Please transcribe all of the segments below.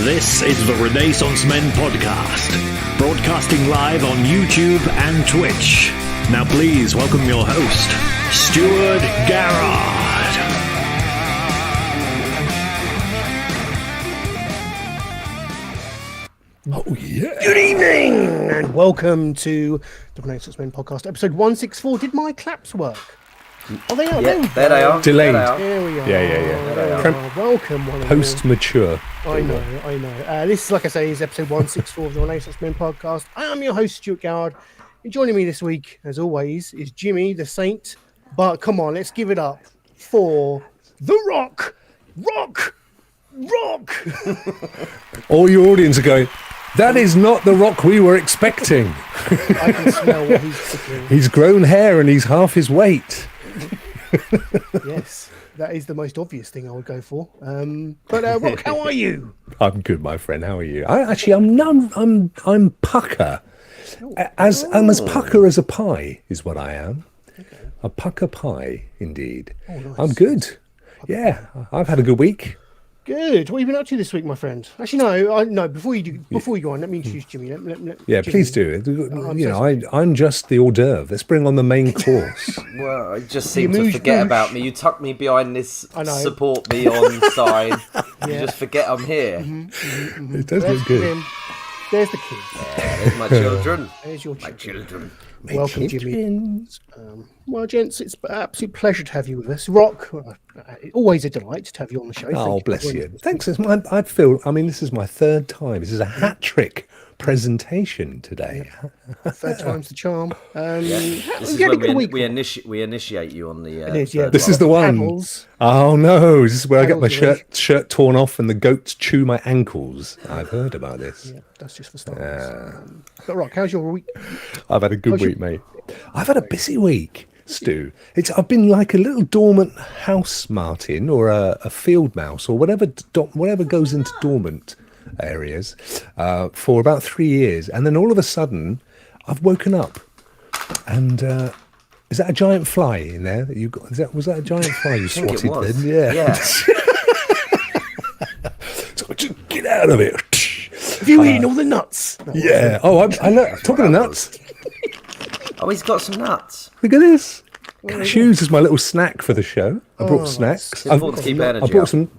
This is the Renaissance Men Podcast, broadcasting live on YouTube and Twitch. Now please welcome your host, Stuart Garrard. Oh yeah. Good evening and welcome to the Renaissance Men Podcast, episode 164. Did my claps work? Oh, they are. Yeah, there they are. Delayed. There we are. Yeah. Welcome, one and Post-mature. all. I know. This is, like I say, is episode 164 of the Renaissance Men Podcast. I am your host, Stuart Garrard. And joining me this week, as always, is Jimmy the Saint. But come on, let's give it up for the Rokk. All your audience are going, that is not the Rokk we were expecting. I can smell what he's cooking. He's grown hair and he's half his weight. Yes, that is the most obvious thing I would go for. But Rokk, how are you? I'm good, my friend. How are you? I'm pucker. I'm as pucker as a pie is what I am. Okay. A pucker pie, indeed. Oh, nice. I'm good. Yeah, I've had a good week. Good. What have you been up to this week, my friend? Actually, no. Before you go on, let me introduce Jimmy. Yeah, Jimmy. please do. I'm just the hors d'oeuvre. Let's bring on the main course. Well, I just seem to forget about me. You tuck me behind this support me on sign. You just forget I'm here. It does look good. There's the kid. There's my children. There's your My children. Welcome, Jimmy. Well, gents, it's an absolute pleasure to have you with us. Rokk, always a delight to have you on the show. Oh, bless you. Thanks. This is my third time. This is a hat trick presentation today. Third time's the charm. This is when we initiate you on the. It is, yeah. This is the one. Paddles. Oh no! This is where I get my Paddles, shirt torn off and the goats chew my ankles. I've heard about this. Yeah, that's just for starters. But Rokk, how's your week? I've had a good week, mate. I've had a busy week, Stu. I've been like a little dormant house martin or a field mouse or whatever goes into dormant areas for about 3 years, and then all of a sudden I've woken up and is that a giant fly in there that you got? Was that a giant fly you swatted then? Yeah. So just get out of it. Have you eaten all the nuts? No, Yeah. Oh, I look, talking of nuts. Oh, he's got some nuts. Look at this. Cashews is my little snack for the show. I brought snacks. It's important to keep energy I up.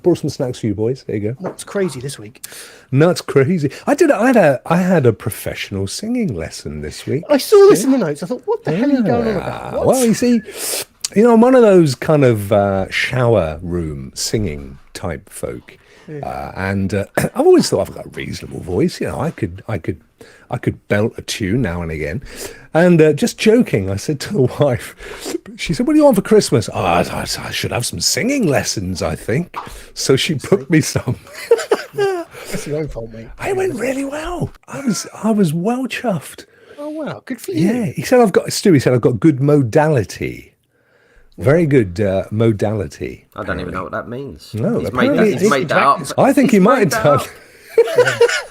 brought some snacks for you boys. There you go. Nuts crazy this week. Nuts crazy. I had a professional singing lesson this week. I saw this in the notes. I thought, what the hell are you going on about? What? Well, you see, I'm one of those kind of shower room singing type folk, and I've always thought I've got a reasonable voice. I could belt a tune now and again. And just joking, I said to the wife, she said, what do you want for Christmas? Oh, I should have some singing lessons, I think. So she booked me some. That's your own fault, mate. It went really well. I was well chuffed. Oh, wow. Good for you. Yeah. He said I've got good modality. Very good modality. I don't even know what that means. No, he's made that up. I think he might have done.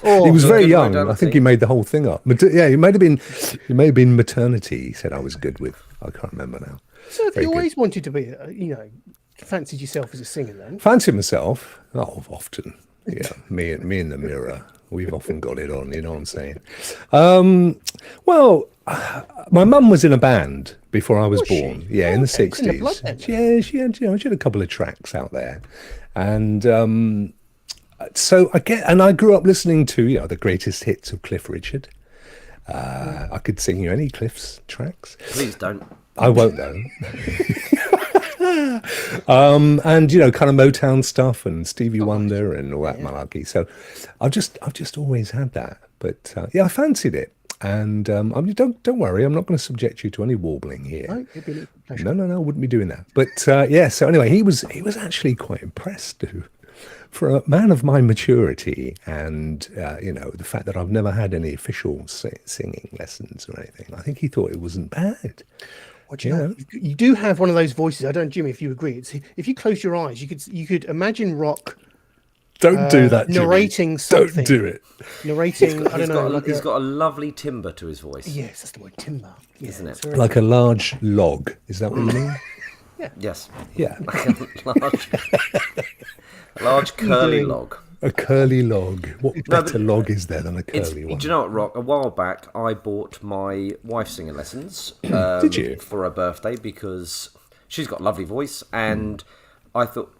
He was very young. I think he made the whole thing up. Yeah, it may have been maternity. He said I was good with. I can't remember now. So have you always wanted to be, fancied yourself as a singer then? Fancy myself? Oh, often. Yeah, me in the mirror. We've often got it on. You know what I'm saying? Well, my mum was in a band before I was born. She? Yeah, in the 60s. Yeah, she had a couple of tracks out there, and. So I grew up listening to the greatest hits of Cliff Richard. I could sing you any Cliff's tracks. Please don't. I won't though. And kind of Motown stuff and Stevie Wonder and all that malarkey. So I've just always had that. But I fancied it. And don't worry, I'm not going to subject you to any warbling here. No, it'd be a pleasure. No, I wouldn't be doing that. But so anyway, he was actually quite impressed too. For a man of my maturity and, the fact that I've never had any official singing lessons or anything, I think he thought it wasn't bad. Well, you do have one of those voices. I don't know, Jimmy, if you agree. If you close your eyes, you could imagine Rokk. Don't do that, Jimmy. Narrating something. Don't do it. Narrating, He's got a lovely timbre to his voice. Yes, that's the word, timbre. Yeah, isn't it? Like a large log. Is that what you mean? Yeah. Yes. Yeah. Like a large curly log. A curly log. What better log is there than a curly one? Do you know what, Rokk? A while back, I bought my wife singing lessons. Did you? For her birthday, because she's got a lovely voice, and I thought,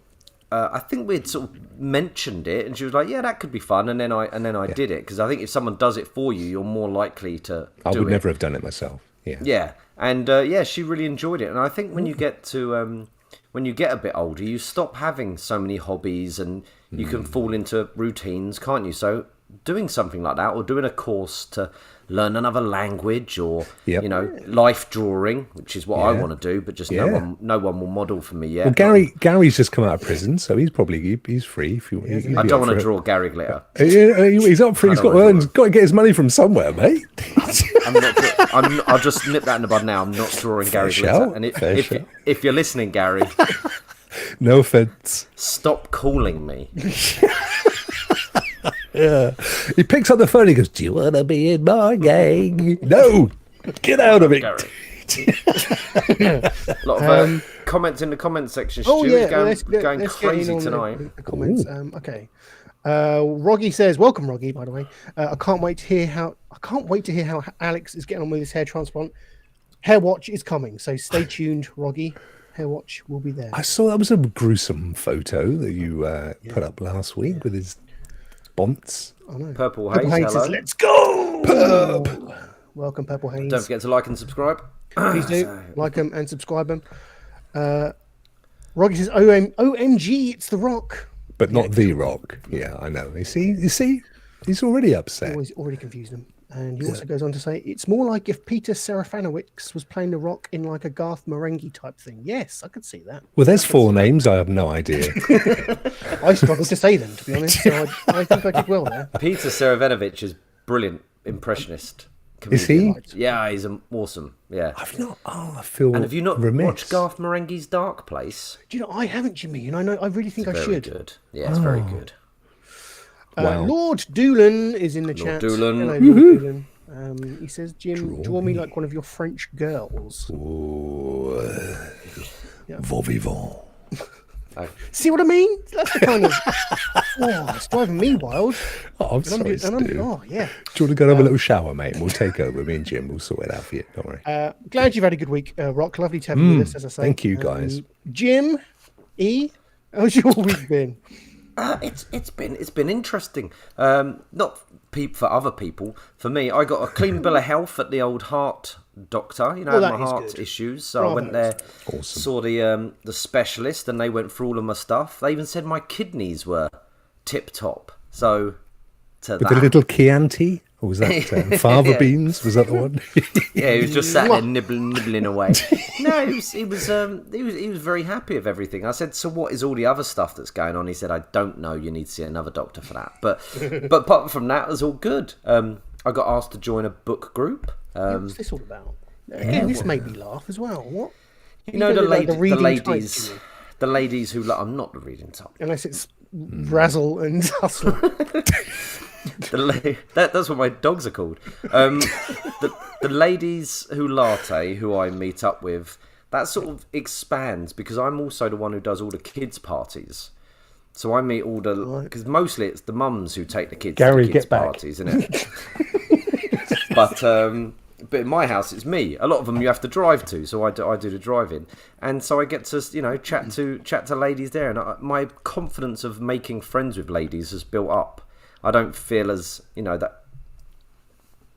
I think we'd sort of mentioned it, and she was like, "Yeah, that could be fun." And then I did it, because I think if someone does it for you, you're more likely to. I would never have done it myself. Yeah. Yeah, and she really enjoyed it, and I think when you get to when you get a bit older, you stop having so many hobbies, and you can fall into routines, can't you? So doing something like that, or doing a course to learn another language, or life drawing, which is what I want to do, but just no one will model for me yet. Well, Gary's just come out of prison, so he's probably free. If you, I don't want to draw Gary Glitter. He's up for. He's got to get his money from somewhere, mate. I'll just nip that in the bud now. I'm not drawing Gary Glitter. And if you're listening, Gary, no offense. Stop calling me. Yeah, he picks up the phone. He goes, "Do you want to be in my gang?" No, get out of it. A lot of comments in the comment section. Stu's going crazy tonight. The comments. Okay. Roggy says, "Welcome, Roggy. By the way, I can't wait to hear how Alex is getting on with his hair transplant. Hair watch is coming, so stay tuned, Roggy. Hair watch will be there." I saw that was a gruesome photo that you put up last week with his bonts. I know. Purple Haze says, "Let's go, Purp." Welcome, Purple Haze. Don't forget to like and subscribe. Please do like them and subscribe them. Roggy says, "OMG, it's the Rokk." But not the Rokk. Yeah, I know. You see, he's already upset. Already confused him. And he also goes on to say, "It's more like if Peter Serafinowicz was playing the Rokk in like a Garth Marenghi type thing." Yes, I could see that. Well, there's 4 names. I have no idea. I struggled to say them, to be honest. So I think I did well there. Peter Serafinowicz is brilliant impressionist Is comedian. he? Yeah, he's awesome. Yeah. I've not. Oh, I feel. And have you not remiss. watched Garth Marenghi's Dark Place? Do you know, I haven't, Jimmy, and I really think I Very should. good. Yeah, it's very good. Wow. Lord Doolan is in the chat. Doolan. Hello, Lord Doolan. He says, "Jim, draw me like one of your French girls." Bon vivant. See what I mean? That's the kind of. It's driving me wild. Oh, I'm sorry, Stu. yeah. Do you want to go and have a little shower, mate? And we'll take over. Me and Jim will sort it out for you. Don't worry. Glad you've had a good week, Rokk. Lovely to have you with us, as I say. Thank you, guys. Jim, how's your week been? It's been interesting. Not for other people. For me, I got a clean bill of health at the old heart doctor. You know, I had my heart issues, so I went there, saw the specialist, and they went through all of my stuff. They even said my kidneys were tip top. So, with the little Chianti, or was that fava beans? Was that the one? Yeah, he was just sat there nibbling away. No, he was very happy with everything. I said, "So what is all the other stuff that's going on?" He said, "I don't know. You need to see another doctor for that." But apart from that, it was all good. I got asked to join a book group. What's this all about? Again, this made me laugh as well. What? You know the ladies who I'm not the reading type. Unless it's Razzle and Hustle. That's what my dogs are called. The ladies who latte, who I meet up with, that sort of expands, because I'm also the one who does all the kids' parties. So I meet all the... Because mostly it's the mums who take the kids to the kids' parties, isn't it? But in my house, it's me. A lot of them you have to drive to, so I do the driving, and so I get to chat to ladies there, and my confidence of making friends with ladies has built up. I don't feel as that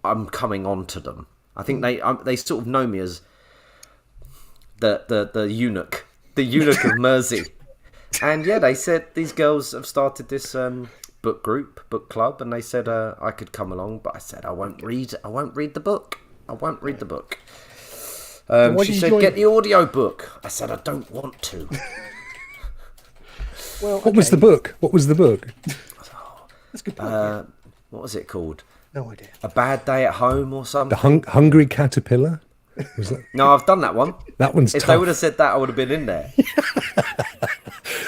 I'm coming on to them. I think they sort of know me as the eunuch of Mersey, and yeah, they said these girls have started this book club, and they said I could come along, but I said I won't read the book. She said, "Get the audio book." I said, "I don't want to." Well, What was the book? That's a good point. What was it called? No idea. A Bad Day at Home or something? The Hungry Caterpillar? Was that? No, I've done that one. That one's If tough. they would have said that, I would have been in there.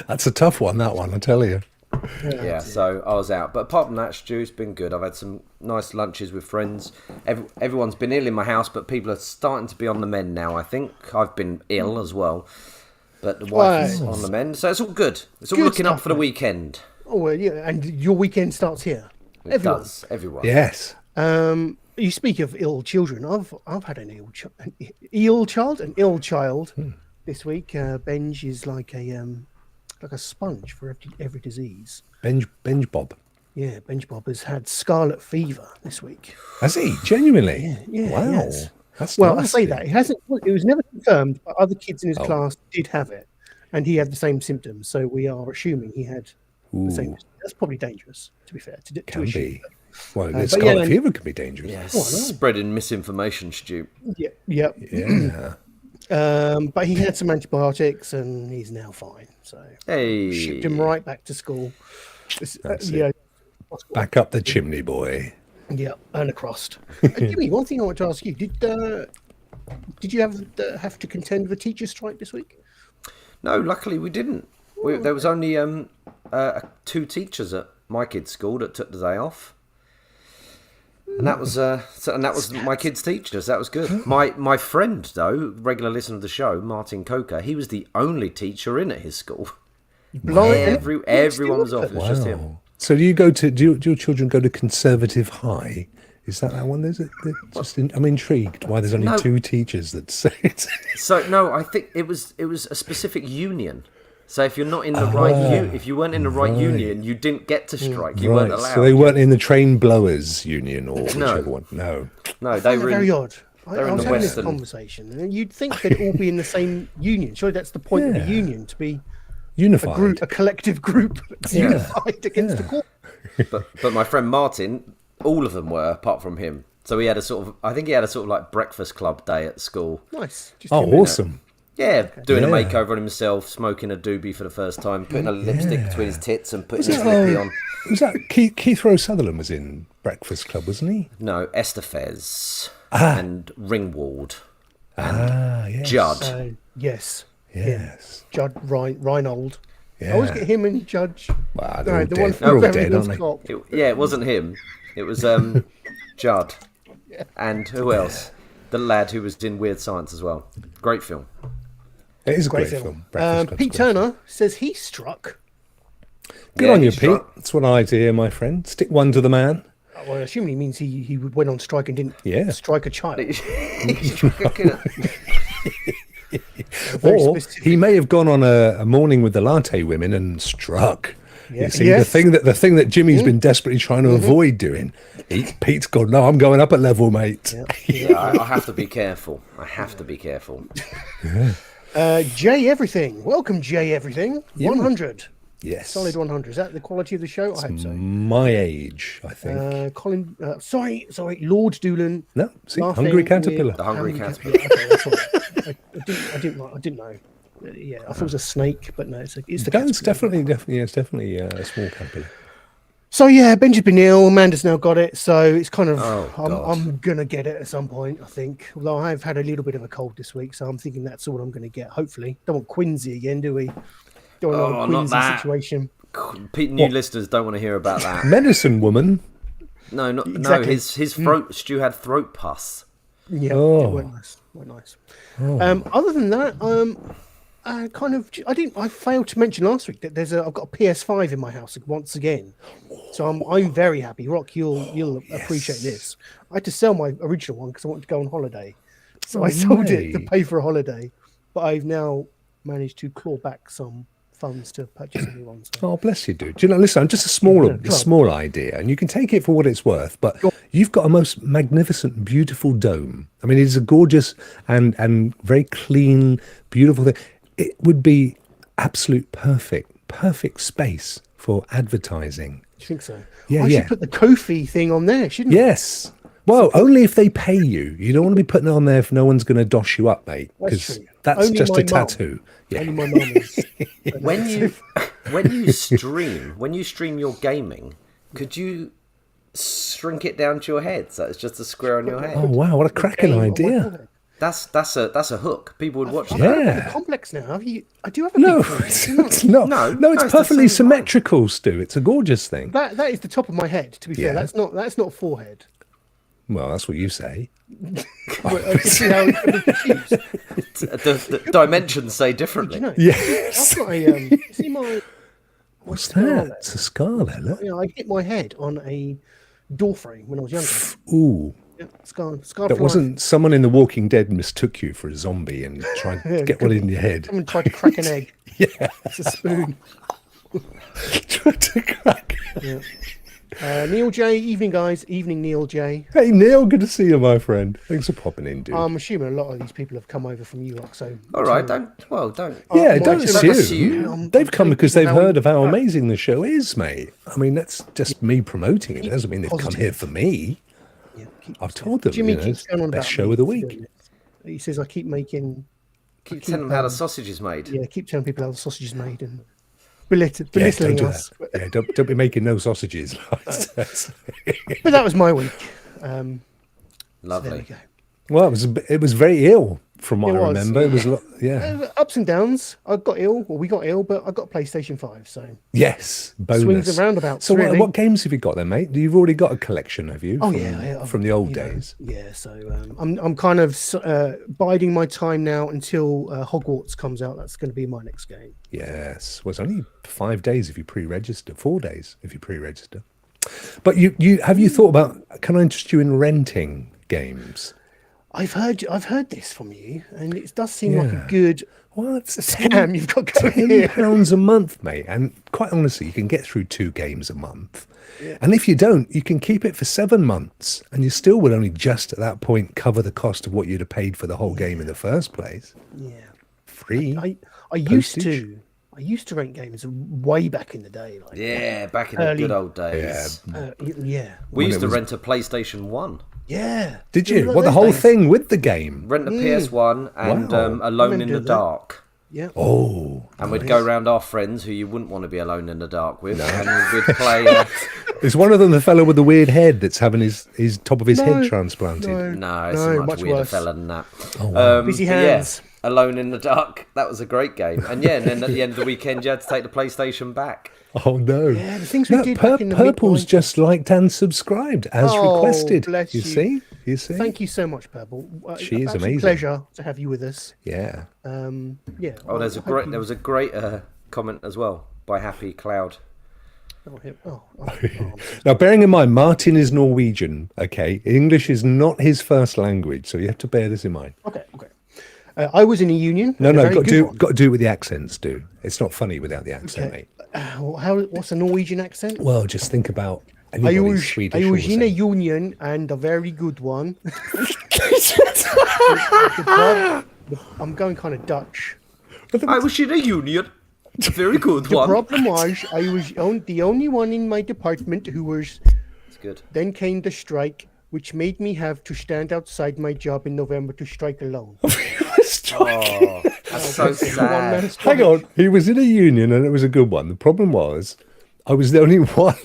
That's a tough one, that one, I tell you. Yeah, so I was out. But apart from that, Stu's been good. I've had some nice lunches with friends. Everyone's been ill in my house, but people are starting to be on the mend now, I think. I've been ill as well. But the wife is on the mend. So it's all good. It's all looking up for the weekend. Oh well, yeah, and your weekend starts here. It does, everyone. Yes. You speak of ill children. I've had an ill child this week. Benj is like a sponge for every disease. Benj Bob. Yeah, Benj Bob has had scarlet fever this week. Has he? Genuinely? Yeah. Wow. Yes. That's Well, nasty. I say that it hasn't. It was never confirmed, but other kids in his class did have it, and he had the same symptoms. So we are assuming he had the same. That's probably dangerous, to be fair. To Can assume. be. Well, but scarlet yeah, fever can be dangerous. Yeah, spreading misinformation, Stu. Yeah. Yeah. But he had some antibiotics, and he's now fine. So Hey. shipped him right back to school. That's Yeah, Back up the chimney, boy. yeah, and across. Jimmy, one thing I want to ask you: Did you have to contend with a teacher strike this week? No, luckily we didn't. There was only 2 teachers at my kid's school that took the day off, and that was my kids' teachers. That was good. My friend, though, regular listener of the show, Martin Coker, he was the only teacher in at his school. Everyone was off. It was just him. So do your children go to Conservative High? Is that one? I'm intrigued why there's only 2 teachers that say it. So no, I think it was a specific union. So if you're not in the if you weren't in the right union, you didn't get to strike. You weren't allowed. So they weren't in the Train Blowers Union or whichever one. No, they were very odd. They're I in was the having this Western. conversation, and you'd think they'd all be in the same union. Surely that's the point of the union, to be unified. a collective group that's unified against the court. But my friend Martin, all of them were, apart from him. So he had I think he had a sort of like breakfast club day at school. Nice. Just Awesome. Yeah, doing a makeover on himself, smoking a doobie for the first time, putting a lipstick between his tits and putting his lippy on. Was that Keith Rose Sutherland was in Breakfast Club, wasn't he? No, Estefez and Ringwald and yes. Judd. Yes. Judd Reinhold. Yeah. I always get him and Judge. Wow, No, they're the all one dead. They're all from dead, aren't they? Cop. It wasn't him. It was Judd. And who else? The lad who was in Weird Science as well. Great film. It is a great film. Breakfast Club's Pete great. Turner says he struck. Good on you, he's Pete. struck. That's what I like to hear, my friend. Stick one to the man. Well, I assume he means he went on strike and didn't strike a child. He struck a kid. Very Or specific. he may have gone on a morning with the latte women and struck. Yeah. You see, Yes. the thing that Jimmy's been desperately trying to avoid doing. Pete's gone, no, I'm going up a level, mate. Yeah, I have to be careful. Jay Everything. Welcome, Jay Everything. 100. Yes. Solid 100. Is that the quality of the show? I hope so. My age, I think. Colin, sorry, Lord Doolan. No, see, laughing Hungry with- Caterpillar. The Hungry Caterpillar. Okay, that's all right. I didn't know. Yeah, I thought it was a snake, but no, it's the It's caterpillar. definitely a small caterpillar. So yeah, Benji's been ill. Amanda's now got it, so it's kind of God. I'm gonna get it at some point, I think. Although I've had a little bit of a cold this week, so I'm thinking that's all I'm gonna get. Hopefully, don't want Quincy again, do we? Don't want not another Quincy that. situation. Pete, new listeners don't want to hear about that. Medicine woman. No, Exactly. his throat. Stu had throat pus. Yeah, Oh. it weren't nice. Other than that, I failed to mention last week that I've got a PS5 in my house once again, so I'm very happy. Rokk, you'll appreciate this. I had to sell my original one because I wanted to go on holiday, so I sold it to pay for a holiday. But I've now managed to claw back some funds to purchase a new one. So. Oh, bless you, dude. Do you know, listen, I'm just a small idea, and you can take it for what it's worth, but you've got a most magnificent, beautiful dome. I mean, it's a gorgeous and very clean, beautiful thing. It would be absolute perfect space for advertising. Do you think so? Yeah, I yeah. should put the Ko-fi thing on there, shouldn't I? Yes. Well, only if they pay you. You don't want to be putting it on there if no one's going to dosh you up, mate. That's Because true. that's Only just my a mum. tattoo. Yeah. Only my mum is. When you stream your gaming, could you shrink it down to your head so it's just a square on your head? Oh, wow. What a cracking Game on my idea. forehead. That's a hook. People would watch I've that. got a Yeah. complex now. I do have a No, big forehead. it's not. No, No, it's it's the perfectly same height. symmetrical, Stu. It's a gorgeous thing. That is the top of my head. To be fair, Yeah. that's not forehead. Well, that's what you say. But I can see how it can be confused. The dimensions say differently. You know, Yes. I've got a see my What's scar that? there. It's a scar there, look. I hit my head on a door frame when I was younger. Ooh. Yeah, scar That for life. wasn't someone in The Walking Dead mistook you for a zombie and tried to get one in your head. Someone tried to crack an egg. Yeah. It's a spoon. Tried to crack. Yeah. Neil J, evening guys. Evening, Neil J. Hey, Neil, good to see you, my friend. Thanks for popping in, dude. I'm assuming a lot of these people have come over from you lot, so. All right, don't. Yeah, Oh, don't my- assume. They've come telling because people they've how heard of how we- amazing the show is, mate. I mean, that's just me promoting it. It doesn't mean they've come Positive. here for me. Yeah, I've told them, Jimmy you know, keeps it's going on best about show me of the for week. doing this. He says I keep making. Keep telling them how the sausage is made. Yeah, keep telling people how the sausage is made and Yeah, belittling don't do us. that. Yeah, don't be making no sausages. But that was my week. There we Lovely. go. Well, it was very ill from what It I was, remember. It was, Ups and downs. I got ill, or we got ill, but I got PlayStation 5. So yes, bonus. swings and roundabouts. So really. what games have you got then, mate? You've already got a collection, have you? Oh from, yeah, from the old you know, days. Yeah, so I'm kind of biding my time now until Hogwarts comes out. That's going to be my next game. Yes, well, it's only 5 days if you pre-register. 4 days if you pre-register. But you have you thought about? Can I interest you in renting games? I've heard this from you, and it does seem like a Yeah. good Well, it's scam you've got going £10 here. a month, mate. And quite honestly, you can get through 2 games a month. And if you don't, you can keep it for 7 months, and you still will only just at that point cover the cost of what you'd have paid for the whole game in the first place. Yeah, Free. I used Postage. to rent games way back in the day. Like, Yeah, back in Early- the good old days. yeah, We When used it to was- rent a PlayStation 1. yeah. Did Yeah, you? like Well, the those whole days. thing with the game. Rent a PS1 and Wow. Alone in Remember the that. Dark. Yeah. Oh, And we'd go around our friends who you wouldn't want to be alone in the dark with. And we'd play... is one of them the fellow with the weird head that's having his top of his No, head transplanted? no, it's No, a much much weirder worse. fella than that. Busy but yeah, hands. Alone in the Dark. That was a great game. And yeah, and then at the end of the weekend, you had to take the PlayStation back. Oh no! Yeah, the things we did back in the Purple's mid-90s. just liked and subscribed as Oh, requested. bless You you. see? You see? Thank you so much, Purple. She is Absolute amazing. Pleasure to have you with us. Yeah. Yeah. Oh, there was a great comment as well by Happy Cloud. Now, bearing in mind, Martin is Norwegian. Okay, English is not his first language, so you have to bear this in mind. Okay. I was in a union. No, a very got good to one. do it with the accents. Do it's not funny without the accent, Okay. mate. What's a Norwegian accent? Well, just think about I anybody was Swedish. I will was in a say. union and a very good one. I'm going kind of Dutch. I was in a union. A very good The one. problem was I was the only one in my department who was. It's good. Then came the strike, which made me have to stand outside my job in November to strike alone. Oh, that's so sad. One-man strike. Hang on, he was in a union and it was a good one. The problem was, I was the only one.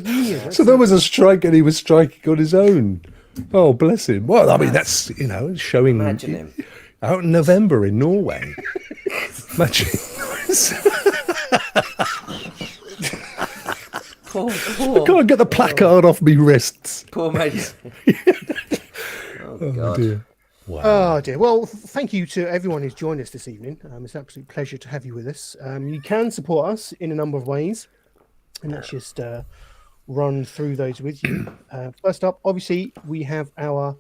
Union, So there was a strike and he was striking on his own. Oh, bless him. Well, I mean, that's, showing Imagine him. out in November in Norway. Imagine. Poor Can't get the placard off me wrists. mate. Oh, God. Dear. Oh dear. Well, thank you to everyone who's joined us this evening. It's an absolute pleasure to have you with us. You can support us in a number of ways, and let's just run through those with you. First up, obviously, we have our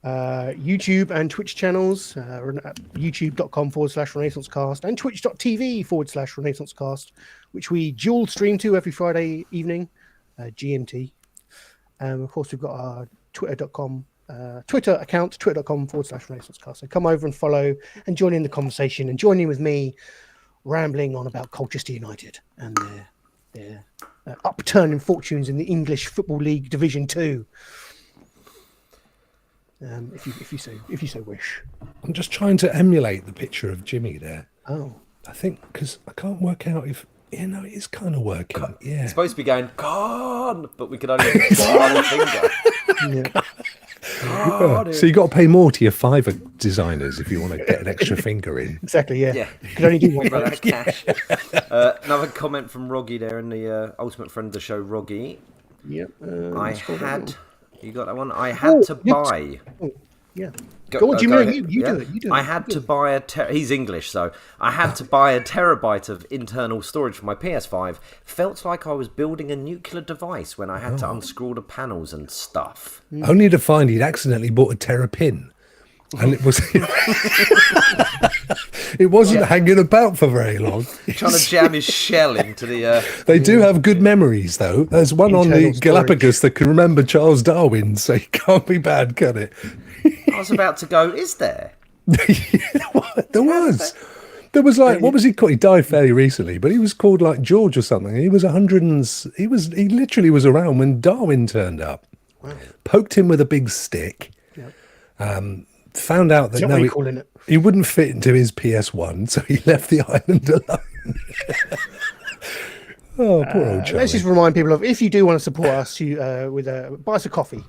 YouTube and Twitch channels, youtube.com/RenaissanceCast and twitch.tv/RenaissanceCast, which we dual stream to every Friday evening, GMT. Of course, we've got our twitter.com Twitter account, twitter.com/RenaissanceCast. So come over and follow and join in the conversation and join in with me rambling on about Colchester United and their upturning fortunes in the English Football League Division 2. If you so wish. I'm just trying to emulate the picture of Jimmy there. Oh, I think, because I can't work out if, it is kind of working. Yeah. It's supposed to be going, God, but we could only one finger. yeah. So you got to pay more to your Fiverr designers if you want to get an extra finger in. Exactly. Yeah. Yeah. You can only do one. Run out of cash. Another comment from Roggy there in the ultimate friend of the show, Roggy. Yep. You got that one? I had to buy. Yeah. Go on, Jimmy. ahead. You Yeah. do it. You do it. I had to buy he's English, so I had to buy a terabyte of internal storage for my PS5. Felt like I was building a nuclear device when I had to unscrew the panels and stuff. Only to find he'd accidentally bought a terrapin. And it was it wasn't hanging about for very long. Trying to jam his shell into the... They do have good memories, though. There's one on the Internal Galapagos that can remember Charles Darwin, so it can't be bad, can it? I was about to go, is there? There was. There was like, what was he called? He died fairly recently, but he was called like George or something. He was 100 and he literally was around when Darwin turned up. Wow. Poked him with a big stick. Yep. Found out that Is that what you're calling it? he wouldn't fit into his PS1, so he left the island alone. Oh, poor old Charlie. Let's just remind people of, if you do want to support us, you buy us a coffee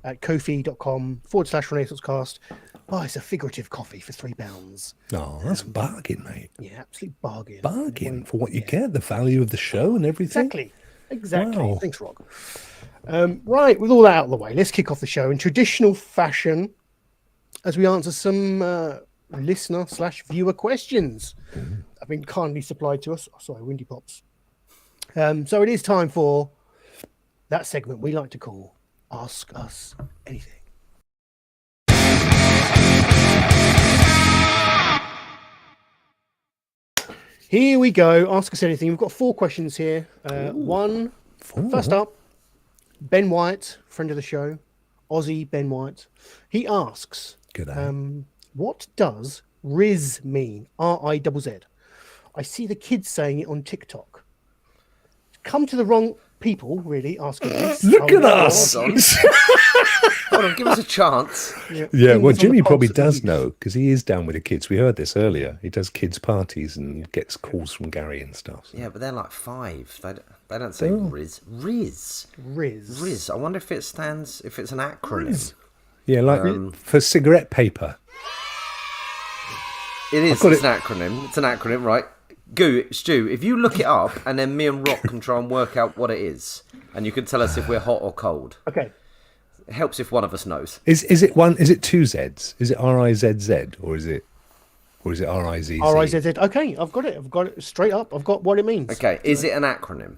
at ko-fi.com/RenaissanceCast. Buy us a figurative coffee for £3. Oh, that's a bargain, mate. Yeah, absolute bargain. Bargain for what you get, the value of the show and everything. Exactly. Wow. Thanks, Rokk. Right, with all that out of the way, let's kick off the show in traditional fashion as we answer some listener/viewer questions that have been kindly supplied to us. Oh, sorry, Windy Pops. So it is time for that segment we like to call Ask Us Anything. Here we go. Ask Us Anything. We've got 4 questions here. First up, Ben White, friend of the show, Aussie Ben White. He asks, G'day. what does Riz mean? R-I-Z-Z. I see the kids saying it on TikTok. Come to the wrong people, really, asking this. Look at us! Hold on, give us a chance. Yeah, well, Fingers on the Jimmy probably pulse of the does youth. know because he is down with the kids. We heard this earlier. He does kids' parties and gets calls from Gary and stuff. So. Yeah, but they're like 5. They don't say Riz. Riz. Riz. I wonder if it's an acronym. Yeah, like for cigarette paper. It is. got It's an acronym. It's an acronym, right? Stu, if you look it up and then me and Rokk can try and work out what it is, and you can tell us if we're hot or cold. Okay. It helps if one of us knows. Is it one? Is it 2 Z's? Is it R-I-Z-Z or is it R-I-Z-Z? R-I-Z-Z. Okay, I've got it. I've got it straight up. I've got what it means. Okay, is it an acronym?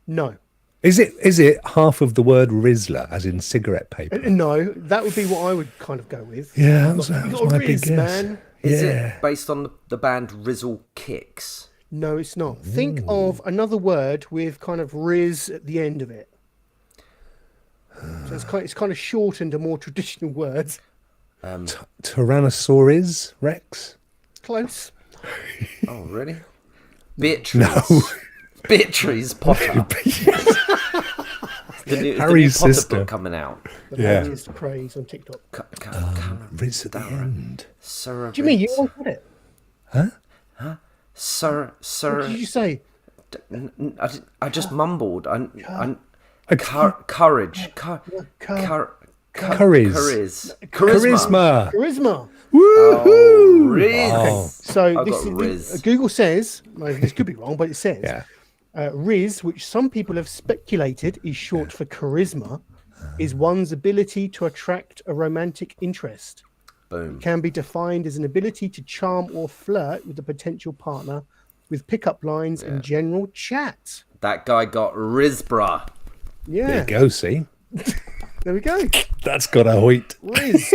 No. Is it half of the word Rizzler, as in cigarette paper? No, that would be what I would kind of go with. Yeah, that was You got my a big Riz, guess. man. Is Yeah. it based on the band Rizzle Kicks? No, it's not. Think of another word with kind of Riz at the end of it. So it's kind of shortened to more traditional words. Tyrannosaurus Rex? Close. Oh, really? Beatrice. Beatrice Potter. the new Harry's Potter sister. book coming out. The Yeah. latest craze on TikTok. Riz at the end. Sir, Jimmy, you all got it. Sir. What did you say? I just mumbled. Courage. Charisma. Charisma. Oh, Riz. Oh. So I this got is Riz. Google says, well, this could be wrong, but it says Yeah. Riz, which some people have speculated is short for charisma, is one's ability to attract a romantic interest. Boom. Can be defined as an ability to charm or flirt with a potential partner with pickup lines and general chat. That guy got Rizbra. Yeah, There you go, see? there we go. That's got a hoit. Riz.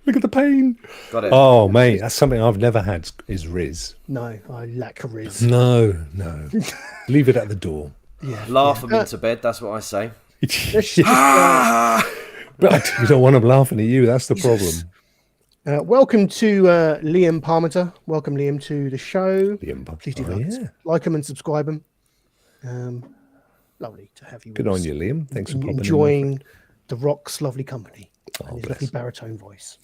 Look at the pain. Got it. Oh, mate, that's something I've never had is Riz. No, I lack a Riz. No. Leave it at the door. Yeah. Laugh him into bed. That's what I say. Let's just, But we don't want them laughing at you. That's the problem. welcome to Liam Parmenter. Welcome, Liam, to the show. Please do like him and subscribe him. Lovely to have you. Good on you, Liam. Thanks for popping in. enjoying the Rock's lovely company and his bless. lovely baritone voice.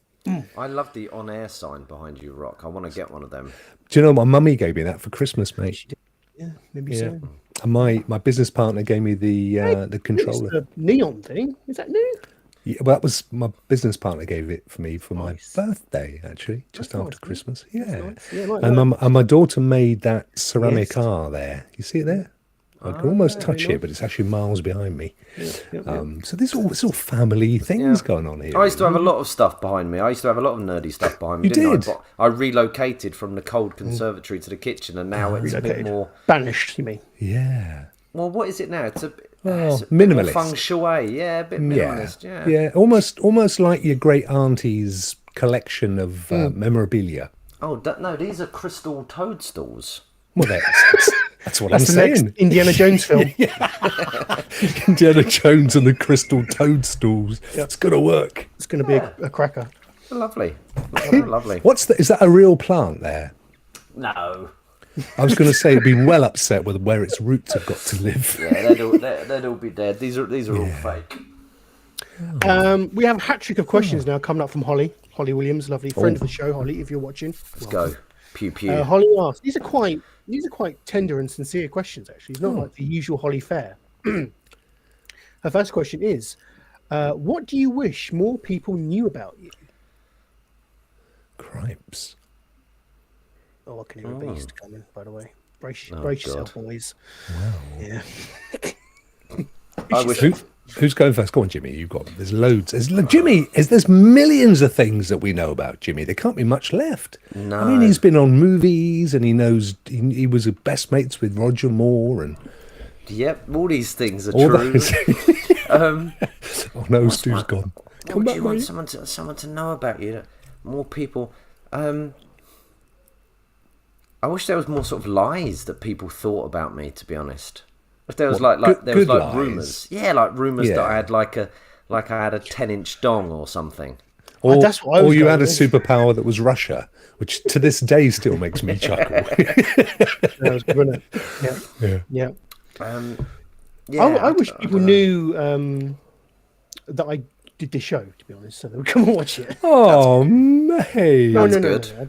I love the on-air sign behind you, Rokk. I want to get one of them. Do you know my mummy gave me that for Christmas, mate? Yeah, maybe Yeah. so. And my business partner gave me the It's controller. the neon thing. Is that new? Yeah, well, that was my business partner gave it for me for my Nice. birthday, actually, just That's after nice, Christmas. Yeah. nice. Yeah, I like and, that. my daughter made that ceramic Yes. R there. You see it there? I can almost touch it, but it's actually miles behind me. So there's all family things going on here. I used to have a lot of stuff behind me. I used to have a lot of nerdy stuff behind me. You didn't did? I? But I relocated from the cold conservatory to the kitchen, and now it's a bit more banished. You mean? Yeah. Well, what is it now? It's a bit minimalist. more feng shui. Yeah, a bit minimalist. Yeah. Almost like your great auntie's collection of memorabilia. Oh no, these are crystal toadstools. Well, that's what That's I'm the saying. next Indiana Jones film. Indiana Jones and the crystal toadstools. It's gonna work. It's going to be a cracker. Lovely, lovely. Is that a real plant there? No. I was going to say it'd be well upset with where its roots have got to live. Yeah, they'd all be dead. These are all fake. We have a hat trick of questions now coming up from Holly Williams, lovely friend of the show. Holly, if you're watching, Let's go. Pew pew. Holly asks, these are quite tender and sincere questions. Actually, it's not like the usual Holly fare. Her first question is, what do you wish more people knew about you? Cripes. Oh, I can hear a beast coming, by the way. Brace yourself, boys. Wow. Yeah. I wish. Who's going first? Go on, Jimmy. There's loads. There's millions of things that we know about Jimmy. There can't be much left. No. I mean, he's been on movies, and he knows he was best mates with Roger Moore, and Yep, all these things are all true. those. Oh no, Stu's gone. What would you want someone to know about you? More people. I wish there was more sort of lies that people thought about me. To be honest, if there was good rumours, like rumours that I had I had a 10-inch dong or something. Or, that's what I was you going had a with. superpower that was Russia, which to this day still makes me chuckle. That was good, wasn't it? Yeah. I wish people knew that I did this show, to be honest, so they would come and watch it. Oh, mate. No. good. I like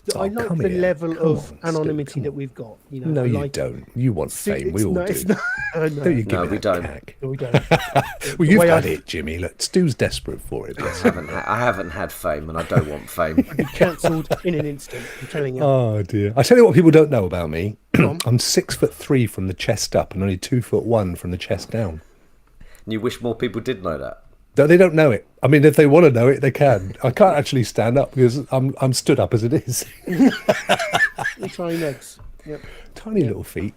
the come here. level Come of on, anonymity Stu, that we've got. You know, No, I you like- don't. You want fame. We all do. It's not, Don't you give No, me we that don't. cack. No, we don't. Well, you've way had I- it, Jimmy. Look, Stu's desperate for it. I haven't had fame, and I don't want fame. Be cancelled in an instant. I'm telling you. Oh dear! I tell you what, people don't know about me. on. I'm 6'3" from the chest up, and only 2'1" from the chest down. And you wish more people did know that. No, they don't know it. I mean, if they want to know it, they can. I can't actually stand up because I'm stood up as it is. Tiny legs. Yep. Tiny little feet.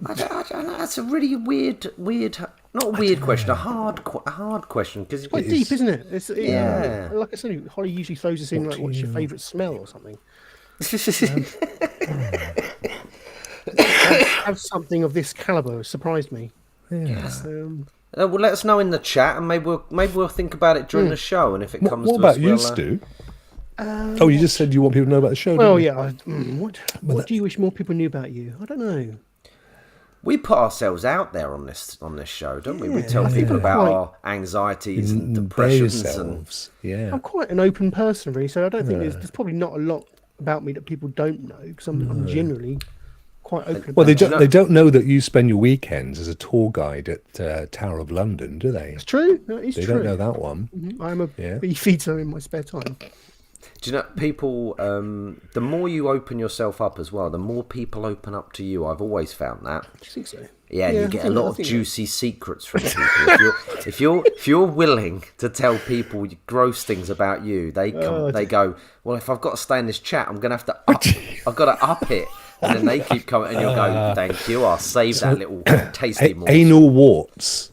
I don't know, that's a really weird, not a weird question, a hard question because Quite deep, isn't it? Yeah. Like I said, Holly usually throws us in like, what's your favourite smell or something. Have something of this caliber surprised me. Yeah. Well, let us know in the chat, and maybe we'll think about it during the show. And if it comes What to about us, you, we'll, Stu? You just said you want people to know about the show. Well, didn't you? yeah. What do you wish more people knew about you? I don't know. we put ourselves out there on this show, don't we? We tell people about Quite. our anxieties and Bare depressions and yourselves. Yeah. I'm quite an open person, really, so I don't think there's probably not a lot about me that people don't know because I'm generally quite open. Well, about it. they don't know that you spend your weekends as a tour guide at Tower of London, do they? It's true. No, it's They true. don't know that one. I'm a Yeah. beef eater in my spare time. Do you know, people, the more you open yourself up as well, the more people open up to you. I've always found that. Do you think so? Yeah, Yeah, you I get a think- lot I of think juicy secrets from people. If you're willing to tell people gross things about you, they go, well, if I've got to stay in this chat, I'm gonna have to I've got to up it, and then they keep coming, and you'll go, thank you, I'll save that little tasty morsel. Anal warts.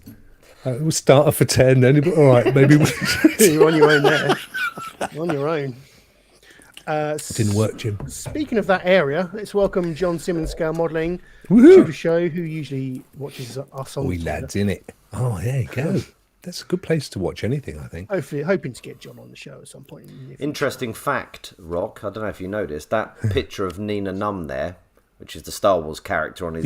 We'll start off for 10, then all right, maybe You're on your own there. You're on your own. didn't work, Jim. Speaking of that area, let's welcome John Simmons Scale Modelling Woohoo! to the show, who usually watches us on We Twitter. lads in it. Oh, there you go. That's a good place to watch anything, I think. Hopefully, hoping to get John on the show at some point. In the near future. Interesting fact, Rokk. I don't know if you noticed that picture of Nina Num there, which is the Star Wars character on his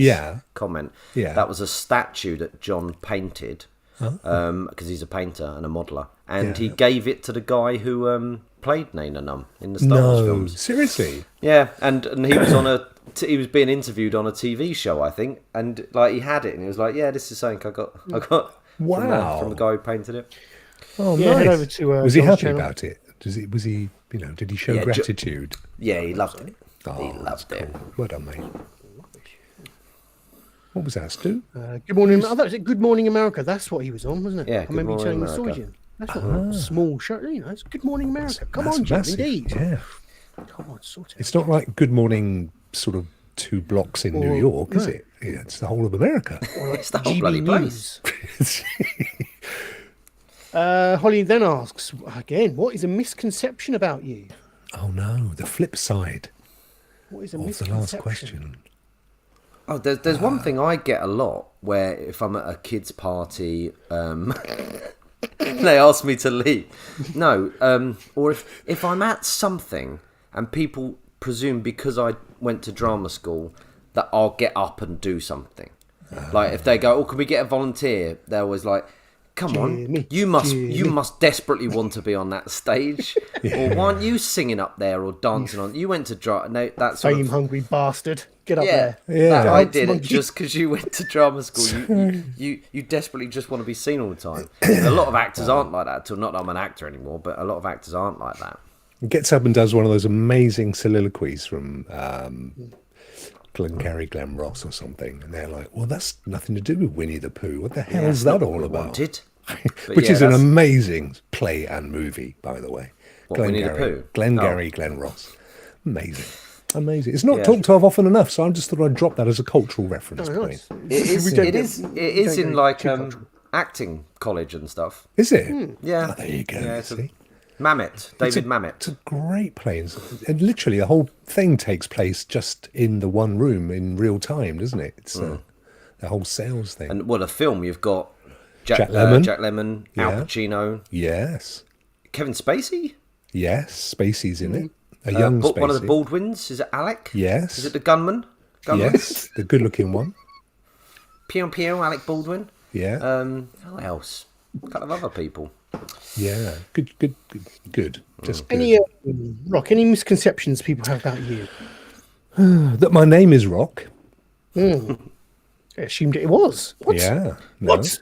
comment. Yeah. That was a statue that John painted because he's a painter and a modeler, and he gave it to the guy who played Nina Num in the Star Wars No, films. seriously. Yeah, and he was he was being interviewed on a TV show, I think, and like he had it, and he was like, "Yeah, this is something I got Wow. from the guy who painted it." Oh, Yeah, nice. head over to, was he John's happy channel. about it? Did he, did he show Yeah, gratitude? Yeah, he loved it. Oh, he loved it. Well done, mate. What was that, Stu? Good morning. Oh, that was it. Good Morning America. That's what he was on, wasn't it? Yeah, I Good remember you Morning telling the story, America. Jim. That's not a small show, you know. It's Good Morning America. Come on, That's Jim. massive. Indeed. Yeah. Come on, sort it. It's not like Good Morning, sort of 2 blocks in New York, is it? Yeah, it's the whole of America. It's the whole GB bloody News. place. Holly then asks again, what is a misconception about you? Oh no, the flip side What is a of the misconception? last question. Oh, there's one thing I get a lot where if I'm at a kid's party, they ask me to leave. No, or if I'm at something and people presume because I went to drama school that I'll get up and do something. Like if they go, "Oh, can we get a volunteer?" They're always like, "Come on, you must desperately want to be on that stage, or why aren't you singing up there or dancing on? You went to drama. No, that's Fame hungry bastard. Get up yeah, there. Yeah. that I Dance did it monkey. just because you went to drama school. You desperately just want to be seen all the time. A lot of actors aren't like that. Not that I'm an actor anymore, but a lot of actors aren't like that. Gets up and does one of those amazing soliloquies from Glen Ross or something, and they're like, "Well, that's nothing to do with Winnie the Pooh. What the hell is that all about?" Wanted, Which is an amazing play and movie, by the way. What, Winnie the Pooh? Glen Ross. Amazing. It's not talked of often enough, so I just thought I'd drop that as a cultural reference point. It is in go like too cultural. acting college and stuff. Is it? Yeah, Oh, there you go. Yeah, See? David Mamet. It's a great play. And literally, the whole thing takes place just in the one room in real time, doesn't it? It's the whole sales thing. And well, a film you've got Jack Lemmon. Jack Lemmon, Al Yeah. Pacino, Yes. Kevin Spacey. Yes. Spacey's in it. A young Spacey. One of the Baldwins. Is it Alec? Yes. Is it the gunman? Yes. The good-looking one. Pew Pew, Alec Baldwin. Yeah. Who else? A couple of other people. Yeah. Good. Just good. Any Rock? Any misconceptions people have about you? That my name is Rokk. I assumed it was. What? Yeah. No. What?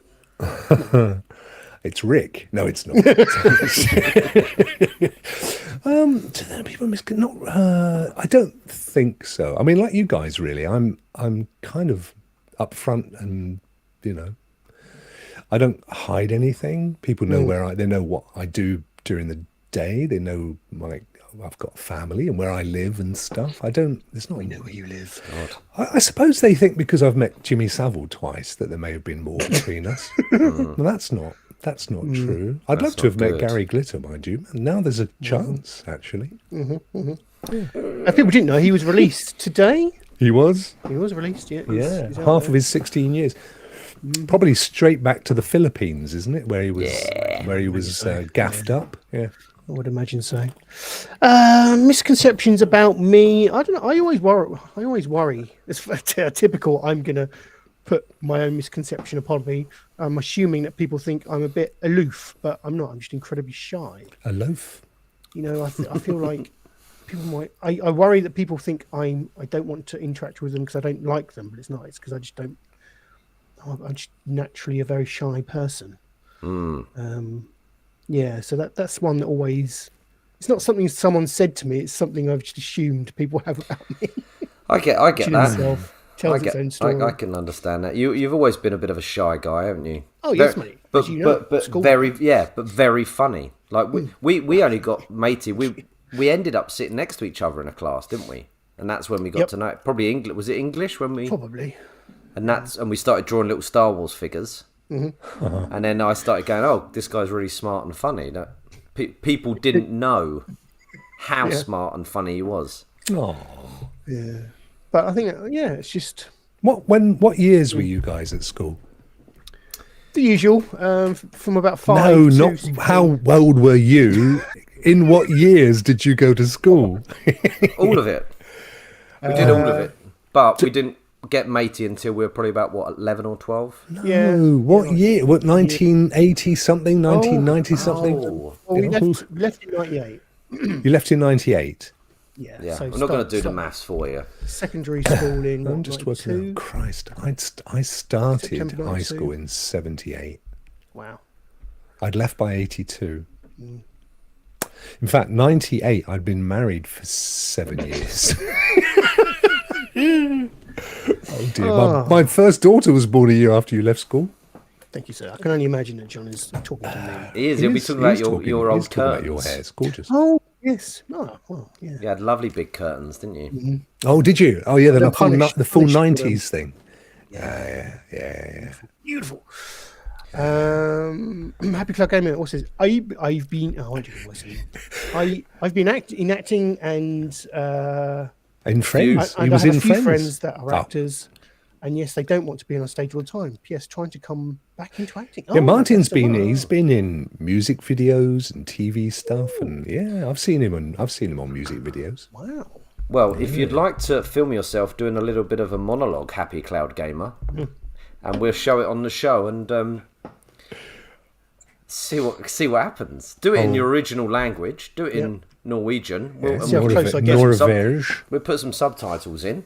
It's Rick. No, it's not. I don't think so. I mean, like you guys, really. I'm kind of upfront, and I don't hide anything. People know they know what I do during the day. They know I've got a family and where I live and stuff. There's not. We know where you live. I suppose they think because I've met Jimmy Savile twice that there may have been more between us. Well, that's not true. I'd love to have met Gary Glitter, mind you. And now there's a chance, actually. If people didn't know, he was released today. He was? He was released, yeah. Yeah, He's out half there. of his 16 years. Probably straight back to the Philippines, isn't it? Where he was gaffed up. Yeah. I would imagine so. Misconceptions about me. I don't know. I always worry. It's typical. I'm gonna put my own misconception upon me. I'm assuming that people think I'm a bit aloof, but I'm not. I'm just incredibly shy. A loaf? I feel like people might. I worry that people think I don't want to interact with them because I don't like them, but it's not. It's because I just don't. I'm just naturally a very shy person. Yeah, so that's one that always. It's not something someone said to me. It's something I've just assumed people have about me. I get that. Tells its own story. I can understand that. You've always been a bit of a shy guy, haven't you? Oh yes, mate. But As you know, but school. very funny. Like we only got matey. We ended up sitting next to each other in a class, didn't we? And that's when we got to know it. Probably English. Was it English when we? Probably. And we started drawing little Star Wars figures. And then I started going, "Oh, this guy's really smart and funny." People didn't know how smart and funny he was. Oh. Yeah, but I think it's just What years were you guys at school? the usual. From about 5. No, to not 16. how old were you? In what years did you go to school? All of it. We did all of it, but we didn't get matey until we were probably about 11 or 12. Yeah. No, what year? What 1980 something? 1990 something? Oh. Well, we left in '98. You left in 98. Yeah. Yeah, so I'm not going to do the maths for you. Secondary school in. I'm just working 92? out. Christ, I started September high 92. school in 78. Wow. I'd left by 82. In fact, 98, I'd been married for 7 years. Oh dear. My first daughter was born a year after you left school. Thank you, sir. I can only imagine that John is talking to me. He is. He'll be talking about your old talking about your curtains. hair. It's gorgeous. Oh, yes. Oh, well, yeah. You had lovely big curtains, didn't you? Oh, did you? Oh, yeah, the full punished 90s thing. Yeah. Beautiful. Happy Cloud Gamer also says, I've been. Oh, I won't do the voice anymore. I've been acting and In Friends. I He was have in a few Friends. friends that are actors, and yes, they don't want to be on a stage all the time. P.S. Trying to come back into acting. Yeah, Martin's he's been in music videos and TV stuff, and yeah, I've seen him on music videos. Wow. Well, if you'd like to film yourself doing a little bit of a monologue, Happy Cloud Gamer, and we'll show it on the show and see what happens. Do it in your original language. Do it in Norwegian. Norvège. We'll put some subtitles in.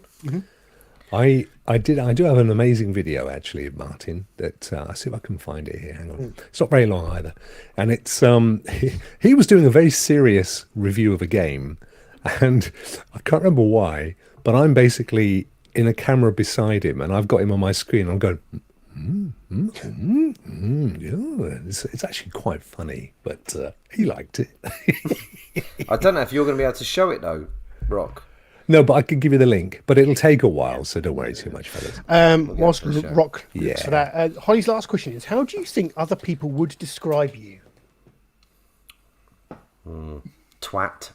I do have an amazing video actually of Martin that I'll see if I can find it here. Hang on. It's not very long either. And it's he was doing a very serious review of a game, and I can't remember why, but I'm basically in a camera beside him and I've got him on my screen. I'm going yeah, it's actually quite funny, but he liked it. I don't know if you're going to be able to show it though, Rokk. No, but I can give you the link, but it'll take a while, so don't worry too much, fellas. Whilst Rokk looks for that, Holly's last question is: how do you think other people would describe you? Twat.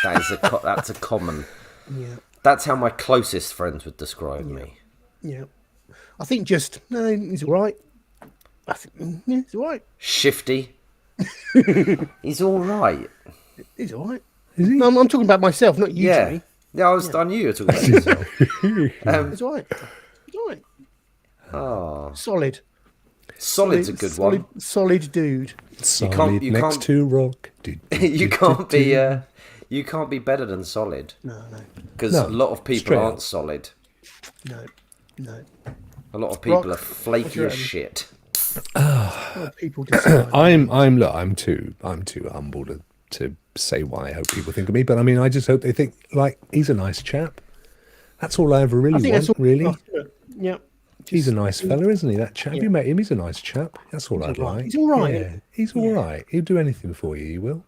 That's a common. Yeah. That's how my closest friends would describe me. Yeah. I think just he's all right. I think he's all right. Shifty. He's all right. He's all right. Is he? No, I'm talking about myself, not you, Yeah. Jimmy. Yeah, I knew you were talking about yourself. He's all right. He's all right. Oh, Solid. solid's a good one. Solid dude. Solid you next can't- to Rokk. You can't be better than solid. No. Because a lot of people straight aren't up. solid. No. A lot of people Rokk, are flaky your as own? shit. People decide. I'm too humble to say what I hope people think of me, but I mean, I just hope they think like he's a nice chap. That's all I ever really want, really. Yeah. He's a nice fella, isn't he? That chap. You met him. He's a nice chap. That's all I'd like. He's all right. Yeah, he's all right. He'll do anything for you. He will.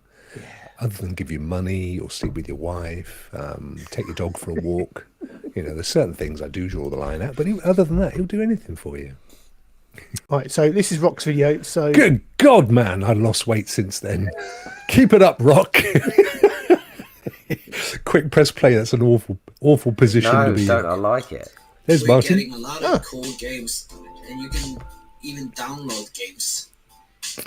Other than give you money or sleep with your wife, take your dog for a walk. There's certain things I do draw the line at, but other than that, he'll do anything for you. Right, so this is Rock's video. So Good God, man, I lost weight since then. Keep it up, Rokk. Quick press play. That's an awful position to No, be don't. in. I like it. There's We're Martin. getting a lot of cool games, and you can even download games.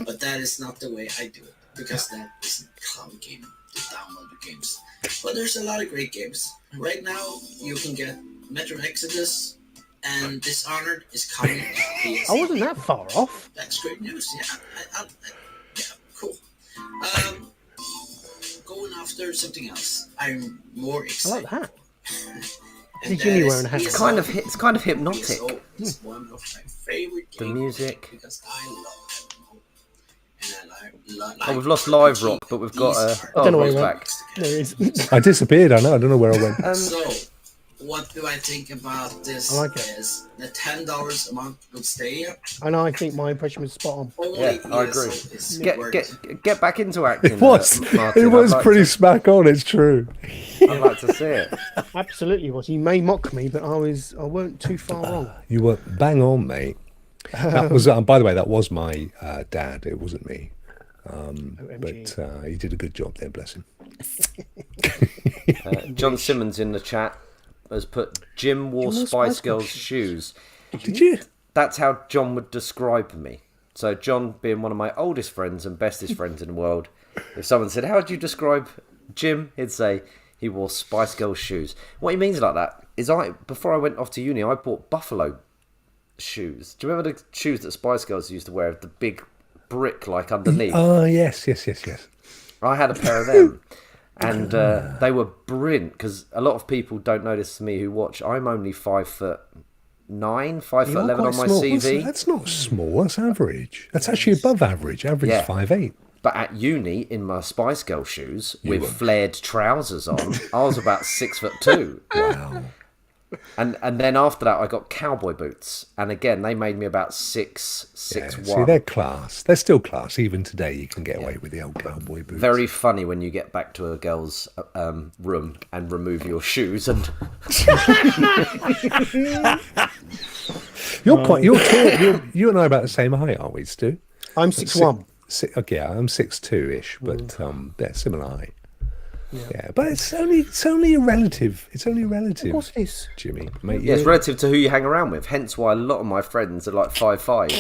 But that is not the way I do it, because that isn't cloud gaming to download the games. But there's a lot of great games. Right now, you can get Metro Exodus, and Dishonored is coming. I wasn't that far off. That's great news. Yeah, yeah, cool. Going after something else, I'm more I excited. like that. And Is Jimmy that wearing a hat? ESO. It's kind of hypnotic. ESO is one of my favorite The games music. because I love MMO. And I like Oh, we've lost live Rokk, but we've got I don't know where Rock's he went. back. There he is. I disappeared. I don't know where I went. So, what do I think about this? I like it. Is the $10 a month would stay here? And I think my impression was spot on. Only Yeah, I ESO agree. is worth Get back into acting. It was. Martin. It was I'd like pretty to- smack on. It's true. I'd like to see it. Absolutely was. You may mock me, but I weren't too far wrong. You were bang on, mate. That was. By the way, that was my dad. It wasn't me. But he did a good job there. Bless him. John Simmons in the chat has put Jim wore Spice Girls shoes. Did you? That's how John would describe me. So John, being one of my oldest friends and bestest friends in the world, if someone said, "How would you describe Jim?" he'd say he wore Spice Girls shoes. What he means like that is, before I went off to uni, I bought Buffalo shoes. Do you remember the shoes that Spice Girls used to wear with the big brick like underneath? Oh, yes. I had a pair of them, and they were brilliant because a lot of people don't know this to me who watch. I'm only 5'9", 5'11" on my CV. That's not small. That's average. That's actually above average. Average Yeah. 5'8". But at uni, in my Spice Girl shoes with flared trousers on, I was about 6'2". Wow. And then after that, I got cowboy boots, and again they made me about 6'1". See, they're class. They're still class. Even today, you can get away with the old cowboy boots. Very funny when you get back to a girl's room and remove your shoes and. You're tall. You and I are about the same height, aren't we, Stu? I'm 6'1". Okay, I'm 6'2"-ish, but they're similar height. Yeah, but it's only a relative. It's only a relative. Of course it is, Jimmy. Mate, Yeah, it's relative to who you hang around with. Hence why a lot of my friends are like 5'5".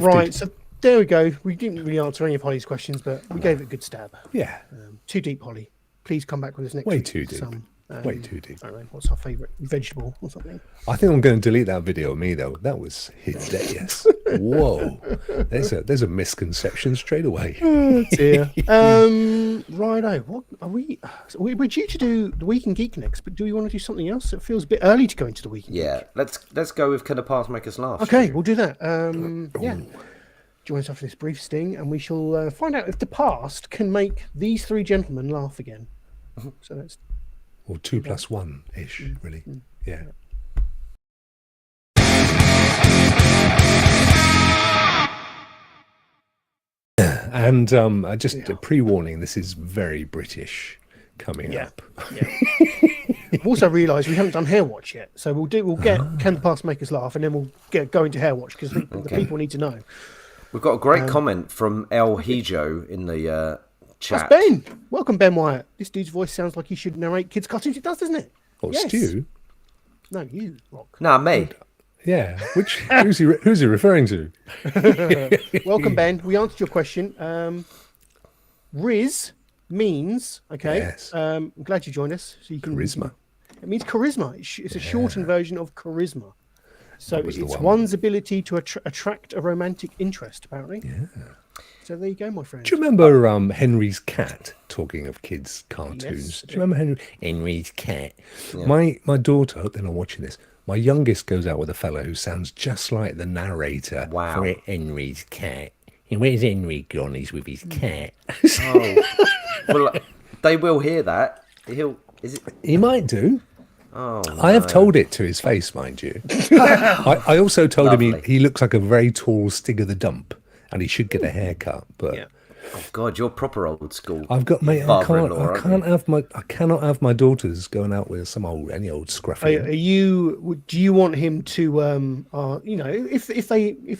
Right, so there we go. We didn't really answer any of Holly's questions, but we gave it a good stab. Yeah. Too deep, Holly. Please come back with us next Way week. too deep. Way too deep. I don't know, what's our favourite vegetable or something? I think I'm going to delete that video of me though. That was hideous. Whoa, there's a misconception straight away. Oh dear. Righto. What are we? We're due to do the Week in Geek next, but do we want to do something else? It feels a bit early to go into the Week in Geek. Yeah, let's go with Can the Past Make Us Laugh? Okay, we'll do that. Yeah. Join us after this brief sting, and we shall find out if the past can make these three gentlemen laugh again. So that's. Or 2 + 1 ish, really. Yeah. And just a pre-warning, this is very British coming up. Yeah. I've also realised we haven't done Hair Watch yet, so we'll get Can the Past Make Us Laugh, and then we'll go into Hair Watch because the people need to know. We've got a great comment from El Hijo in the chat. That's Ben. Welcome, Ben Wyatt. This dude's voice sounds like he should narrate kids' cartoons. It does, doesn't it? Or Stu. No, you, Rokk. Nah, me. Yeah. Who's he referring to? Welcome, Ben. We answered your question. Riz means, okay. Yes. I'm glad you joined us. So you can, Charisma. It means charisma. It's a shortened version of charisma. So was the it's one. one's ability to attract a romantic interest, apparently. Yeah. So there you go, my friend. Do you remember Henry's cat? Talking of kids' cartoons, Yes, do you remember Henry's cat? Yeah. My daughter, I hope they're not watching this. My youngest goes out with a fellow who sounds just like the narrator for Henry's cat. And where's Henry gone? He's with his cat. Oh. Well, they will hear that. He might do. Oh, I have told it to his face, mind you. I also told him he looks like a very tall Stig of the Dump, and he should get a haircut. But oh God, you're proper old school. I've got mate. I cannot have my daughters going out with any old scruffy. Do you want him to if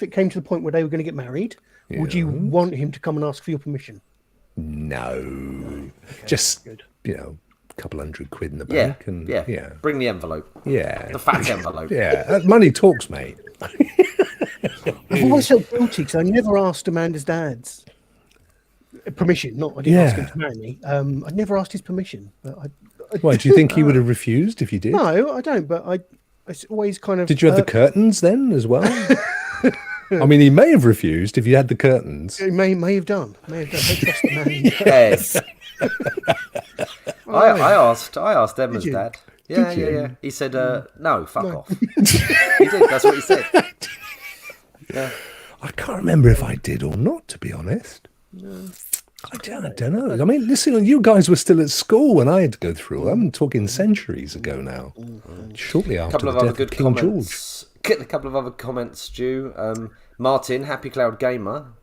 it came to the point where they were going to get married, would you want him to come and ask for your permission? No, okay, just good. A couple £100 in the bank, and bring the envelope. Yeah, the fat envelope. Yeah, money talks, mate. I've always felt guilty because I never asked Amanda's dad's permission. I didn't ask him to marry me. I never asked his permission. But Why, do you think he would have refused if you did? No, I don't. But I always kind of. Did you have the curtains then as well? I mean, he may have refused if you had the curtains. He may have done. Don't trust the man. Yes. I asked Emma's dad. Yeah. He said, no, fuck off. He did. That's what he said. Yeah. I can't remember if I did or not, to be honest. No. I don't know. I mean, listen, you guys were still at school when I had to go through. I'm talking centuries ago now. Shortly after the death of King George. Get a couple of other comments, Stu. Martin, Happy Cloud Gamer.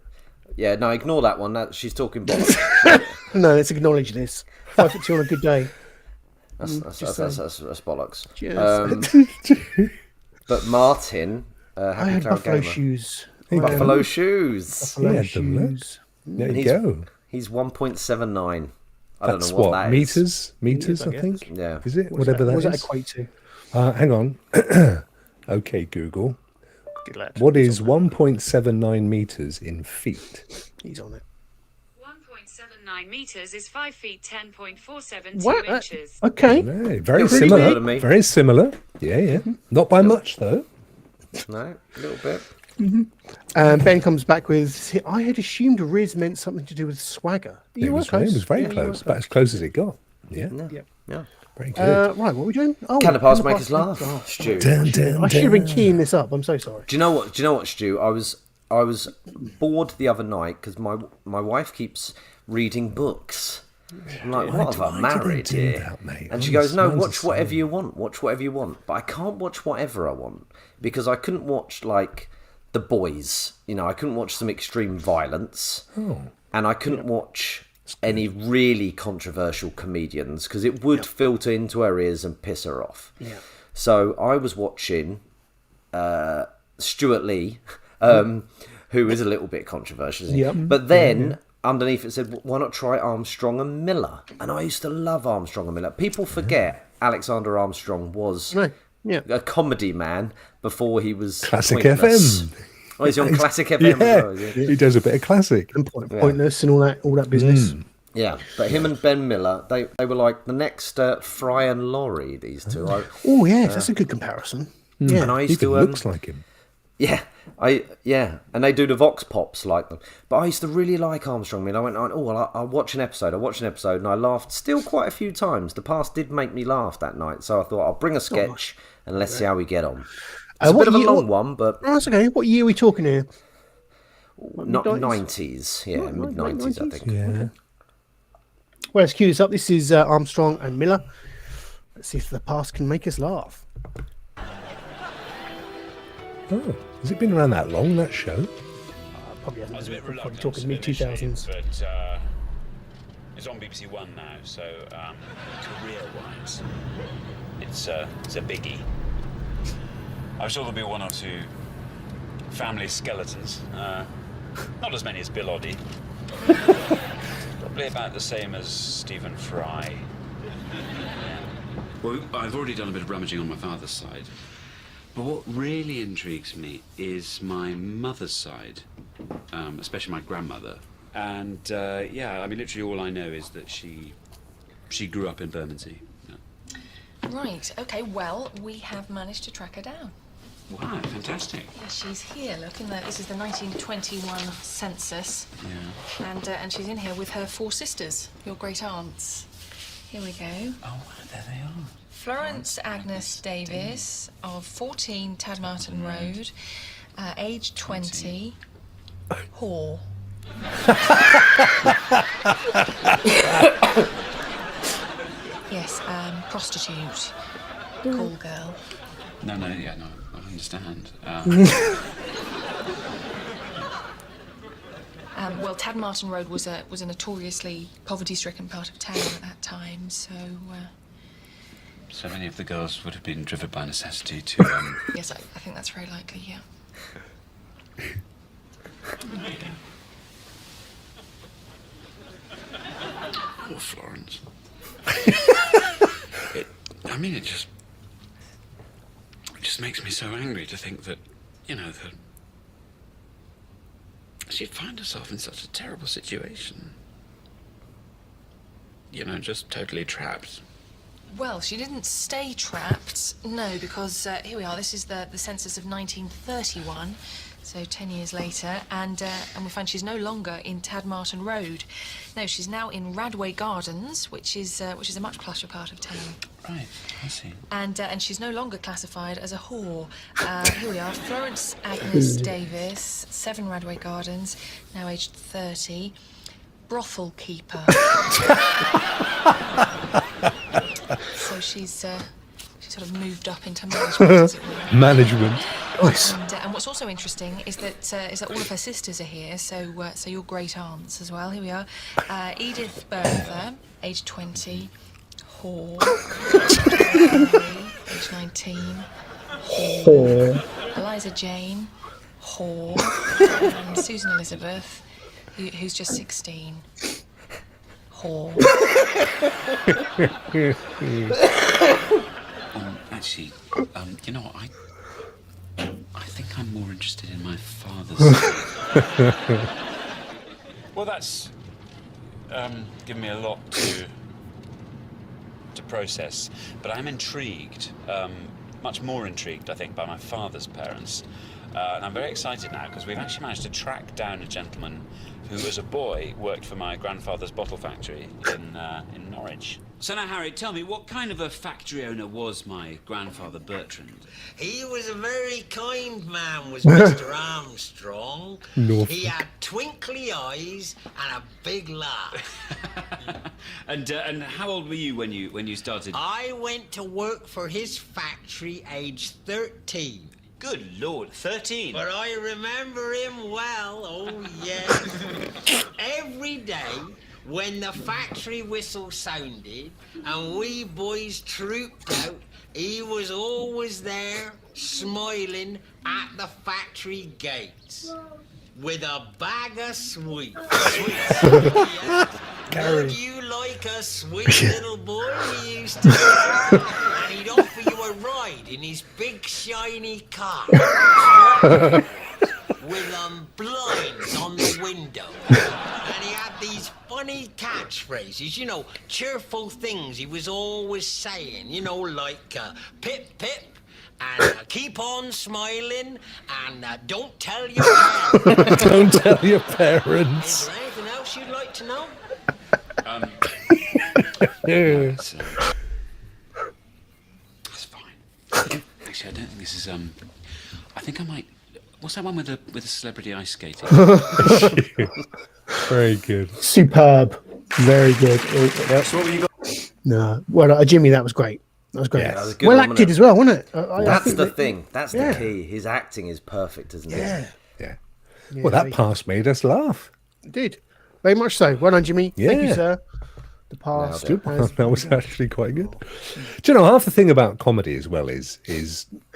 Yeah, no, ignore that one. She's talking bollocks. No, let's acknowledge this. 5'2" on a good day. That's bollocks. Cheers. But Martin, Happy Cloud Buffalo Gamer. shoes. Buffalo shoes. Buffalo shoes. There you go. He's 1.79. I don't That's know what that is. Meters, I think. Yeah. Is it? Whatever that is. What does that equate to? Hang on. Okay, Google. Good lad. What is 1.79 meters in feet? He's on it. 1.79 meters is 5 feet 10.472 inches. Okay. No, very similar. Very similar. Yeah. Not by much though. No, a little bit. Ben comes back with, I had assumed Riz meant something to do with swagger. It was very close, about as close as it got. Yeah. Very good. Right, what are we doing? Can the past make us laugh, Stu? I should have been keying this up. I'm so sorry. Do you know what, Stu? I was bored the other night because my wife keeps reading books, I'm like, what have I married here? And she goes, no, watch whatever you want. Watch whatever you want. But I can't watch whatever I want because I couldn't watch, like, The Boys. You know, I couldn't watch some extreme violence. And I couldn't watch any really controversial comedians because it would filter into her ears and piss her off. Yeah. So I was watching Stuart Lee, who is a little bit controversial, isn't he? But then... underneath it said, why not try Armstrong and Miller? And I used to love Armstrong and Miller. People forget Alexander Armstrong was a comedy man before he was Classic Pointless. FM. Oh, he's on Classic FM as well, is he? He does a bit of classic. And Pointless and all that business. Yeah, but him and Ben Miller, they were like the next Fry and Laurie, these two. Oh, yeah, that's a good comparison. Yeah. And I He used to... looks like him. Yeah, and they do the Vox Pops like them. But I used to really like Armstrong Miller. I went, I'll watch an episode. And I laughed still quite a few times. The past did make me laugh that night, so I thought I'll bring a sketch and let's see how we get on. It's a bit of a long one, but oh, that's okay. What year are we talking here? Not 90s, mid 90s, I think. Yeah. Okay. Well, let's cue this up. This is Armstrong and Miller. Let's see if the past can make us laugh. Oh, has it been around that long, that show? Probably hasn't. I was a bit Probably reluctant talking mid 2000s. but it's on BBC One now, so career-wise, it's a biggie. I'm sure there'll be one or two family skeletons, not as many as Bill Oddie. Probably about the same as Stephen Fry. Well, I've already done a bit of rummaging on my father's side. But what really intrigues me is my mother's side, especially my grandmother. And, I mean, literally all I know is that she grew up in Bermondsey. Yeah. Right, okay, well, we have managed to track her down. Wow, fantastic. Yeah, she's here, look, this is the 1921 census. Yeah. And she's in here with her 4 sisters, your great aunts. Here we go. Oh, there they are. Florence Agnes Davis of 14 Tadmarton Road, age 20, whore. Yes, prostitute, call girl. No, I understand. Well, Tadmarton Road was a notoriously poverty-stricken part of town at that time, so... So many of the girls would have been driven by necessity to... Yes, I think that's very likely, yeah. Poor Florence. It just makes me so angry to think that, that she'd find herself in such a terrible situation. Just totally trapped. Well, she didn't stay trapped, no, because here we are. This is the census of 1931, so 10 years later, and we find she's no longer in Tadmarton Road. No, she's now in Radway Gardens, which is a much plusher part of town. Right, I see. And she's no longer classified as a whore. Here we are, Florence Agnes Davis, 7 Radway Gardens, now aged 30, brothel keeper. So she's sort of moved up into management, as it were. Management. Nice. And what's also interesting is that all of her sisters are here. So your great aunts as well. Here we are. Edith Bertha, age 20, whore. Age 19, whore. Eliza Jane, whore. And Susan Elizabeth, who's just 16. Whore. Actually, you know what? I think I'm more interested in my father's side. Well, that's given me a lot to process, but I'm intrigued, much more intrigued, I think, by my father's parents. And I'm very excited now because we've actually managed to track down a gentleman who, as a boy, worked for my grandfather's bottle factory in Norwich. So now, Harry, tell me, what kind of a factory owner was my grandfather Bertrand? He was a very kind man, was Mr. Armstrong. He had twinkly eyes and a big laugh. And how old were you when you started? I went to work for his factory age 13. Good Lord, 13. But I remember him well, oh yes. Every day, when the factory whistle sounded and we boys trooped out, he was always there, smiling at the factory gates with a bag of sweets. Would you like a sweet little boy? He used to say. And he'd offer you a ride in his big shiny car with blinds on the window. And he had these funny catchphrases, you know, cheerful things he was always saying, you know, like pip pip and keep on smiling and don't tell your parents. Don't tell your parents. Is there anything else you'd like to know? That's fine. Actually, I don't think this is I think I might. What's that one with the celebrity ice skating? Very good. Superb. Very good. So what have you got? No, well, Jimmy, that was great. That was great. Yes. That was good, Well wasn't acted it? as well, wasn't it? That's the thing. That's Yeah. the key. His acting is perfect, isn't it? Yeah, Yeah. yeah, Well, that very- pass made us laugh. it did. Very much so. Well done, Jimmy. Thank you, Yeah. sir. The past. Nailed has- That was actually quite good. Do you know, half the thing about comedy as well is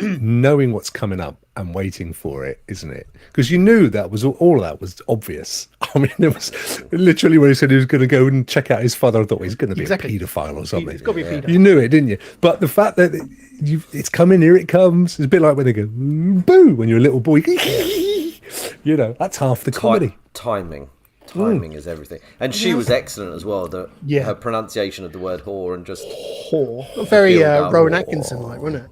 knowing what's coming up and waiting for it, isn't it? Because you knew that was all of that was obvious. I mean, it was literally when he said he was going to go and check out his father, I thought he's going to be Exactly. a paedophile or something. It's got to be a pedo. You knew it, didn't you? But the fact that it's coming, here it comes. It's a bit like when they go boo when you're a little boy. You know, that's half the comedy. Timing is everything. And she was excellent as well. Yeah. Her pronunciation of the word whore and just Whore. Very Build up. Rowan Atkinson like, wasn't it?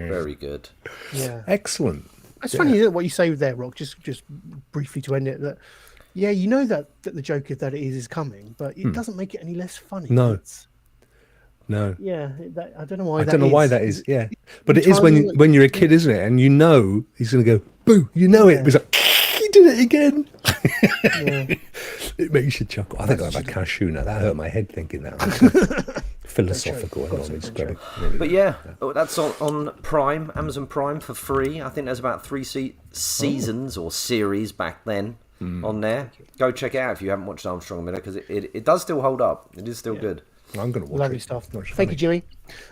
very good. Yeah. Excellent. It's funny isn't it, what you say there, Rock. Just briefly to end it. That yeah, you know that the joke that it is coming, but it doesn't make it any less funny. No. It's, No. yeah, I don't know why. I don't know why that is. Yeah, but it is when you're a kid, isn't it? And you know he's going to go boo. You know it. It's like he did it again. Yeah. It makes you chuckle. I think I have a cashew nut. That hurt my head thinking that. Philosophical. But yeah, that's on Prime, Amazon Prime for free. I think there's about 3 seasons or series back then on there. Go check it out if you haven't watched Armstrong and Miller, because it does still hold up. It is still good. I'm going to watch Lovely it. stuff. Not Thank you, funny.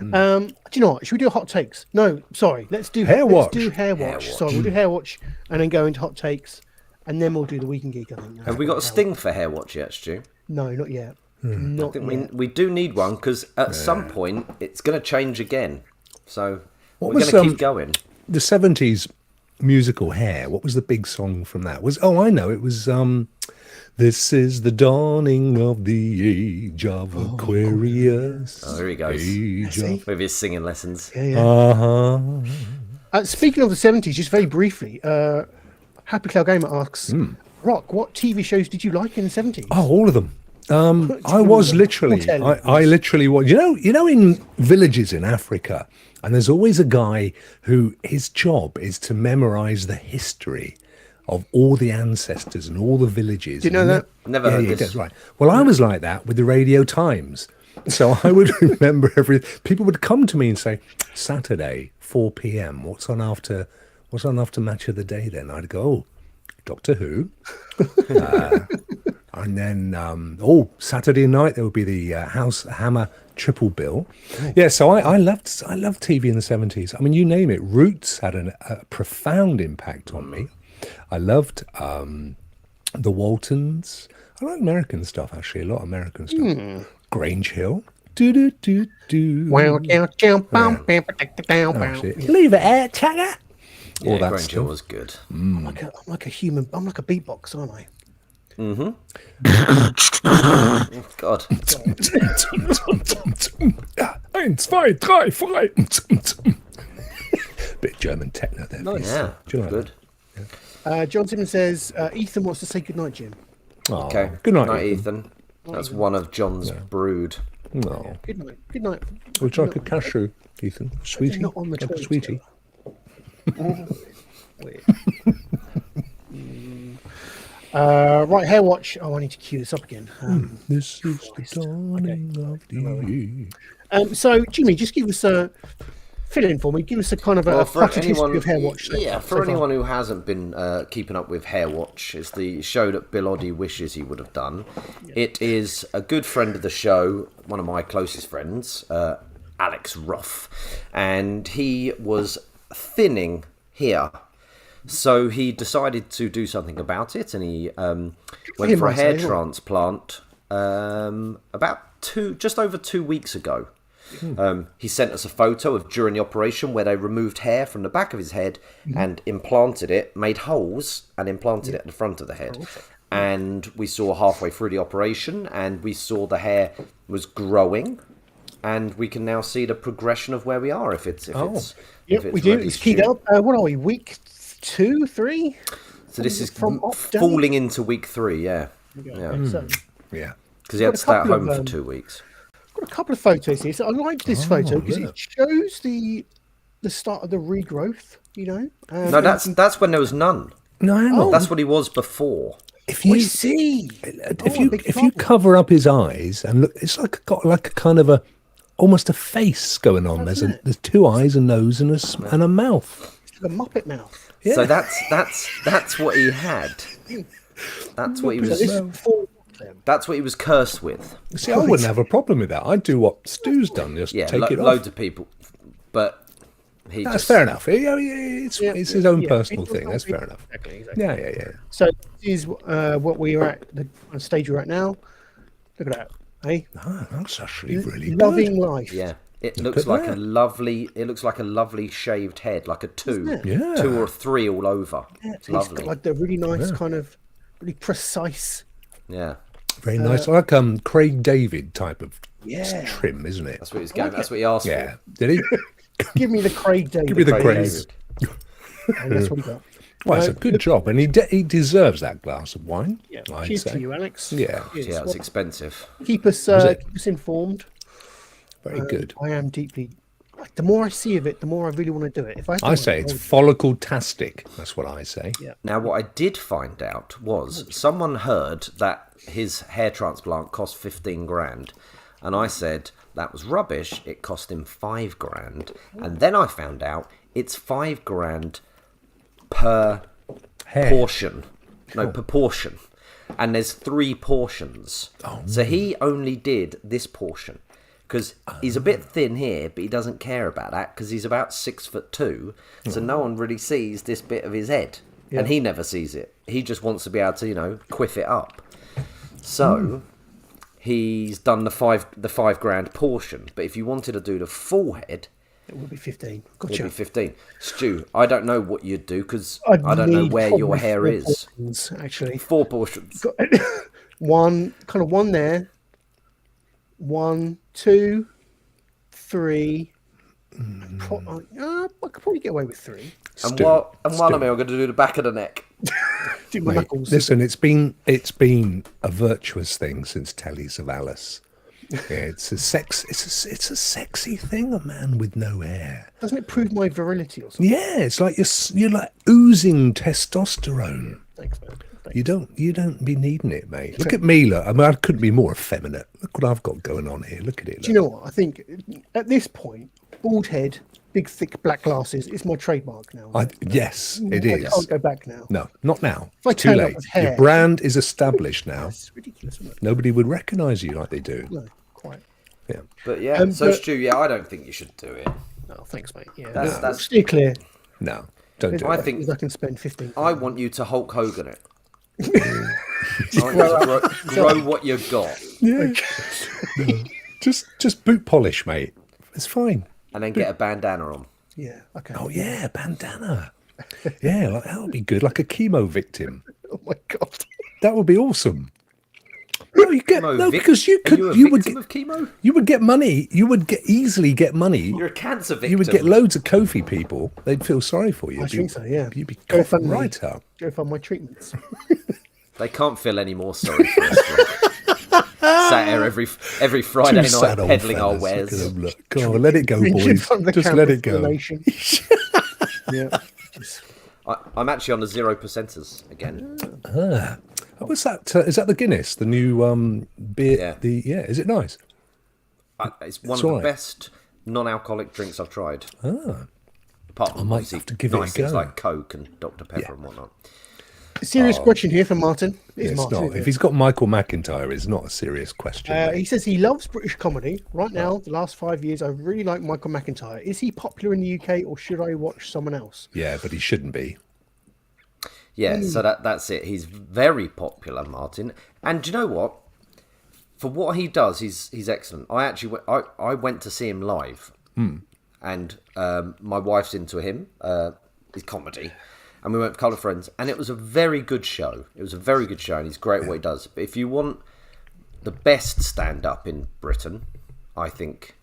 Jimmy. Do you know what? Should we do hot takes? No, sorry. Let's do Hair watch. Hair watch. Sorry, we'll do hair watch and then go into hot takes, and then we'll do the Week in Geek. I think. Have we got a sting for Hair Watch yet, Stu? No, not yet. I Not think yet. we do need one, because at some point it's going to change again. So What we're was, going to keep going. The 70s musical Hair. What was the big song from that? I know it was this is the dawning of the age of Aquarius. Oh, there he goes. Age of... With his singing lessons. Yeah, yeah. Uh-huh. Speaking of the 70s, just very briefly, Happy Cloud Gamer asks, Rock, what TV shows did you like in the 70s? Oh, all of them. I was literally, I literally was. You know, in villages in Africa, and there's always a guy who his job is to memorize the history of all the ancestors and all the villages. Do you know that? Never heard this. That's right. Well, I was like that with the Radio Times. So I would remember everything. People would come to me and say, Saturday, 4 p.m. What's on after Match of the Day then? I'd go, oh, Doctor Who. And then, Saturday night there would be the House Hammer Triple Bill. Yeah, so I loved TV in the 70s. I mean, you name it. Roots had a profound impact on me. I loved the Waltons. I like American stuff, actually, a lot of American stuff. Grange Hill. Do. Wow, down, down, bam, bam, down, That's bam. it. Leave it out, Chagger. Yeah, All that Grange Hill stuff. was good. I'm like a human. I'm like a beatbox, aren't I? God. 1, 2, 3, 4. Bit German techno there. Nice. Yeah, Do you like good. John Simmons says, Ethan wants to say goodnight, Jim. Oh, Okay. good night, Night, Ethan. Ethan. That's one of John's brood. No. Good night. Good night. Would you like a cashew, Ethan? Sweetie? Not on the Like a toilet, sweetie? Weird. Right, hair watch. Oh, I need to cue this up again. This is the dawning of the age. So, Jimmy, just give us a fill in for me. Give us a kind of a potted history of hair watch. For anyone who hasn't been keeping up with Hair Watch, it's the show that Bill Oddie wishes he would have done. Yeah. It is a good friend of the show, one of my closest friends, Alex Ruff, and he was thinning here. So he decided to do something about it, and he went for a hair transplant just over 2 weeks ago. He sent us a photo of during the operation where they removed hair from the back of his head and implanted it, made holes and implanted it at the front of the head. And we saw halfway through the operation, and we saw the hair was growing, and we can now see the progression of where we are. If it's we do. It's keyed up. What are we? Week 2, 3? So this is falling into week 3. Yeah. Yeah. Because he had to stay at home for 2 weeks. Got a couple of photos here. So I like this photo because it shows the start of the regrowth. You know. No, that's when there was none. No, that's what he was before. If you if you cover up his eyes and look, it's got a kind of almost a face going on. There's 2 eyes, a nose, and a mouth. It's like a Muppet mouth. Yeah. So that's what he had. That's what he was. That's what he was cursed with. See, I wouldn't have a problem with that. I'd do what Stu's done, just take it off. Loads of people, but that's fair enough. It's his own personal thing. That's fair enough. Exactly. Yeah. So this is what we are at, the stage we're at now. Look at that. Hey, that's actually really loving good. life. Yeah, it looks like a lovely. It looks like a lovely shaved head, like a 2, 2 or 3 all over. Yeah, it's lovely. Got like the really nice kind of really precise. Yeah. Very nice, like Craig David type of trim, isn't it? That's what he's going. That's what he asked for. Yeah, did he? Give me the Craig David. Give me the Craig. And that's what he got. Well, it's a good job, and he deserves that glass of wine. Yeah, cheers to you, Alex. Yeah, it's expensive. Keep us informed. Very good. I am deeply. The more I see of it, the more I really want to do it. I say it's follicle-tastic. That's what I say. Yeah. Now, what I did find out was someone heard that his hair transplant cost 15 grand, and I said that was rubbish. It cost him 5 grand, and then I found out it's 5 grand per portion. No, proportion, and there's 3 portions. So he only did this portion. Because he's a bit thin here, but he doesn't care about that because he's about 6'2", so no one really sees this bit of his head, and he never sees it. He just wants to be able to, quiff it up. So he's done the 5 grand portion. But if you wanted to do the full head, it would be 15. Gotcha. It would be 15. Stu, I don't know what you'd do because I don't know where your hair is. Portions, actually, 4 portions. One there. 1, 2, 3. I could probably get away with 3. And while I'm here, I'm going to do the back of the neck. Do my knuckles. Listen, it's been a virtuous thing since Telly Savalas. Yeah, it's a sexy thing, a man with no hair. Doesn't it prove my virility or something? Yeah, it's like you're like oozing testosterone. Thanks, man. You don't be needing it, mate. Look at me, look. I mean, I couldn't be more effeminate. Look what I've got going on here. Look at it. Look. Do you know what? I think at this point, bald head, big, thick black glasses is my trademark now. Yes, it is. I can't go back now. No, not now. If I It's too turn up late. with hair, Your brand is established now. It's ridiculous, isn't it? Nobody would recognise you like they do. No, quite. Yeah. But yeah, Stu, I don't think you should do it. No, thanks, mate. Yeah, that's steer clear. No, don't do I it. think I can spend 15. I want you to Hulk Hogan it. I want you to grow what you've got. Yeah. No. Just boot polish, mate. It's fine. And then get a bandana on. Yeah. Okay. Oh yeah, bandana. Yeah, like, that would be good, like a chemo victim. Oh my god, that would be awesome. No, you get because you could. Are you a would victim get of chemo. You would get money. You would easily get money. You're a cancer victim. You would get loads of Kofi people. They'd feel sorry for you. I think so. Yeah. You'd be Go fund right up. Go fund my treatments. They can't feel any more sorry for us. Sat here every Friday Two night sad old peddling our fellas. Look at wares. them, look. Go on, let it go, Cringe in boys. front of the Just camera let it for the go. nation. Yeah. I'm actually on the 0%ers again. What's that? Is that the Guinness, the new beer? Yeah. Is it nice? It's one It's of all the right. best non-alcoholic drinks I've tried. Ah, Apart from might obviously have to give it a nice things go. like Coke and Dr Pepper Yeah. and whatnot. Serious question here from Martin. It's it's Martin, not. isn't If it? he's got Michael McIntyre, it's not a serious question. He mate. says he loves British comedy. Right now, the last 5 years, I really like Michael McIntyre. Is he popular in the UK, or should I watch someone else? Yeah, but he shouldn't be. Yeah, so that's it. He's very popular, Martin. And do you know what? For what he does, he's excellent. I went to see him live, and my wife's into him, his comedy, and we went with a couple of friends, and it was a very good show. It was a very good show, and he's great at what he does. But if you want the best stand-up in Britain, I think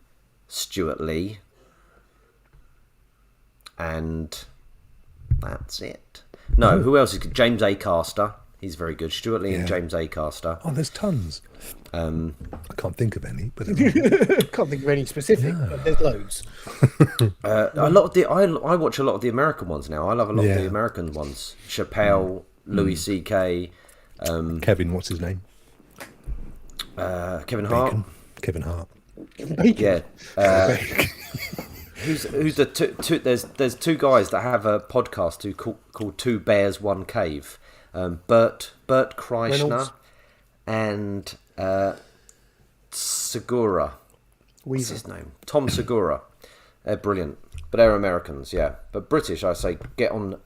Stuart Lee, and that's it. No, who else is good? James Acaster. He's very good. Stuart Lee and James Acaster. Oh, there's tons. I can't think of any, but Can't think of any specific, but there's loads. A lot of the I watch a lot of the American ones now. I love a lot of Yeah. the American ones. Chappelle, Louis C.K., Kevin, what's his name? Kevin Hart. Kevin Hart. Yeah. Who's the two? There's two guys that have a podcast called Two Bears One Cave. Bert Kreischer Reynolds. and Segura. What's his name? Tom Segura. They're brilliant, but they're Americans, yeah. But British, I say, get on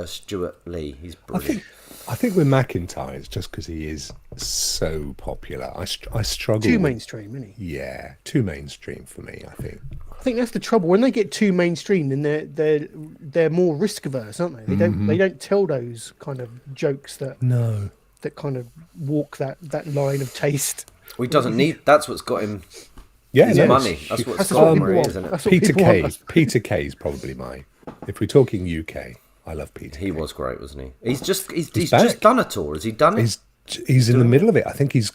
Stuart Lee. He's brilliant. I think with McIntyre, it's just because he is so popular. I struggle. Too with- mainstream, isn't he? Yeah, too mainstream for me, I think. I think that's the trouble. When they get too mainstream, then they're more risk averse, aren't they? They don't tell those kind of jokes that No. kind of walk that line of taste. Well, he doesn't need. That's what's got him Yeah, his no, money. That's what's That's got what him people where he want. is, isn't it? That's what Peter people Kay. want. Peter Kay is probably my. If we're talking UK, I love Peter. He Kay. was great, wasn't he? He's just back. just done a tour. Has he done it? He's in the middle of it. I think he's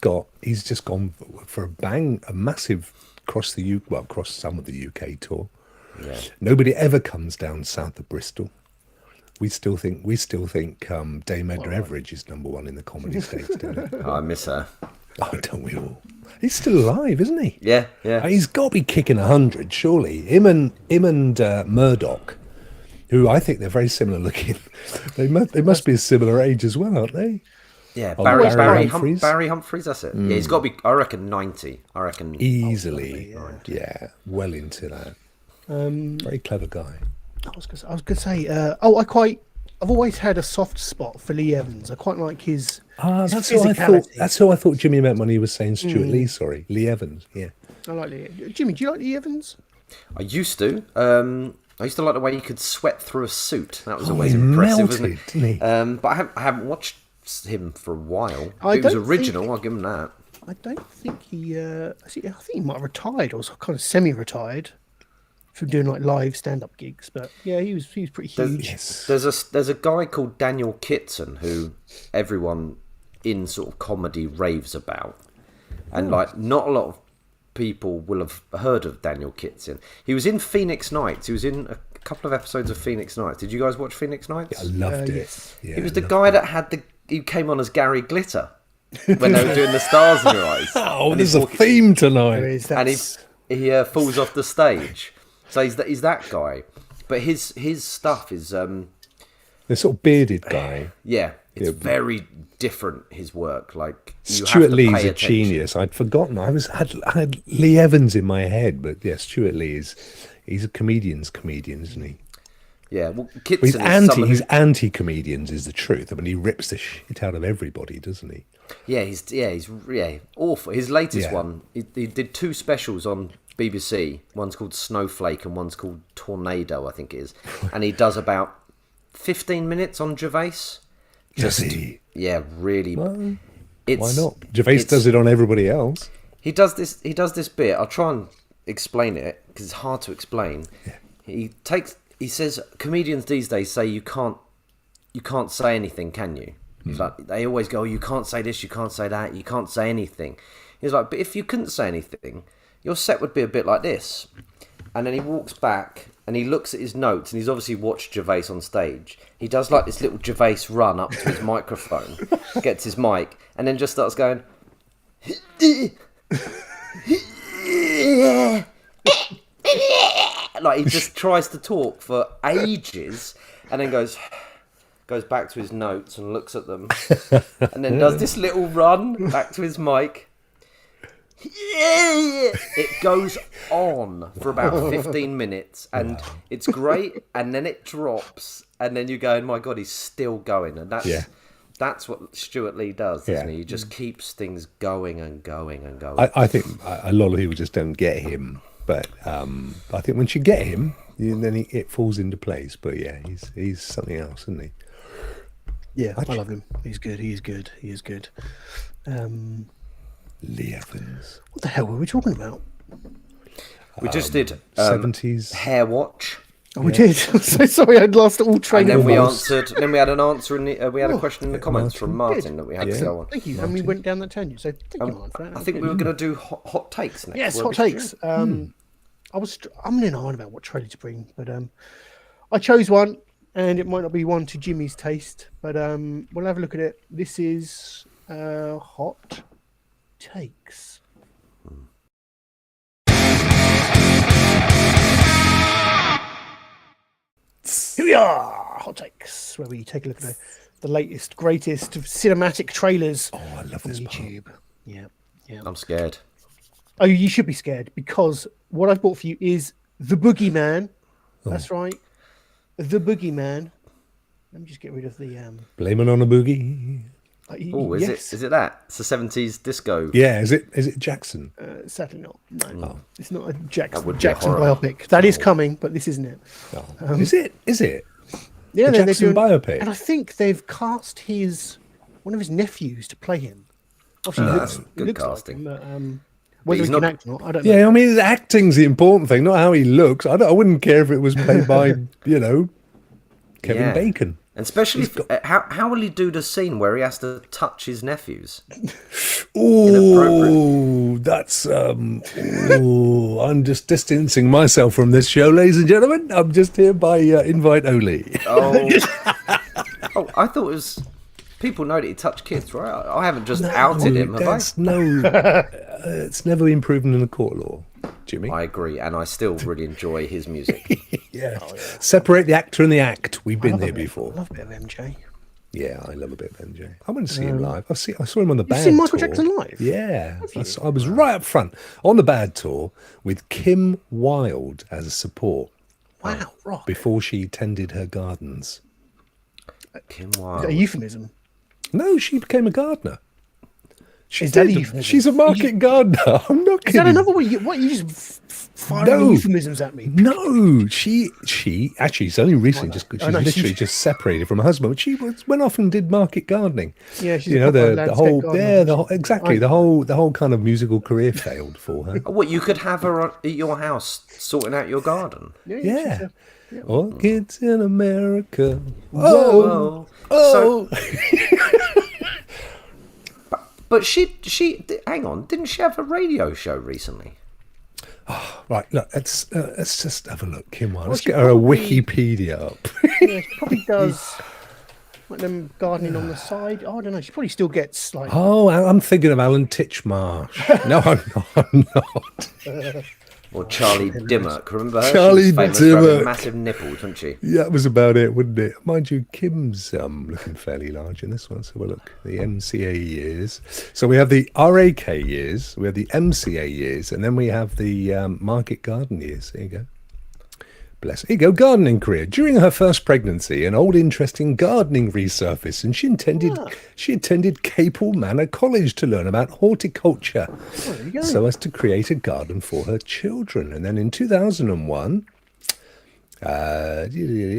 just gone for a massive across some of the UK tour. Yeah. Nobody ever comes down south of Bristol. We still think Dame Edna Everage is number one in the comedy states, don't we? Oh, I miss her. Oh, don't we all? He's still alive, isn't he? Yeah, yeah. He's got to be kicking 100, surely. Him and Murdoch, who I think they're very similar looking. They must be a similar age as well, aren't they? Yeah, Oh, Barry Humphries? Barry Humphries, that's it. Yeah, he's got to be, I reckon, 90. I reckon. Easily, yeah, well into that. Very clever guy. I was going to say. I've always had a soft spot for Lee Evans. I quite like his. Ah, his that's who I thought. physicality. That's who I thought Jimmy meant when he was saying Stuart Lee. Sorry, Lee Evans. Yeah. I like Lee. Jimmy, do you like Lee Evans? I used to. I used to like the way he could sweat through a suit. That was always he impressive, wasn't melted, it? didn't he? But I haven't watched him for a while. I It was don't original, think- I'll give him that. I don't think he. I think he might have retired or was kind of semi-retired from doing like live stand-up gigs. But yeah, he was pretty huge. Yes. There's a guy called Daniel Kitson who everyone in sort of comedy raves about, and like not a lot of people will have heard of Daniel Kitson. He was in Phoenix Nights. He was in a couple of episodes of Phoenix Nights. Did you guys watch Phoenix Nights? I loved it. Yes. Yeah, He was the loved guy it. that had he came on as Gary Glitter when they were doing the stars in your eyes. Oh, And there's he's a theme tonight. There is, and that's- he falls off the stage. So he's that guy. But his stuff is The sort of bearded guy. yeah, it's very different. His work, like you Stuart have to Lee's pay a attention. genius. I'd forgotten. I had Lee Evans in my head, but yeah, Stuart Lee he's a comedian, isn't he? Yeah, well, Well, Kitson he's anti-comedians is the truth. I mean, he rips the shit out of everybody, doesn't he? he's awful. His latest Yeah. one, he did 2 specials on BBC. One's called Snowflake and one's called Tornado, I think it is. And he does about 15 minutes on Gervais. Does he? Yeah, really. Well, It's, why not? Gervais does it on everybody else. He does this bit. I'll try and explain it because it's hard to explain. He says comedians these days say you can't say anything, can you? He's like, they always go, you can't say this, you can't say that, you can't say anything. He's like, but if you couldn't say anything, your set would be a bit like this. And then he walks back and he looks at his notes, and he's obviously watched Gervais on stage. He does like this little Gervais run up to his microphone, gets his mic, and then just starts going... like he just tries to talk for ages, and then goes back to his notes and looks at them, and then does this little run back to his mic. It goes on for about 15 minutes, and it's great, and then it drops, and then you're going, my God, he's still going. And that's what Stuart Lee does, doesn't he? He just keeps things going and going and going. I think a lot of people just don't get him, but I think once you get him, then it falls into place. But yeah, he's something else, isn't he? Yeah, I love him. He's good. He is good. He is good. Lee Evans. What the hell were we talking about? We just did 70s Hair Watch. Oh, we did. I'm so sorry, I'd lost all train and of then we thought. answered. Then we had an answer in the. We had a question in the comments from Martin that we had to go on. Thank you. And we went down that tangent. So thank you, Martin, for that. I think we were going to do hot takes next. Yes, hot takes. I'm in an iron about what trailer to bring, but I chose one, and it might not be one to Jimmy's taste, but we'll have a look at it. This is hot takes. Here we are, hot takes, where we take a look at the latest, greatest cinematic trailers. Oh, I love on this YouTube. part. Yeah. I'm scared. Oh, you should be scared, because what I've bought for you is the Boogeyman. That's right, the Boogeyman. Let me just get rid of the. Blame it on a boogie. Oh, is it that? It's a 70s disco. Yeah, is it Jackson? Sadly not. No, it's not a That Jackson would be a horror. biopic. That is coming, but this isn't it. Oh. Is it? Yeah, A they're Jackson doing, biopic. and I think they've cast one of his nephews to play him. Obviously, That's good looks casting. Like him, but whether he's he can not- act or not, I don't know. Yeah, I mean, his acting's the important thing, not how he looks. I wouldn't care if it was played by, Kevin Yeah. Bacon. And especially, how will he do the scene where he has to touch his nephews? Oh, that's I'm just distancing myself from this show, ladies and gentlemen. I'm just here by invite only. Oh, I thought it was. People know that he touched kids, right? I haven't just outed him, have I? It's never been proven in a court of law, Jimmy. I agree, and I still really enjoy his music. Yeah. Separate the actor and the act. We've been there before. I love a bit of MJ. Yeah, I love a bit of MJ. I went to see him live. I saw him on the Bad seen Michael tour. Jackson live? Yeah. I was right up front on the Bad tour with Kim Wilde as a support. Wow, Rokk. Before she tended her gardens. Kim Is that Wilde. a euphemism? No, she became a gardener. Is that a did. euphemism? She's a market gardener. I'm not Is kidding. that another one? You just firing euphemisms at me? No, she actually, it's only recently she's I know, literally just separated from her husband, but she went off and did market gardening. Yeah, she's the whole the whole kind of musical career failed for her. What, you could have her at your house sorting out your garden? Yeah. Orchids in America. Whoa. Oh. But she hang on, didn't she have a radio show recently? Right, look, let's just have a look, Kim. Let's get her a Wikipedia up. Yeah, she probably does like them gardening on the side. Oh, I don't know. She probably still gets like. Oh, I'm thinking of Alan Titchmarsh. No, I'm not. Or Charlie Dimmock, remember her? Charlie She was famous for having Dimmock. massive nipples, wasn't she? Yeah, that was about it, wouldn't it? Mind you, Kim's looking fairly large in this one. So we'll look. The MCA years. So we have the RAK years, we have the MCA years, and then we have the Market Garden years. There you go. Bless her. Here you go, gardening career. During her first pregnancy, an old interest in gardening resurfaced, and she attended Capel Manor College to learn about horticulture, so as to create a garden for her children. And then in 2001,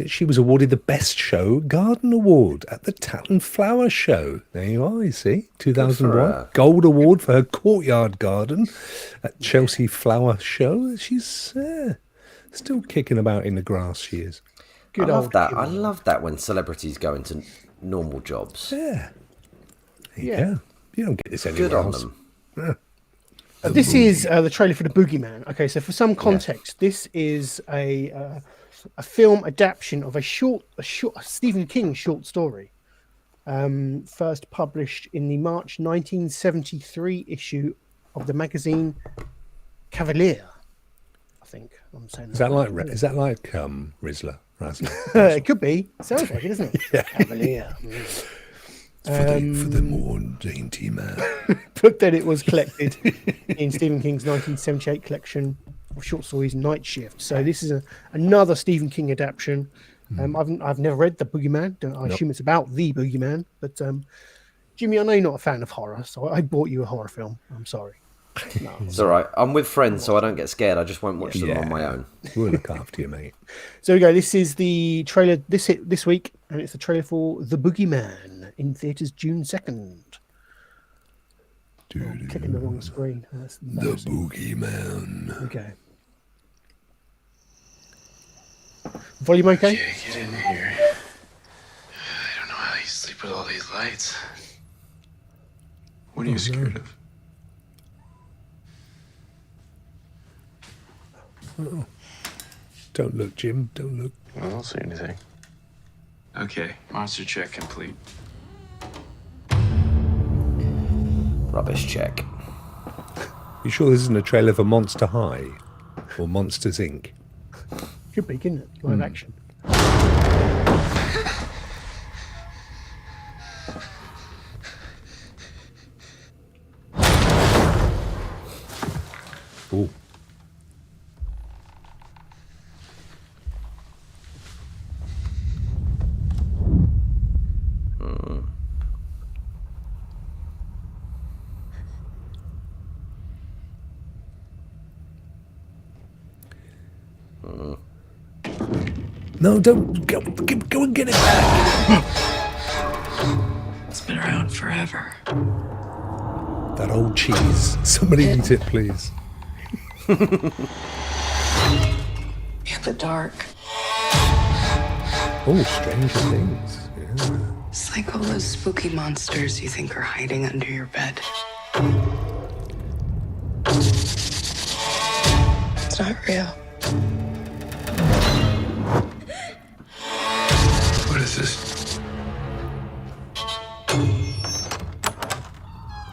she was awarded the Best Show Garden Award at the Tatton Flower Show. There you are, you see. 2001. Gold Award for her courtyard garden at Chelsea Flower Show. She's... still kicking about in the grass, she is. Good I love old that. Kim I Wilde. love that when celebrities go into normal jobs. Yeah. Yeah. You don't get this Good anywhere on else. them. This is the trailer for the Boogeyman. Okay, so for some context, this is a film adaptation of a Stephen King short story, first published in the March 1973 issue of the magazine Cavalier. I think I'm saying Is that like Rizzler? it could be. Sounds like it, doesn't it? Yeah. Cavalier. For the more dainty man. But then it was collected in Stephen King's 1978 collection of short stories, Night Shift. So this is another Stephen King adaptation. I've never read The Boogeyman. I assume it's about the Boogeyman. But Jimmy, I know you're not a fan of horror, so I bought you a horror film. I'm sorry. No, It's all right. I'm with friends, so I don't get scared. I just won't watch them on my own. We'll look after you, mate. So we go. This is the trailer this week, and it's the trailer for The Boogeyman in theaters June 2nd. I'm clicking the wrong screen. That's The Boogeyman. Okay. Volume okay? Okay, get in here. I don't know how you sleep with all these lights. What are you scared of? Oh. Don't look, Jim. Don't look. I don't see anything. Okay, monster check complete. Rubbish check. You sure this isn't a trailer for Monster High or Monsters Inc? Could be, couldn't it? Live action. Ooh. No, don't go and get it back. It's been around forever. That old cheese. Somebody eat it, please. In the dark. Oh, Stranger Things. Yeah. It's like all those spooky monsters you think are hiding under your bed. It's not real. What is this?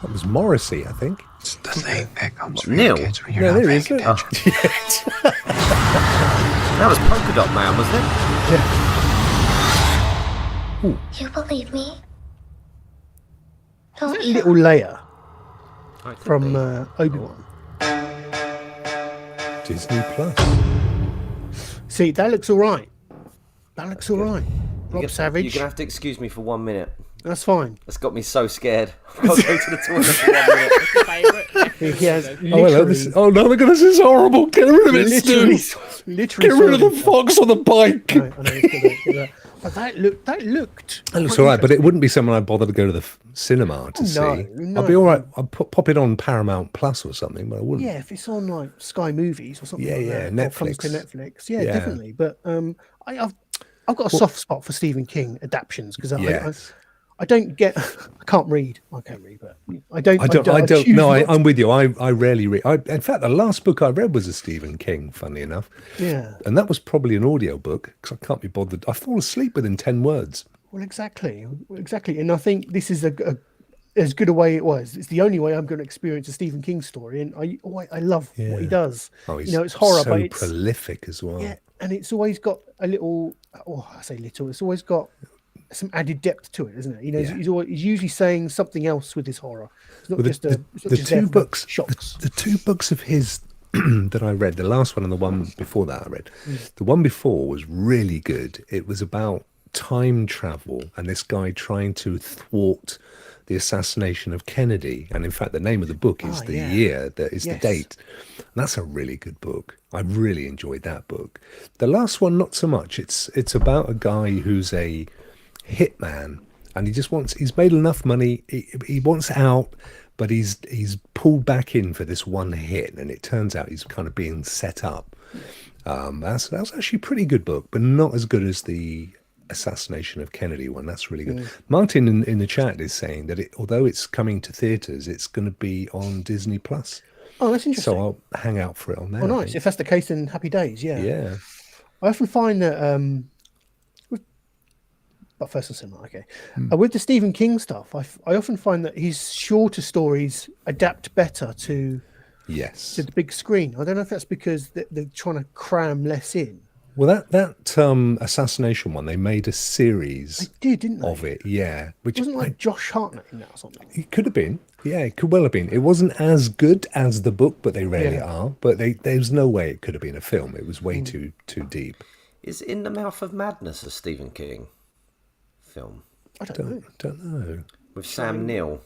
That was Morrissey, I think. It's the thing that comes from Neil? your kids when you're No, not there paying is. attention. That was Polka Dot Man, wasn't it? You believe me? A Don't you? little layer Right, could from be. Obi-Wan. Disney Plus. See, that looks all right. That looks all right. Rob You're Savage. gonna have to excuse me for 1 minute. That's fine. That's got me so scared. I've got to go to the toilet for 1 minute. He has Oh, hello, literally, oh no, this is horrible. Get rid of it, Stu. literally Get rid of the saw fox on the bike. I know, it's good, but that looked. That looks all right, but it wouldn't be something I'd bother to go to the cinema to see. No. I'd be all right. I'd pop it on Paramount Plus or something, but I wouldn't. Yeah, if it's on like Sky Movies or something. Yeah, like yeah, that, or comes to Netflix. Netflix. Yeah, Yeah. definitely. But I've got a soft spot for Stephen King adaptions because Yes. I don't get. I can't read. I can't read, but I don't. I don't. choose No, not to. I'm with you. I rarely read. In fact, the last book I read was a Stephen King. Funnily enough, Yeah. and that was probably an audio book because I can't be bothered. I fall asleep within 10 words. Well, exactly. And I think this is as good a way it was. It's the only way I'm going to experience a Stephen King story, and I love what he does. Oh, he's it's horror, so but it's prolific as well. yeah, and it's always got a little. Oh, I say little. It's always got some added depth to it, isn't it? Yeah. He's usually saying something else with his horror. It's not Well, just the just two there for books, shocks. the two books of his that I read, the last one and the one before that I read, the one before was really good. It was about time travel and this guy trying to thwart the assassination of Kennedy. And in fact, the name of the book is the year, that is the date. And that's a really good book. I really enjoyed that book. The last one, not so much. It's about a guy who's a hitman and he's made enough money. He wants out, but he's pulled back in for this one hit. And it turns out he's kind of being set up. That's actually a pretty good book, but not as good as the Assassination of Kennedy one. That's really good. Martin in the chat is saying that although it's coming to theaters, it's going to be on Disney Plus. Oh, that's interesting. So I'll hang out for it on there. Oh, nice. If that's the case, then happy days. Yeah. Yeah. I often find that. But first and cinema, okay. With the Stephen King stuff, I often find that his shorter stories adapt better to the big screen. I don't know if that's because they're trying to cram less in. Well, that assassination one, they made a series. They did, didn't they? Of it, yeah. Which wasn't like Josh Hartnett in that or something. It could have been. Yeah, it could well have been. It wasn't as good as the book, but they rarely are. But there's no way it could have been a film. It was way too deep. Is In the Mouth of Madness a Stephen King film? I don't know. With Sam Neill.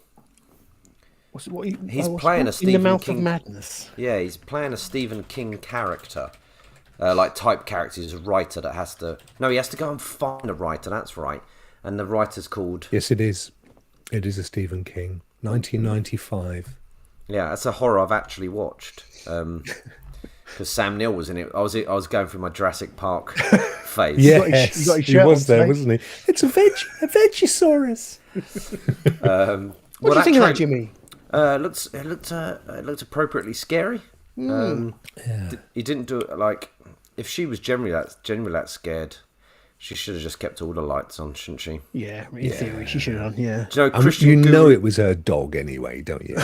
He's playing a Stephen In the Mouth King of Madness. Yeah, he's playing a Stephen King character. Like type character. He's a writer that has to... No, he has to go and find a writer, that's right. And the writer's called... Yes, it is. It is a Stephen King. 1995. Yeah, that's a horror I've actually watched. Because Sam Neill was in it. I was going through my Jurassic Park phase. Yes, he was there, wasn't he? It's a Vegisaurus. What do you think of that, Jimmy? It looked appropriately scary. He didn't do it like... If she was generally that scared, she should have just kept all the lights on, shouldn't she? Yeah, in theory, she should have done, yeah. Do you know, know it was her dog anyway, don't you?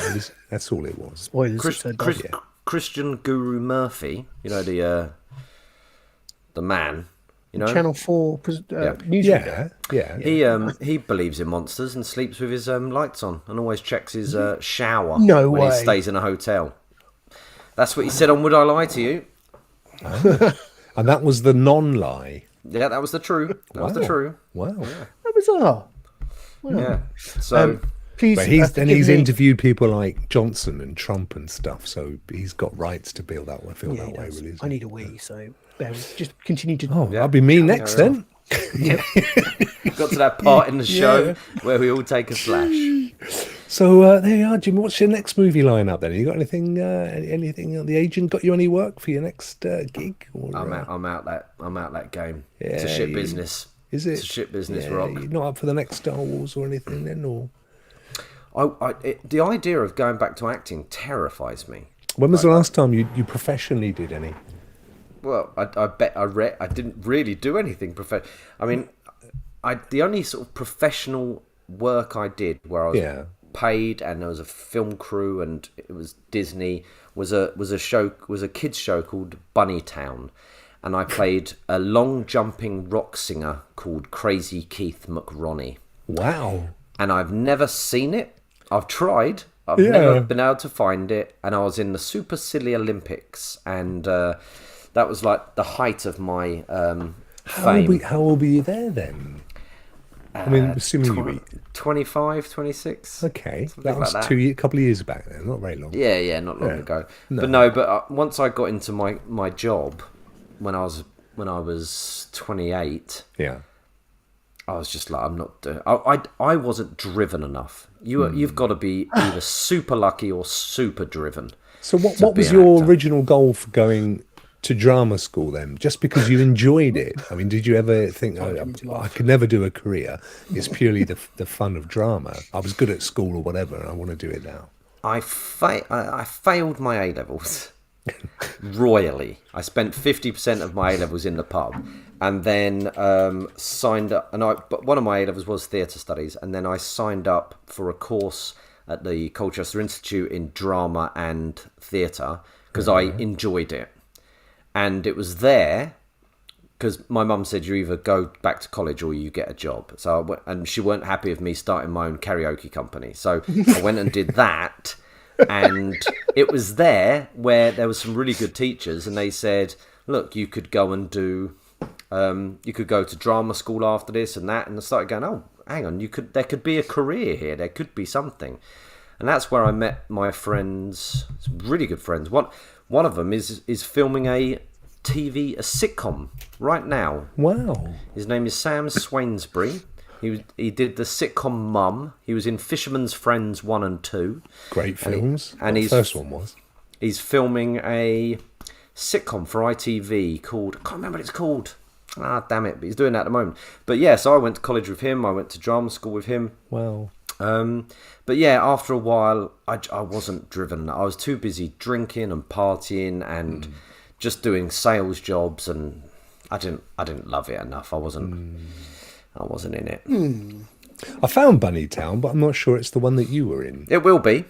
That's all it was. Spoilers. Christian Guru Murphy, you know, the man, you know, Channel 4 news reader. Yeah. He believes in monsters and sleeps with his lights on and always checks his shower when he stays in a hotel. That's what he said on Would I Lie to You? And that was the non-lie. Yeah, that was the true. That was the true. Wow. Yeah. That was bizarre. Wow. Yeah. So please, but he's interviewed people like Johnson and Trump and stuff, so he's got rights to feel that way. Really. I need a wee, so just continue to. Oh, that'll be me next then. Got to that part in the show where we all take a slash. So there you are, Jimmy. What's your next movie lineup then? You got anything? Anything? The agent got you any work for your next gig? Or, I'm out that game. It's a shit business. Is it? It's a shit business, Rokk. You're not up for the next Star Wars or anything then, or? The idea of going back to acting terrifies me. When was the last time you professionally did any? Well, I didn't really do anything professional. I mean, the only sort of professional work I did where I was paid and there was a film crew and it was Disney was a kids show called Bunny Town, and I played a long jumping rock singer called Crazy Keith McRonnie. Wow! And I've never seen it. I've tried. I've never been able to find it. And I was in the Super Silly Olympics, and that was like the height of my fame. How old were you there then? I mean, assuming you were 25, 26. Okay, that was a couple of years back then, not very long. Yeah, not long ago. No. But once I got into my job when I was 28, I was just like, I'm not. I wasn't driven enough. You've got to be either super lucky or super driven. So what was your original goal for going to drama school then? Just because you enjoyed it? I mean, did you ever think I could never do a career? It's purely the fun of drama. I was good at school or whatever, and I want to do it now. I failed my A levels royally. I spent 50% of my A levels in the pub, and then signed up. But one of my A levels was theatre studies, and then I signed up for a course at the Colchester Institute in drama and theatre because I enjoyed it. And it was there because my mum said you either go back to college or you get a job. So and she weren't happy with me starting my own karaoke company. So I went and did that. And it was there where there was some really good teachers, and they said, look, you could go and do, you could go to drama school after this and that. And I started going, oh, hang on, there could be a career here. There could be something. And that's where I met my friends, some really good friends. One of them is filming a sitcom right now. Wow. His name is Sam Swainsbury. He did the sitcom Mum. He was in Fisherman's Friends 1 and 2. Great films. And the first one was. He's filming a sitcom for ITV called, I can't remember what it's called. Ah, damn it! But he's doing that at the moment. But yeah, so I went to college with him. I went to drama school with him. Wow. But yeah, after a while, I wasn't driven. I was too busy drinking and partying and just doing sales jobs, and I didn't love it enough. I wasn't in it. I found Bunnytown, but I'm not sure it's the one that you were in. It will be.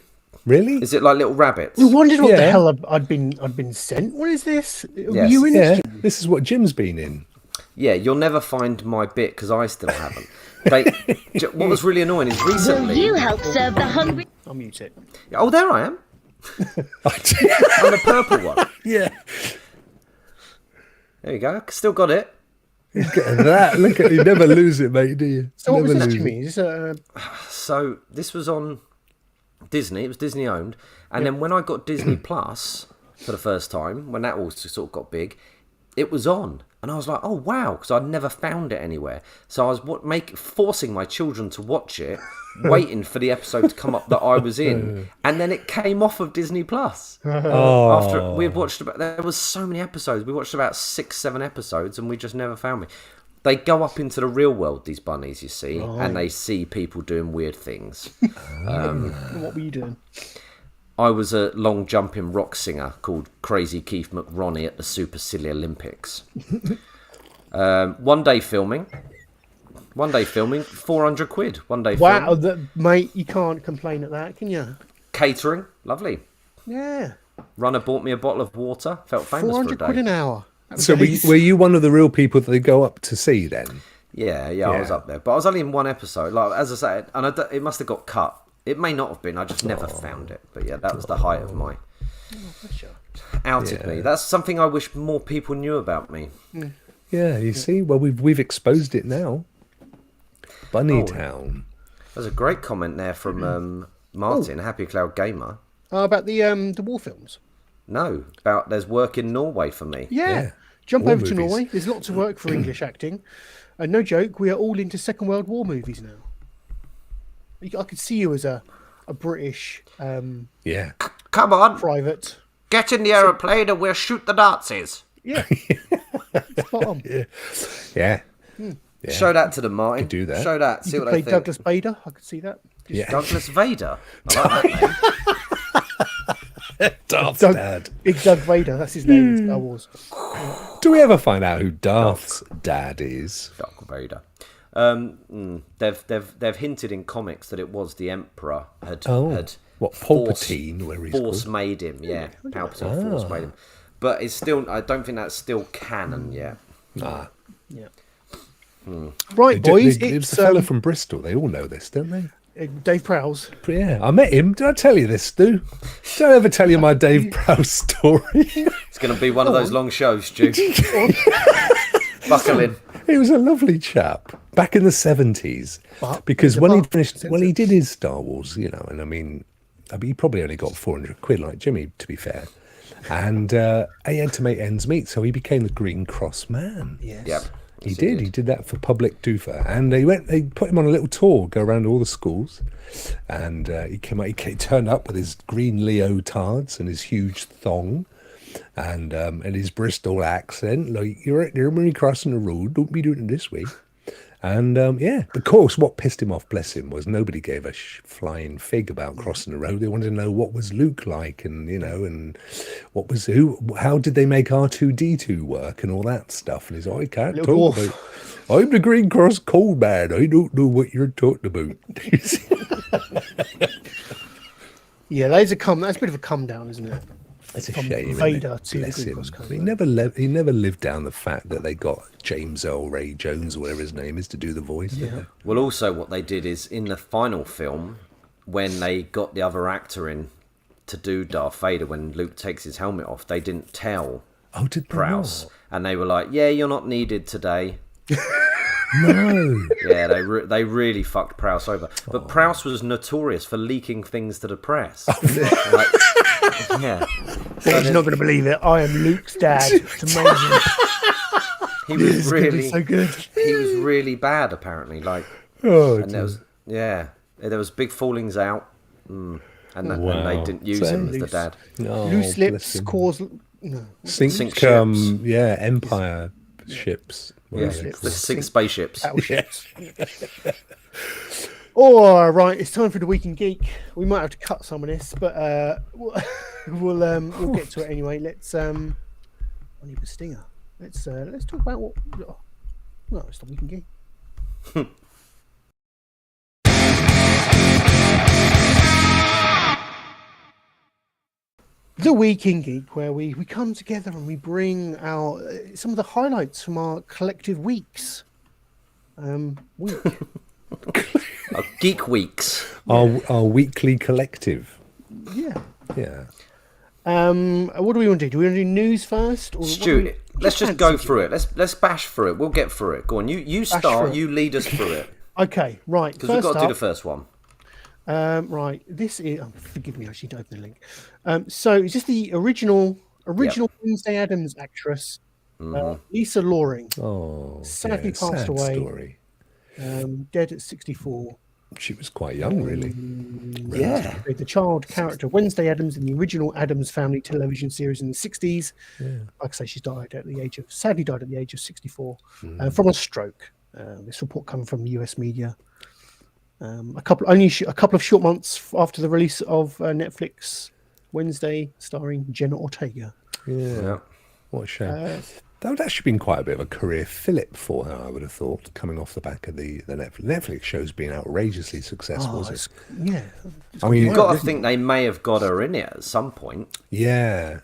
Really? Is it like Little Rabbits? We wondered what the Yeah. hell I'd been sent. What is this? Were Yes. you in Yeah, it? this is what Jim's been in. Yeah, you'll never find my bit because I still haven't. What was really annoying is recently. You help serve the hungry. I'll mute it. Oh, there I am. I'm the purple one. Yeah. There you go. Still got it. Look at that. Look at you. Never lose it, mate, do you? So what was Never this, lose Jimmy? Is this So this was on Disney. It was Disney owned. And then when I got Disney Plus for the first time, when that all sort of got big, it was on. And I was like, oh, wow, because I'd never found it anywhere. So I was forcing my children to watch it, waiting for the episode to come up that I was in. And then it came off of Disney Plus. After we had watched there was so many episodes. We watched about 6-7 episodes, and we just never found me. They go up into the real world, these bunnies, you see, and they see people doing weird things. what were you doing? I was a long jumping rock singer called Crazy Keith McRonnie at the Super Silly Olympics. One day filming, 400 quid. One day Wow, filming. mate, you can't complain at that, can you? Catering, lovely. Yeah. Runner bought me a bottle of water. Felt famous for a 400 day. quid an hour. So were you one of the real people that they go up to see then? Yeah, I was up there, but I was only in one episode. Like as I said, and it must have got cut. It may not have been. I just never found it. But yeah, that was the height of my outed me. That's something I wish more people knew about me. Yeah, you see, well we've exposed it now. Bunnytown. There's a great comment there from Martin, Happy Cloud Gamer. About the war films. No, about there's work in Norway for me. Yeah. Jump War over to movies. Norway. There's lots of work for English acting. And no joke, we are all into Second World War movies now. I could see you as a British Yeah. Come on, private. get in the aeroplane and we'll shoot the Nazis. Yeah. Spot on. Yeah. Show that to them, Martin. Could do that. Show that. See You what could they play think. Douglas Bader. I could see that. Yeah. Douglas Vader. I like that name. Darth's Doug- dad. Big Doug Vader. That's his name in Star Wars. Do we ever find out who Darth's dad is? Darth Vader. They've hinted in comics that it was the Emperor had What, Palpatine, where he's force called? made him. Yeah, Palpatine force made him. But it's still. I don't think that's still canon yet. Ah. Yeah. Right, boys. It's It's the fella from Bristol. They all know this, don't they? Dave Prowse. But yeah, I met him. Did I tell you this, Stu? Did I ever tell you my Dave Prowse story? It's going to be one of those long shows, Stu. Buckle in. He was a lovely chap back in the 70s. Because when he finished, well, he did his Star Wars, you know, and I mean, he probably only got 400 quid, like Jimmy, to be fair. And he had to make ends meet, so he became the Green Cross man. Yes. Yep. He did that for Public Doofer, and they put him on a little tour, go around all the schools, and he turned up with his green leotards and his huge thong, and his Bristol accent, like you're only crossing the road, don't be doing it this way. And of course, what pissed him off, bless him, was nobody gave a flying fig about crossing the road. They wanted to know what was Luke like, and and what was how did they make R2D2 work, and all that stuff. And he's like, I can't talk about. I'm the Green Cross Cold Man. I don't know what you're talking about. Yeah, that's a bit of a come down, isn't it? It's a From shame. Vader Isn't to it? the Bless Green him. Cross Code. He never lived down the fact that they got James Earl Ray Jones, or whatever his name is, to do the voice. Yeah. Well, also what they did is in the final film, when they got the other actor in to do Darth Vader, when Luke takes his helmet off, they didn't tell Prowse, and they were like, "Yeah, you're not needed today." No. Yeah, they really fucked Prowse over. But Prowse was notorious for leaking things to the press. Yeah. You're not going to believe it. I am Luke's dad. It's amazing. He was really so good. He was really bad, apparently. Like, Oh, there was big fallings out, and they didn't use him as the dad. Loose lips cause Sink ships. Empire ships. Yeah, the sink spaceships. Battleships. All right, it's time for the Week in Geek. We might have to cut some of this, but we'll get to it anyway. Let's I need a stinger. Let's talk about what. Well, it's the Week in Geek. The Week in Geek, where we come together and we bring our some of the highlights from our collective weeks. Week. Geek Weeks. Our weekly collective. Yeah. Yeah. What do we want to do? Do we want to do news first? Or Stu, let's just go through it. Let's bash through it. We'll get through it. Go on. You start. You lead us through it. Okay, right. Because we've got to do the first one. Right. This is. Forgive me. I should open the link. So it's just the original Wednesday Addams actress, Lisa Loring. Oh, sadly passed sad away. Story. Dead at 64. She was quite young, really. Yeah. The child character Wednesday Addams in the original Addams Family television series in the 60s. Yeah. Like I say, she sadly died at the age of 64 from a stroke. This report coming from US media. A couple of short months after the release of Netflix Wednesday, starring Jenna Ortega. Yeah. What a shame. That would actually been quite a bit of a career fillip for her, I would have thought, coming off the back of the Netflix show's been outrageously successful. Yeah. I mean, you've got to think they may have got her in it at some point. Yeah.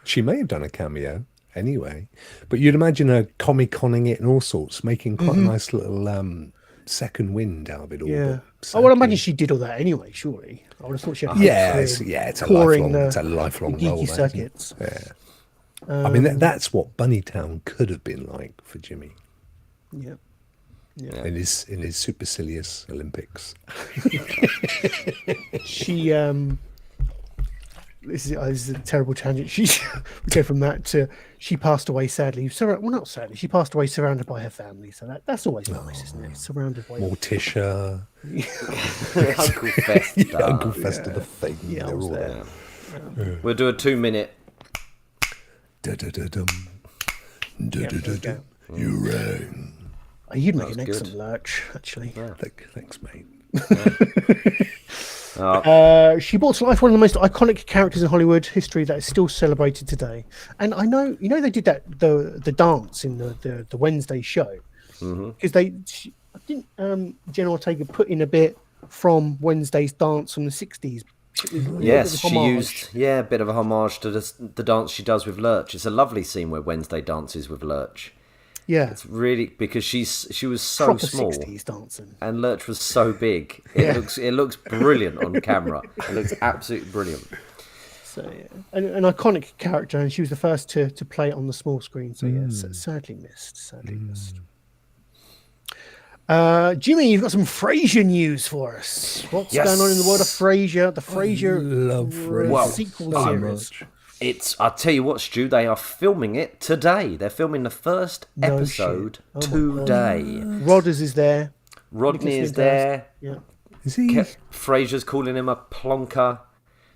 She may have done a cameo anyway. But you'd imagine her comic-conning it and all sorts, making quite a nice little second wind out of it all. Yeah. I would imagine she did all that anyway, surely. I would have thought she had it's a lifelong role. Geeky circuits. Yeah. I mean, that's what Bunnytown could have been like for Jimmy. Yeah. In his supercilious Olympics. She this is a terrible tangent. We go from that to she passed away sadly. Well, not sadly. She passed away surrounded by her family. So that's always nice, isn't it? Surrounded by Morticia. Uncle Fester. Uncle Fester the Thing. Yeah, I was there. We'll do a 2-minute. You rang. You'd make an excellent lurch, actually. Yeah. Thanks, mate. She brought to life one of the most iconic characters in Hollywood history that is still celebrated today. And I know, they did the dance in the Wednesday show because didn't Jenna Ortega put in a bit from Wednesday's dance from the 60s. Yes, she used a bit of a homage to the dance she does with Lurch. It's a lovely scene where Wednesday dances with Lurch. Yeah, it's really because she was so proper small, 60s dancing, and Lurch was so big. It looks brilliant on camera. It looks absolutely brilliant. So an iconic character, and she was the first to play it on the small screen. So sadly missed. Jimmy, you've got some Frasier news for us. What's going on in the world of Frasier? The Frasier sequel series. I'll tell you what, Stu, they are filming it today. They're filming the first episode today. Rodders is there. Rodney is there. Yeah. Is he? Frasier's calling him a plonker.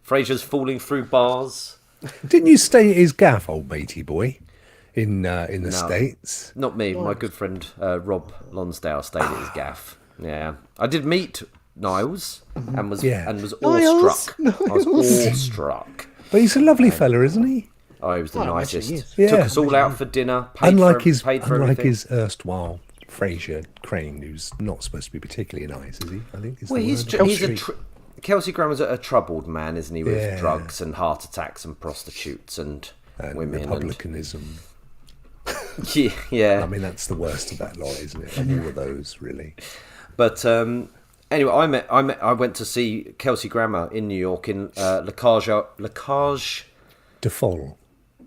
Frasier's falling through bars. Didn't you stay at his gaff, old matey boy? In the States? Not me. My good friend Rob Lonsdale stayed at his gaff. Yeah, I did meet Niles and was awestruck. I was awestruck. But he's a lovely fella, isn't he? Oh, he was the nicest. Yeah. Took us all out for dinner. Paid unlike for his erstwhile Frasier Crane, who's not supposed to be particularly nice, is he? I think. Kelsey Grammer's a troubled man, isn't he? With drugs and heart attacks and prostitutes and women republicanism. Yeah. I mean, that's the worst of that lot, isn't it? All of those, really. But anyway, I went to see Kelsey Grammer in New York in La Cage de Folle.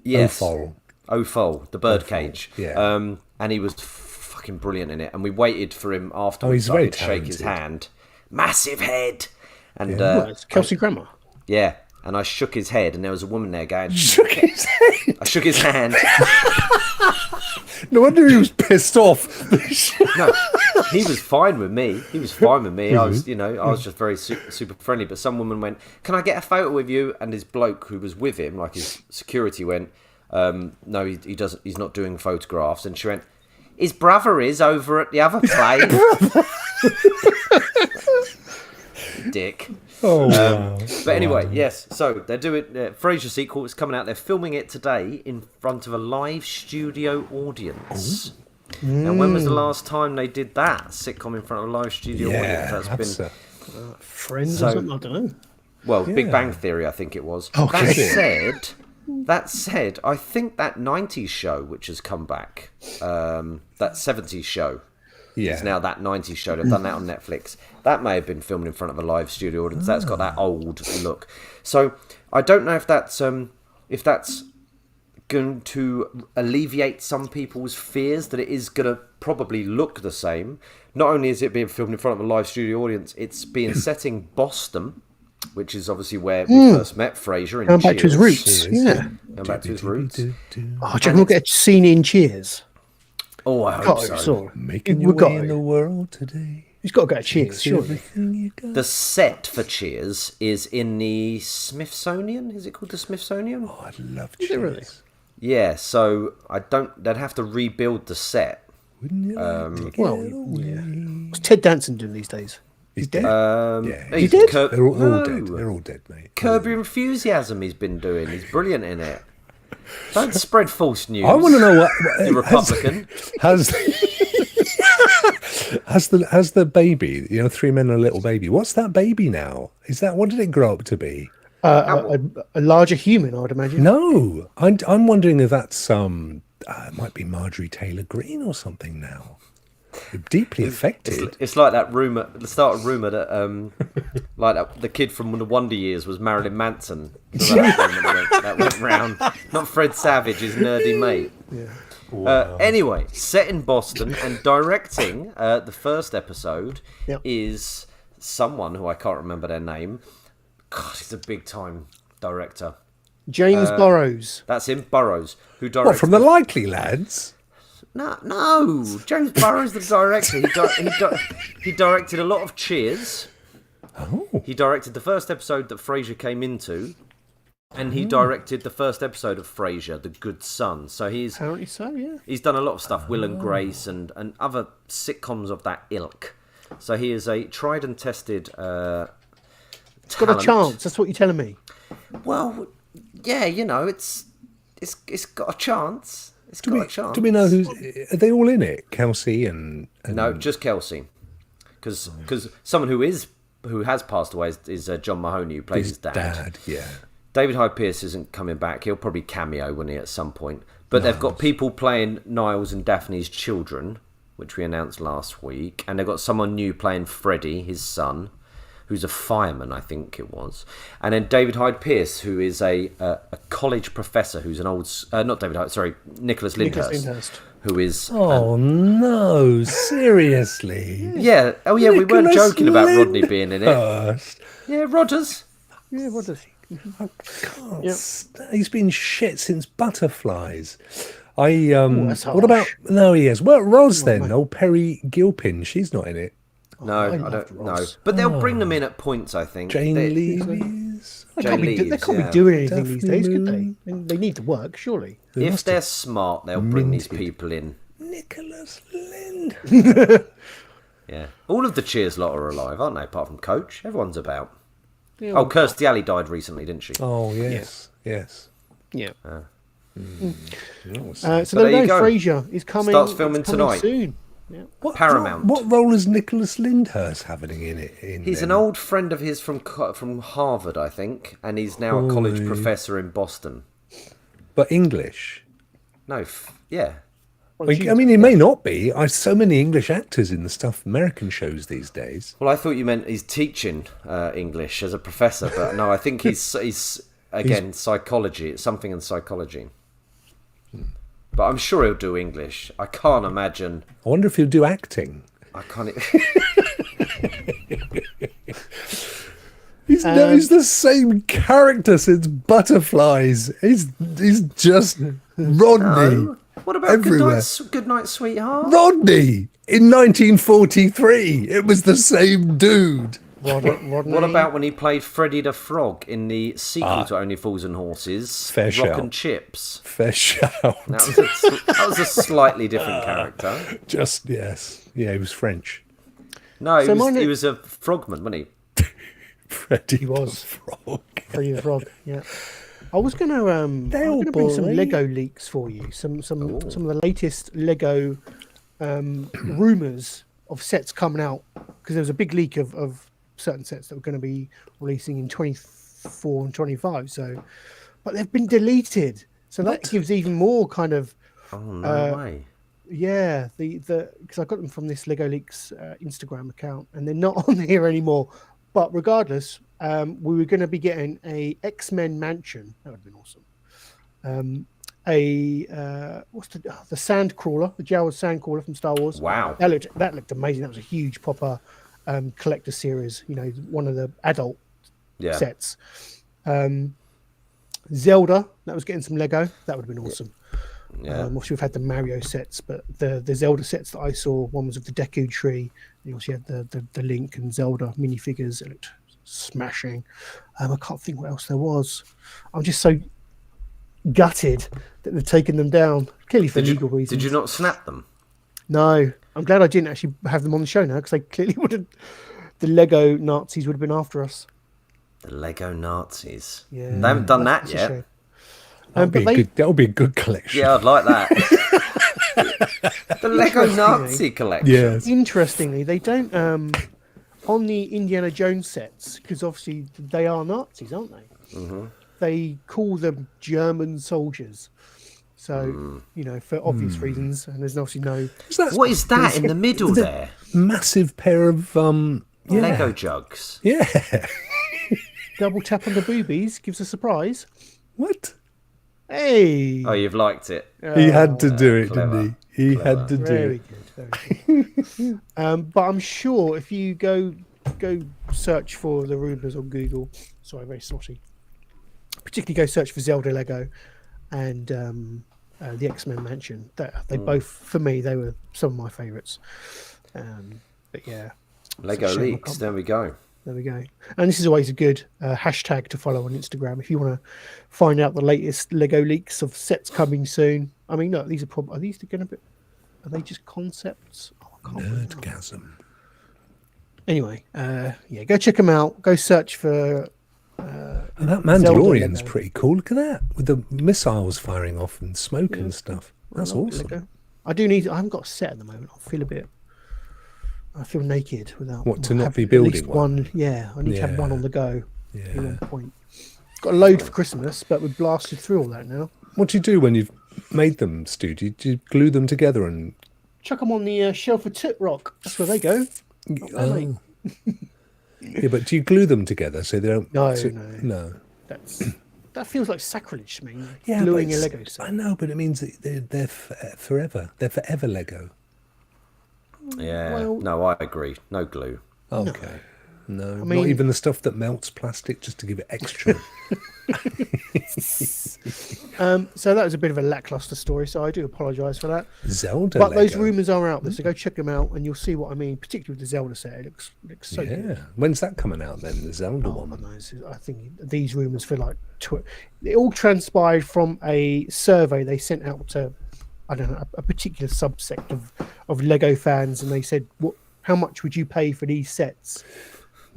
Yes. Au Folle, the birdcage. Yeah. And he was fucking brilliant in it. And we waited for him afterwards. He's very to shake his talented. hand. Massive head. And it's Kelsey Grammer. Yeah. And I shook his head, and there was a woman there going. Shook his head. I shook his hand. No wonder he was pissed off. No, he was fine with me. He was fine with me. I was, I was just very super friendly. But some woman went, "Can I get a photo with you?" And his bloke who was with him, like his security, went, "No, he doesn't. He's not doing photographs." And she went, "His brother is over at the other place." Dick. Oh, wow. But anyway, yes. So they're doing Frasier sequel. It's coming out. They're filming it today in front of a live studio audience. Now, when was the last time they did that? Sitcom in front of a live studio audience. That's been Friends or something. I don't know. Well, Big Bang Theory, I think it was. Okay. That said, I think that 90s show, which has come back, that 70s show, is now that 90s show. They've done that on Netflix. That may have been filmed in front of a live studio audience. That's got that old look. So I don't know if that's going to alleviate some people's fears that it is going to probably look the same. Not only is it being filmed in front of a live studio audience, it's being set in Boston, which is obviously where we first met Frasier. Going back to his roots, yeah. Going back to his roots. Oh, do you reckon we'll get a scene in Cheers? Oh, I hope so. Making your way in the world today. He's got to go to Cheers, surely. The set for Cheers is in the Smithsonian. Is it called the Smithsonian? Oh, I love Cheers. Really? Yeah, so they'd have to rebuild the set. Wouldn't you What's Ted Danson doing these days? He's dead. He's dead? They're all dead. They're all dead, mate. Curb Your Enthusiasm he's been doing. He's brilliant in it. Don't spread false news. I want to know what you Republican. Has the baby, 3 Men and a Little Baby, what's that baby now? What did it grow up to be? A larger human, I would imagine. No, I'm wondering if that's it might be Marjorie Taylor Greene or something now. Deeply affected. It's like that rumor. The start of rumor that the kid from the Wonder Years was Marilyn Manson. So that went round. Not Fred Savage, his nerdy mate. Yeah. Wow. Anyway, set in Boston and directing the first episode is someone who I can't remember their name. God, he's a big time director. James Burrows. That's him, Burrows, who directed. What, from the Likely Lads? No. James Burrows, the director. He directed a lot of Cheers. Oh. He directed the first episode that Frasier came into, and he directed the first episode of Frasier, The Good Son. So he's apparently so, yeah. He's done a lot of stuff, Will and Grace, and other sitcoms of that ilk. So he is a tried and tested. It's got a chance. That's what you're telling me. Well, yeah, it's got a chance. Do we know who's? Are they all in it? Kelsey and... No, just Kelsey, because someone who has passed away is John Mahoney, who plays his dad. Yeah. David Hyde Pierce isn't coming back. He'll probably cameo, won't he, at some point? But they've got people playing Niles and Daphne's children, which we announced last week, and they've got someone new playing Freddie, his son, who's a fireman, I think it was. And then David Hyde Pierce, who is a college professor, who's an old... not David Hyde, sorry, Nicholas Lyndhurst. Who is... Oh, no, seriously? Yeah, oh yeah, we weren't joking about Rodney being in it. Yeah, Rodders. Yeah, Rodders. I can't. He's been shit since Butterflies. What about... No, he is. Well, Ros then, old Perry Gilpin, she's not in it. No, I don't know. But they'll bring them in at points, I think. Jane Leaves. They can't be doing anything these days, could they? They need to work, surely. If they're smart, they'll bring these people in. Nicholas Lind. Yeah. All of the Cheers lot are alive, aren't they? Apart from Coach. Everyone's about. Yeah, Kirstie Alley died recently, didn't she? Oh, yes. Yes. Yeah. So there you go. Frasier is coming. Starts filming tonight. Soon. Yeah. Paramount. What role is Nicholas Lyndhurst having in it? He's an old friend of his from Harvard, I think, and he's now a college professor in Boston. But English? No, yeah. I mean, he may not be. So many English actors in the stuff American shows these days. Well, I thought you meant he's teaching English as a professor, but no, I think he's psychology. It's something in psychology. But I'm sure he'll do English. I can't imagine. I wonder if he'll do acting. I can't. He's the same character since Butterflies. He's just Rodney. What about everywhere. Good Night, Sweetheart? Rodney in 1943. It was the same dude. Rodney. What about when he played Freddy the Frog in the sequel to Only Fools and Horses? Fair Rock shout. and Chips. Fair shout. That was a slightly different character. Just yes, yeah, he was French. No, So he was a frogman, wasn't he? Freddie He was. Frog. Freddy the Frog. Yeah. I was gonna bring some Lego leaks for you. Some of the latest Lego rumors of sets coming out, because there was a big leak of certain sets that were going to be releasing in 24 and 25. So, but they've been deleted. So that gives even more kind of. Oh no way! Yeah, because I got them from this Lego Leaks Instagram account, and they're not on here anymore. But regardless, we were going to be getting a X-Men mansion. That would have been awesome. What's the Sandcrawler, the Jawas Sandcrawler from Star Wars. Wow, that looked amazing. That was a huge proper collector series. You know, one of the adult sets. Zelda, that was getting some Lego. That would have been awesome. Yeah. Obviously, we've had the Mario sets, but the Zelda sets that I saw, one was of the Deku Tree. You also had the Link and Zelda minifigures. It looked smashing. I can't think what else there was. I'm just so gutted that they've taken them down, clearly for legal reasons. Did you not snap them? No. I'm glad I didn't actually have them on the show now, because they clearly would have. The Lego Nazis would have been after us. The Lego Nazis. Yeah. They haven't done that That's a yet. shame. That would be a good collection. Yeah, I'd like that. The Lego Nazi collection. Yes. Interestingly, they don't on the Indiana Jones sets, because obviously they are Nazis, aren't they? Mm-hmm. They call them German soldiers. So you know, for obvious reasons, and there's obviously no. What is that in the middle there? Massive pair of Lego jugs. Yeah. Double tap on the boobies gives a surprise. What? Hey. Oh, you've liked it. He had to do it, clever. didn't he? He had to do Very it. good. Very good. But I'm sure if you go search for the rumors on Google, sorry, very snotty. Particularly go search for Zelda Lego and the X-Men Mansion. They both, for me, they were some of my favourites. But yeah, Lego leaks. There we go. There we go. And this is always a good hashtag to follow on Instagram if you want to find out the latest Lego leaks of sets coming soon. I mean, no, these are these going to be? Are they just concepts? Oh, I can't remember. Nerdgasm. Anyway, yeah, go check them out. Go search for. And that Mandalorian's pretty cool. Look at that, with the missiles firing off and smoke and stuff. That's awesome. Lego. I haven't got a set at the moment. I feel naked without. What, to not have be at building least one? Yeah, I need to have one on the go. Yeah. At one point. Got a load for Christmas, but we've blasted through all that now. What do you do when you've made them, Stu? Do you glue them together and chuck them on the shelf of Tit Rock? That's where they go. Oh. Yeah, but do you glue them together so they don't? No. That feels like sacrilege to me. Yeah, gluing a Lego set. I know, but it means that they're forever. They're forever Lego. Yeah. Well- No, I agree. No glue. Okay. No, I mean- not even the stuff that melts plastic just to give it extra. So that was a bit of a lackluster story, so I do apologise for that. Zelda But Lego. those rumours are out there, so go check them out and you'll see what I mean, particularly with the Zelda set. It looks so good. Yeah. When's that coming out then? The Zelda Oh, one. I think these rumours for like it all transpired from a survey they sent out to I don't know a particular subsect of Lego fans, and they said, how much would you pay for these sets?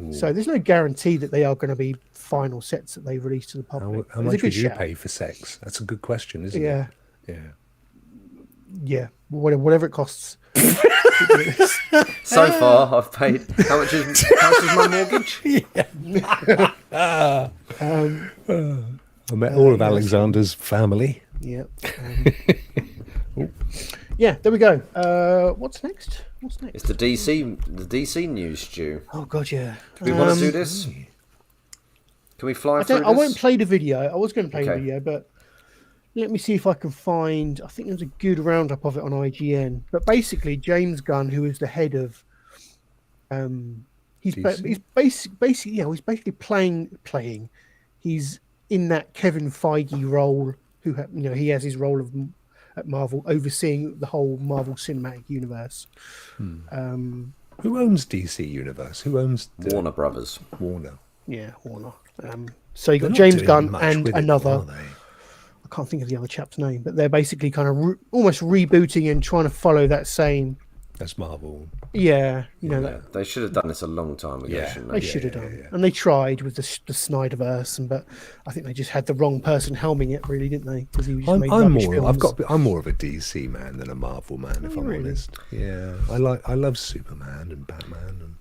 Ooh. So there's no guarantee that they are going to be final sets that they release to the public. How much would you pay for sex? That's a good question, isn't it? Yeah. Whatever it costs. So far, I've paid. How much is my mortgage? I met all of Alexander's family. Yeah. Yeah, there we go. What's next? It's the DC news, Stu. Oh God, yeah. Do we want to do this? Can we fly through this? I won't play the video. I was going to play the Okay. video, but let me see if I can find. I think there's a good roundup of it on IGN. But basically, James Gunn, who is the head of, he's basically playing. He's in that Kevin Feige role. He has his role of at Marvel, overseeing the whole Marvel Cinematic Universe. Who owns DC Universe? Who owns Warner Brothers. Warner? Yeah, Warner. So you They're got not James doing Gunn much and with it, another. are they? I can't think of the other chap's name, but they're basically kind of almost rebooting and trying to follow that same. That's Marvel. Yeah, They should have done this a long time ago, shouldn't they they? should have done, and they tried with the Snyderverse, but I think they just had the wrong person helming it, really, didn't they? Because he just made rubbish films. I'm more of a DC man than a Marvel man, if I'm honest. Yeah, I love Superman and Batman. And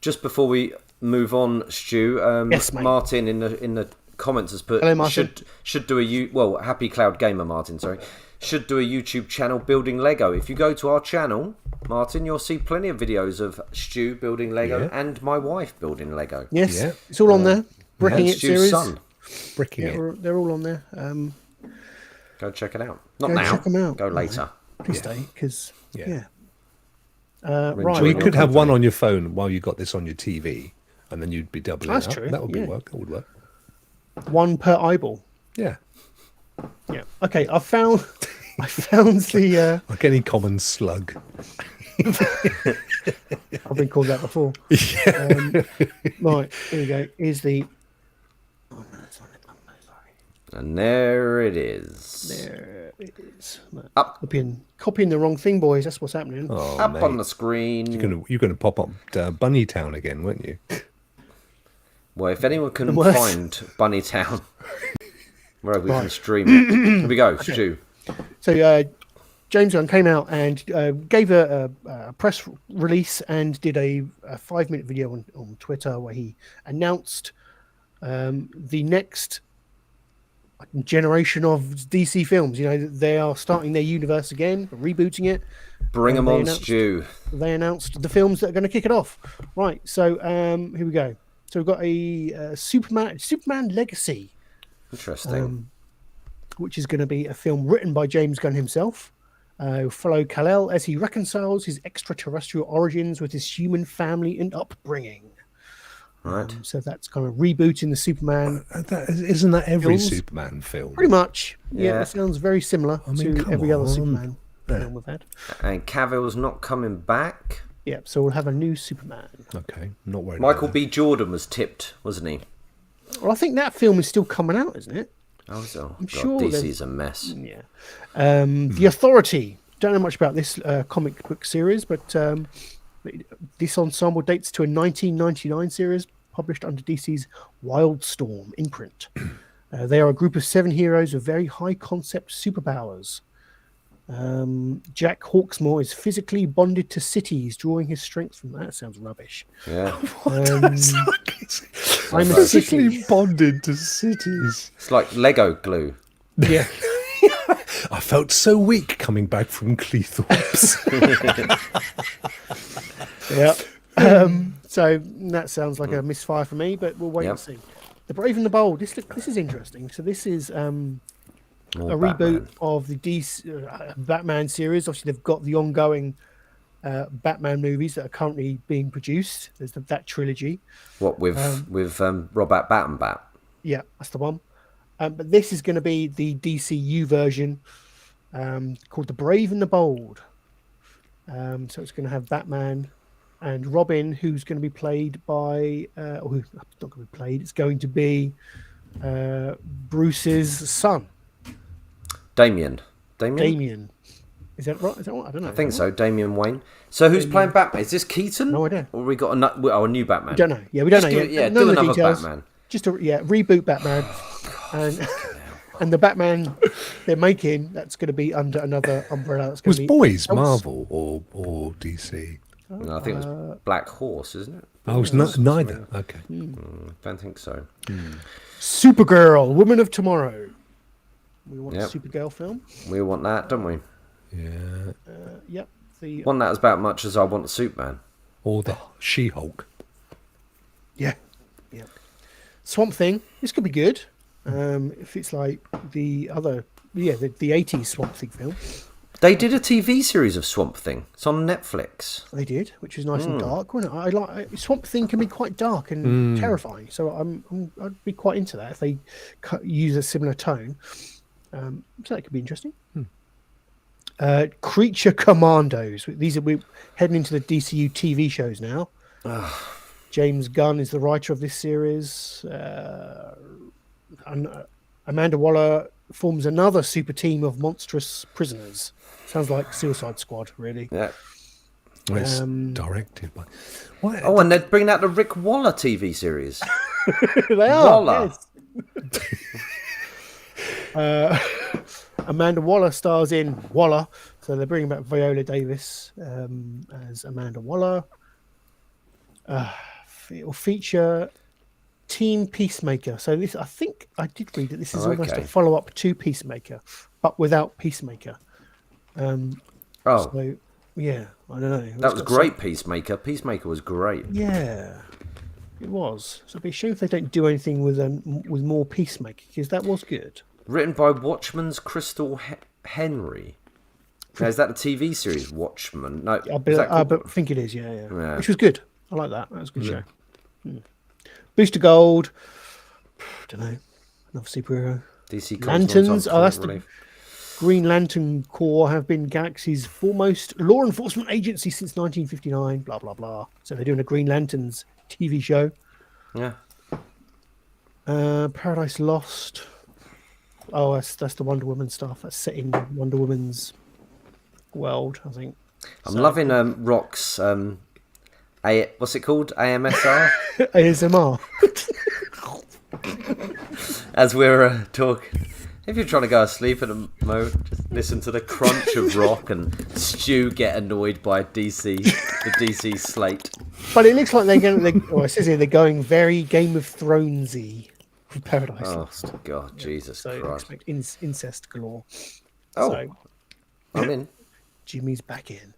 Just before we move on, Stu, Yes, mate. Martin in the comments has put Hello, Martin. should do a Happy Cloud Gamer Martin, sorry, should do a YouTube channel building Lego. If you go to our channel, Martin, you'll see plenty of videos of Stu building Lego and my wife building Lego. Yes, Yeah. it's all on there. Bricking And It Stu's series. son. Bricking it. They're all on there. Go check it out. Not Go now. check 'em out. Go later. Please stay, because Yeah. right. So you could have one on your phone while you got this on your TV, and then you'd be doubling That's up. true, That would yeah. work. That would work. One per eyeball. Yeah. Yeah. Okay, I found the. Like any common slug. I've been called that before. Right, here we go. Here's the. Oh, no, it's not it. I'm so sorry. And there it is. There it is. No, Up. Copying the wrong thing, boys. That's what's happening. Oh, Up mate. on the screen. You're gonna pop up Bunny Town again, weren't you? Well, if anyone can worse. find Bunny Town, where we can stream it. Here we go, Stu. So James Gunn came out and gave a press release and did a 5-minute video on Twitter where he announced the next generation of DC films. You know, they are starting their universe again, rebooting it. Bring them They on, announced- Stu. They announced the films that are going to kick it off. Right, so here we go. So we've got a Superman Legacy, Interesting. which is going to be a film written by James Gunn himself. Follow Kal-El as he reconciles his extraterrestrial origins with his human family and upbringing. Right. So that's kind of rebooting the Superman. Isn't that every Films? Superman film? Pretty much. Yeah, Yeah. it sounds very similar mean, to come every other on. Superman film we've had. And Cavill's not coming back. Yeah, so we'll have a new Superman. Okay, not worried. Michael about B. Jordan was tipped, wasn't he? Well, I think that film is still coming out, isn't it? Oh, so I'm God, sure DC's a mess. Yeah. The Authority. Don't know much about this comic book series, but this ensemble dates to a 1999 series published under DC's Wildstorm imprint. They are a group of 7 heroes with very high concept superpowers. Jack Hawksmoor is physically bonded to cities, drawing his strength from that. Sounds rubbish. Yeah. I'm a physically city. bonded to cities. It's like Lego glue. Yeah. I felt so weak coming back from Cleethorpes. Yeah. So that sounds like a misfire for me, but we'll wait and see. The Brave and the Bold. This is interesting. So this is a reboot of the DC Batman series. Obviously, they've got the ongoing Batman movies that are currently being produced. There's that trilogy. What with Robert Bat? Yeah, that's the one. But this is going to be the DCU version called The Brave and the Bold. So it's going to have Batman and Robin, who's going to be played by, or who's not going to be played, it's going to be Bruce's son, Damian. Damian. Is that right? Is that what? I don't know. I think so, Damian Wayne. So who's playing Batman? Is this Keaton? No idea. Or we got a new Batman? We don't know. Yeah, we don't Just know give yet. it- None do of the another details. Batman. Just a reboot Batman, and the Batman they're making, that's going to be under another umbrella. That's going Was to be Boys Marvel or DC? No, I think it was Black Horse, isn't it? I was neither. Okay. Don't think so. Supergirl, Woman of Tomorrow. We want a Supergirl film. We want that, don't we? Yeah. Yep. The Want that as about much as I want Superman. Or the She-Hulk. yeah. Swamp Thing. This could be good. If it's like the other, the 80s Swamp Thing film. They did a TV series of Swamp Thing. It's on Netflix. They did, which was nice and dark, wasn't it? I like Swamp Thing can be quite dark and terrifying, so I'd be quite into that if they use a similar tone. So that could be interesting. Creature Commandos. We're heading into the DCU TV shows now. James Gunn is the writer of this series. Amanda Waller forms another super team of monstrous prisoners. Sounds like Suicide Squad, really. Yeah. Well, it's directed by. What? Oh, and they're bringing out the Rick Waller TV series. They are. Waller. Yes. Amanda Waller stars in Waller, so they're bringing back Viola Davis as Amanda Waller. It will feature Team Peacemaker. So this, I think I did read that this is almost a follow-up to Peacemaker, but without Peacemaker. So yeah, I don't know. That was great, Peacemaker. Peacemaker was great. Yeah, it was. So it'd be a shame if they don't do anything with more Peacemaker, because that was good. Written by Watchmen's Crystal Henry. Now, is that the TV series Watchmen? No, I think it is. Yeah. Which was good. I like that. That was a good show. Booster Gold. Don't know. Another superhero. DC Lanterns. Oh, that's the Green Lantern Corps have been Galaxy's foremost law enforcement agency since 1959. Blah blah blah. So they're doing a Green Lanterns TV show. Yeah. Paradise Lost. Oh, that's the Wonder Woman stuff. That's set in Wonder Woman's world, I think. I'm loving Rock's what's it called? AMSR? ASMR. As we're talking. If you're trying to go to sleep at a moment, just listen to the crunch of Rokk and Stu get annoyed by the DC slate. But it looks like they're going. It says here they're going very Game of Thronesy with Paradise Lost. Oh God, Jesus Christ! Expect incest galore. I'm in. Jimmy's back in.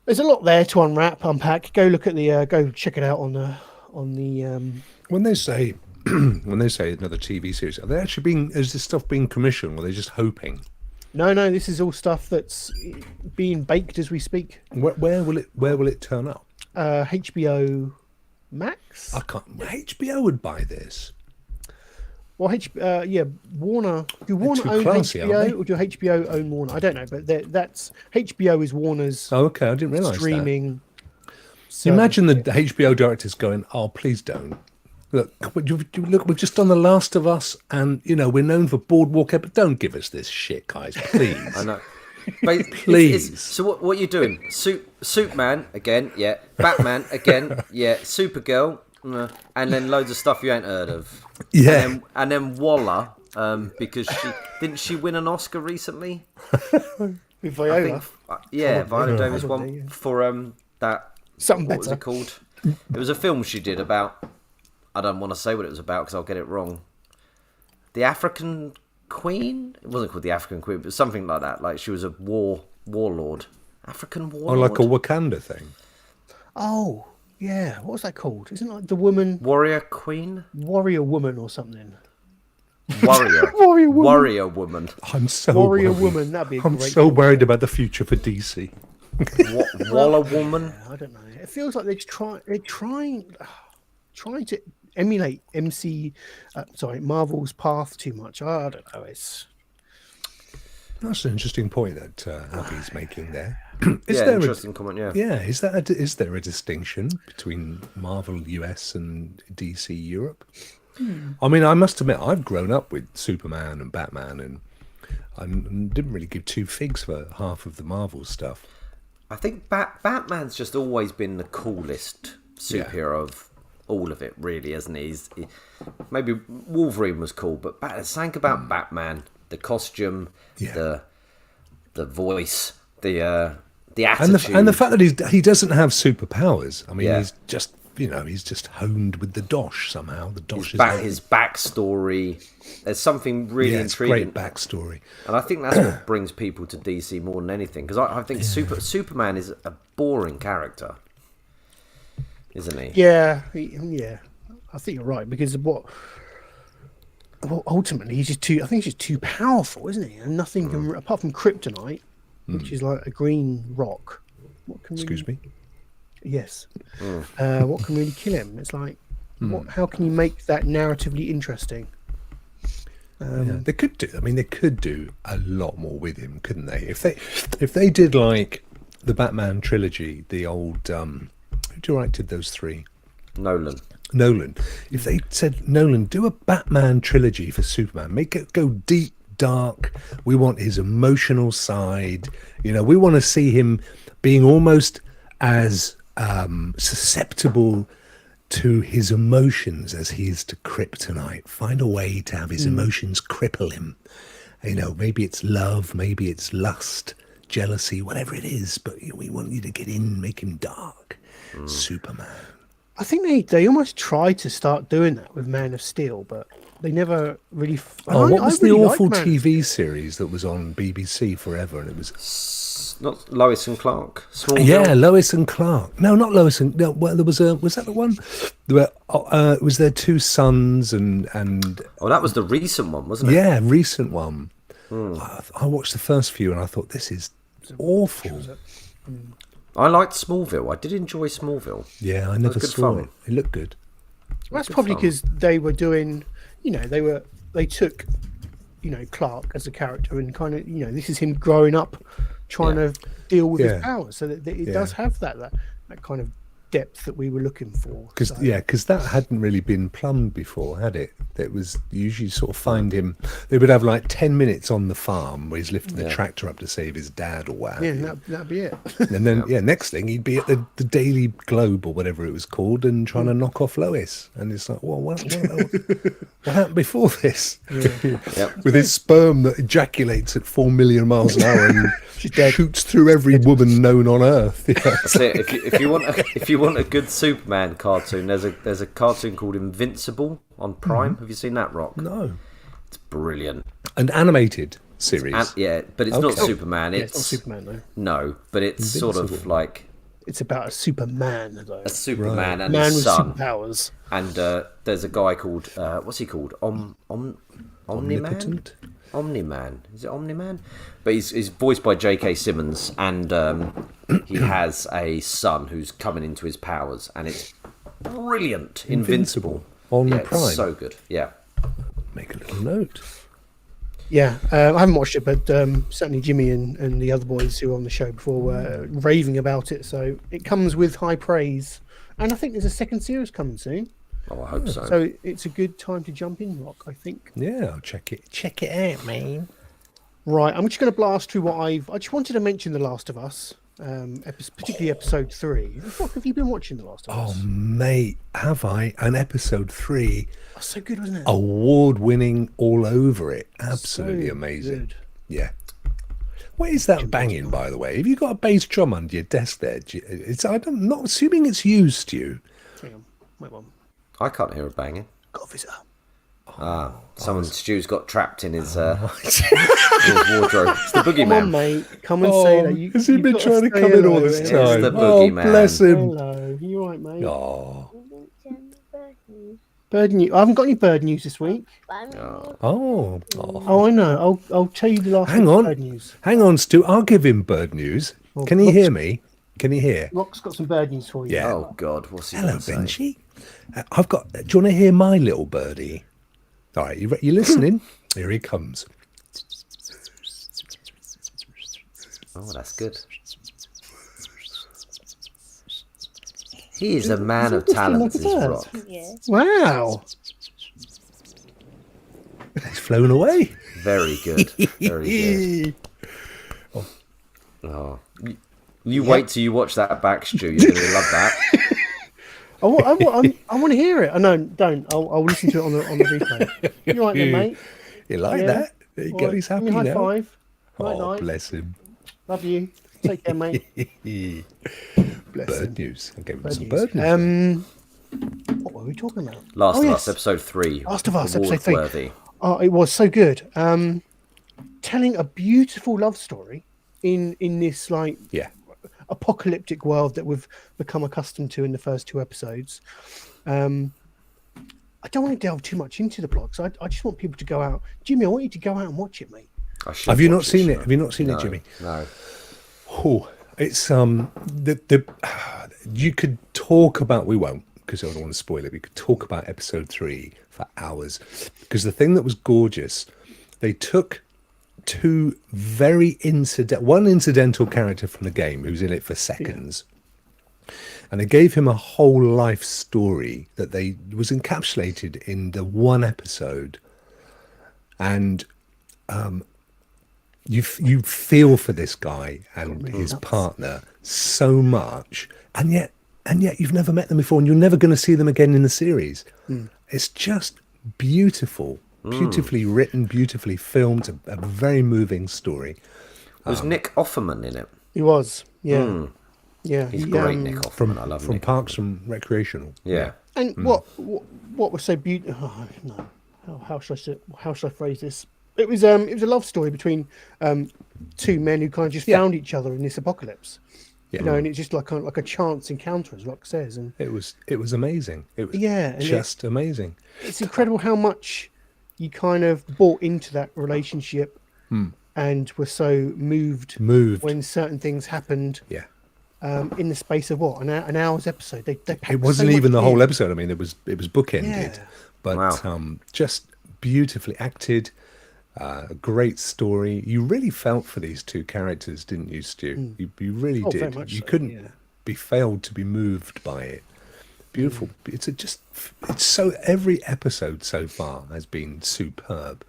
There's a lot there to unpack. Go look at the. Go check it out on the. When they say another TV series, are they actually is this stuff being commissioned, or are they just hoping? No, this is all stuff that's being baked as we speak. Where will it turn up? HBO Max. HBO would buy this. Well, Warner. Do Warner own classy, HBO, or do HBO own Warner? I don't know, but that's HBO is Warner's. Oh, okay, I didn't realise streaming. That. Imagine the HBO directors going, "Oh, please don't." Look, we've just done The Last of Us, and we're known for Boardwalk, but don't give us this shit, guys, please. I know. Please. So what are you doing? Superman again, yeah. Batman again, yeah. Supergirl, and then loads of stuff you ain't heard of. Yeah. And then Waller, because she win an Oscar recently? With Viola. Viola Davis won for that. Something what better. Was it called? It was a film she did about. I don't want to say what it was about because I'll get it wrong. The African Queen? It wasn't called the African Queen, but something like that. Like she was a warlord. African warlord. Oh, like a Wakanda thing. Oh, yeah. What was that called? Isn't it like the woman? Warrior Queen? Warrior Woman or something. Warrior. Warrior Woman. I'm so Warrior worried. Woman. That'd be. I'm so worried about the future for DC. Waller Woman. I don't know. It feels like they're trying to emulate Marvel's path too much. I don't know. That's an interesting point that Abby's making there. Interesting comment. Yeah. Yeah. Is there a distinction between Marvel US and DC Europe? I mean, I must admit, I've grown up with Superman and Batman, and I didn't really give two figs for half of the Marvel stuff. I think Batman's just always been the coolest superhero of all of it, really, hasn't he? Maybe Wolverine was cool, but something about Batman, the costume, the voice, the attitude, and the fact that he doesn't have superpowers. I mean, he's just he's just honed with the dosh somehow. The dosh his backstory. There's something really intriguing. Great backstory, and I think that's what brings people to DC more than anything. Because I think Superman is a boring character. Isn't he? Yeah. I think you're right because ultimately he's just too. I think he's just too powerful, isn't he? And nothing can, apart from kryptonite, which is like a green rock. Excuse me. Yes. What can really kill him? It's like, how can you make that narratively interesting? They could do. I mean, they could do a lot more with him, couldn't they? If they did like the Batman trilogy, the old who directed those three? Nolan. If they said, Nolan, do a Batman trilogy for Superman, make it go deep, dark. We want his emotional side. We want to see him being almost as susceptible to his emotions as he is to kryptonite. Find a way to have his emotions cripple him. Maybe it's love, maybe it's lust, jealousy, whatever it is. But we want you to get in, make him dark. Superman. I think they almost tried to start doing that with Man of Steel, but they never really. What was the really awful liked TV series that was on BBC forever? And it was not Lois and Clark. Smallville? Yeah, Lois and Clark. No, not Lois and. No, well, there was that the one? There were, was there two sons and. Oh, that was the recent one, wasn't it? Yeah, recent one. I watched the first few and I thought this is awful. I liked Smallville. I did enjoy Smallville. Yeah, I never saw it. It looked good. Well, that's probably because they were doing, they took, Clark as a character and kind of, this is him growing up, trying to deal with his powers, so that it does have that kind of depth that we were looking for. Because that hadn't really been plumbed before, had it? It was usually sort of find him. They would have like 10 minutes on the farm where he's lifting the tractor up to save his dad or what. Yeah, that'd be it. And then next thing he'd be at the Daily Globe or whatever it was called and trying to knock off Lois. And it's like, well, what happened before this? With his sperm that ejaculates at 4 million miles an hour and shoots through every woman known on Earth. That's it. If you want a good Superman cartoon, there's a cartoon called Invincible on Prime. Have you seen that, Rokk? No. It's brilliant. An animated series. But it's not Superman. It's not Superman, though. No, but it's sort of like... It's about a Superman, though. A Superman and man his with son. superpowers. And there's a guy called... what's he called? Omni-Man? Omni-Man. Is it Omni-Man? But he's voiced by J.K. Simmons, and he has a son who's coming into his powers, and it's brilliant. Invincible. On Prime. It's so good. Yeah. Make a little note. Yeah, I haven't watched it, but certainly Jimmy and the other boys who were on the show before were raving about it. So it comes with high praise, and I think there's a second series coming soon. Oh, I hope so. So it's a good time to jump in, Rokk, I think. Yeah, I'll check it. Check it out, man. Right, I'm just going to blast through what I just wanted to mention The Last of Us, particularly episode 3. What have you been watching The Last of Us? Oh, mate, have I? And episode 3. Oh, so good, wasn't it? Award-winning all over it. Absolutely So amazing. good. Yeah. What is that banging, by the way? Have you got a bass drum under your desk there? I'm not assuming it's used to you. Hang on, wait one. I can't hear a banging. Got a visitor. Stu's got trapped in his wardrobe. It's the Boogeyman. Come on, mate. Come and say that. Has he been trying to come in all this time? It's the Boogeyman. Bless him. Hello. You all right, mate? Oh. Bird news. I haven't got any bird news this week. Oh. Oh, I know. I'll tell you the last Hang week's on. bird news. Hang on, Stu. I'll give him bird news. Well, Can he hear me? Can he hear? Rock's got some bird news for you. Yeah. Oh, God. What's he Hello, gonna say? Benji. I've got. Do you want to hear my little birdie? All right, you listening? Here he comes. Oh, that's good. He is a man of talent, this Rokk. Yes. Wow. He's flown away. Very good. Very good. Oh. You wait till you watch that back, Stu. You're going to love that. I want to hear it. I know, don't. I'll listen to it on the replay. You right there, mate? You like Yeah. that? There you go. He's happy high now. five. Oh, Night. bless him. Love you. Take care, mate. Bless him. Bird news. I gave him some news. bird news. What were we talking about? Last of yes. Us, episode 3. Last of Us, episode 3. Award-worthy. Oh, it was so good. Telling a beautiful love story in this apocalyptic world that we've become accustomed to in the first 2 episodes. I don't want to delve too much into the plot, so I just want people to go out. Jimmy, I want you to go out and watch it, mate. Have you not seen it? Have you not seen it, Jimmy? No. Oh, it's you could talk about. We won't, episode, I don't want to spoil it. We could talk about episode 3 for hours, because the thing that was gorgeous, they took one incidental character from the game who's in it for seconds, and they gave him a whole life story that was encapsulated in the one episode, and you feel for this guy and his partner so much, and yet you've never met them before, and you're never going to see them again in the series. It's just beautifully written, beautifully filmed, a very moving story. Was Nick Offerman in it? He was, yeah. Yeah, He's great, Nick Offerman. I love him. From Parks and Recreational. Yeah. And what was so beautiful? Oh, no. How should I phrase this? It was a love story between two men who kind of just found each other in this apocalypse. Yeah. You know, and it's just like a chance encounter, as Rokk says. And it was amazing. It was just amazing. It's incredible how much you kind of bought into that relationship and were so moved when certain things happened. Yeah. In the space of an hour's episode, they it wasn't even the whole episode. I mean, it was bookended, but just beautifully acted. A great story. You really felt for these two characters, didn't you, Stu? You really did. Very much you so, couldn't be failed to be moved by it. Beautiful. It's so every episode so far has been superb,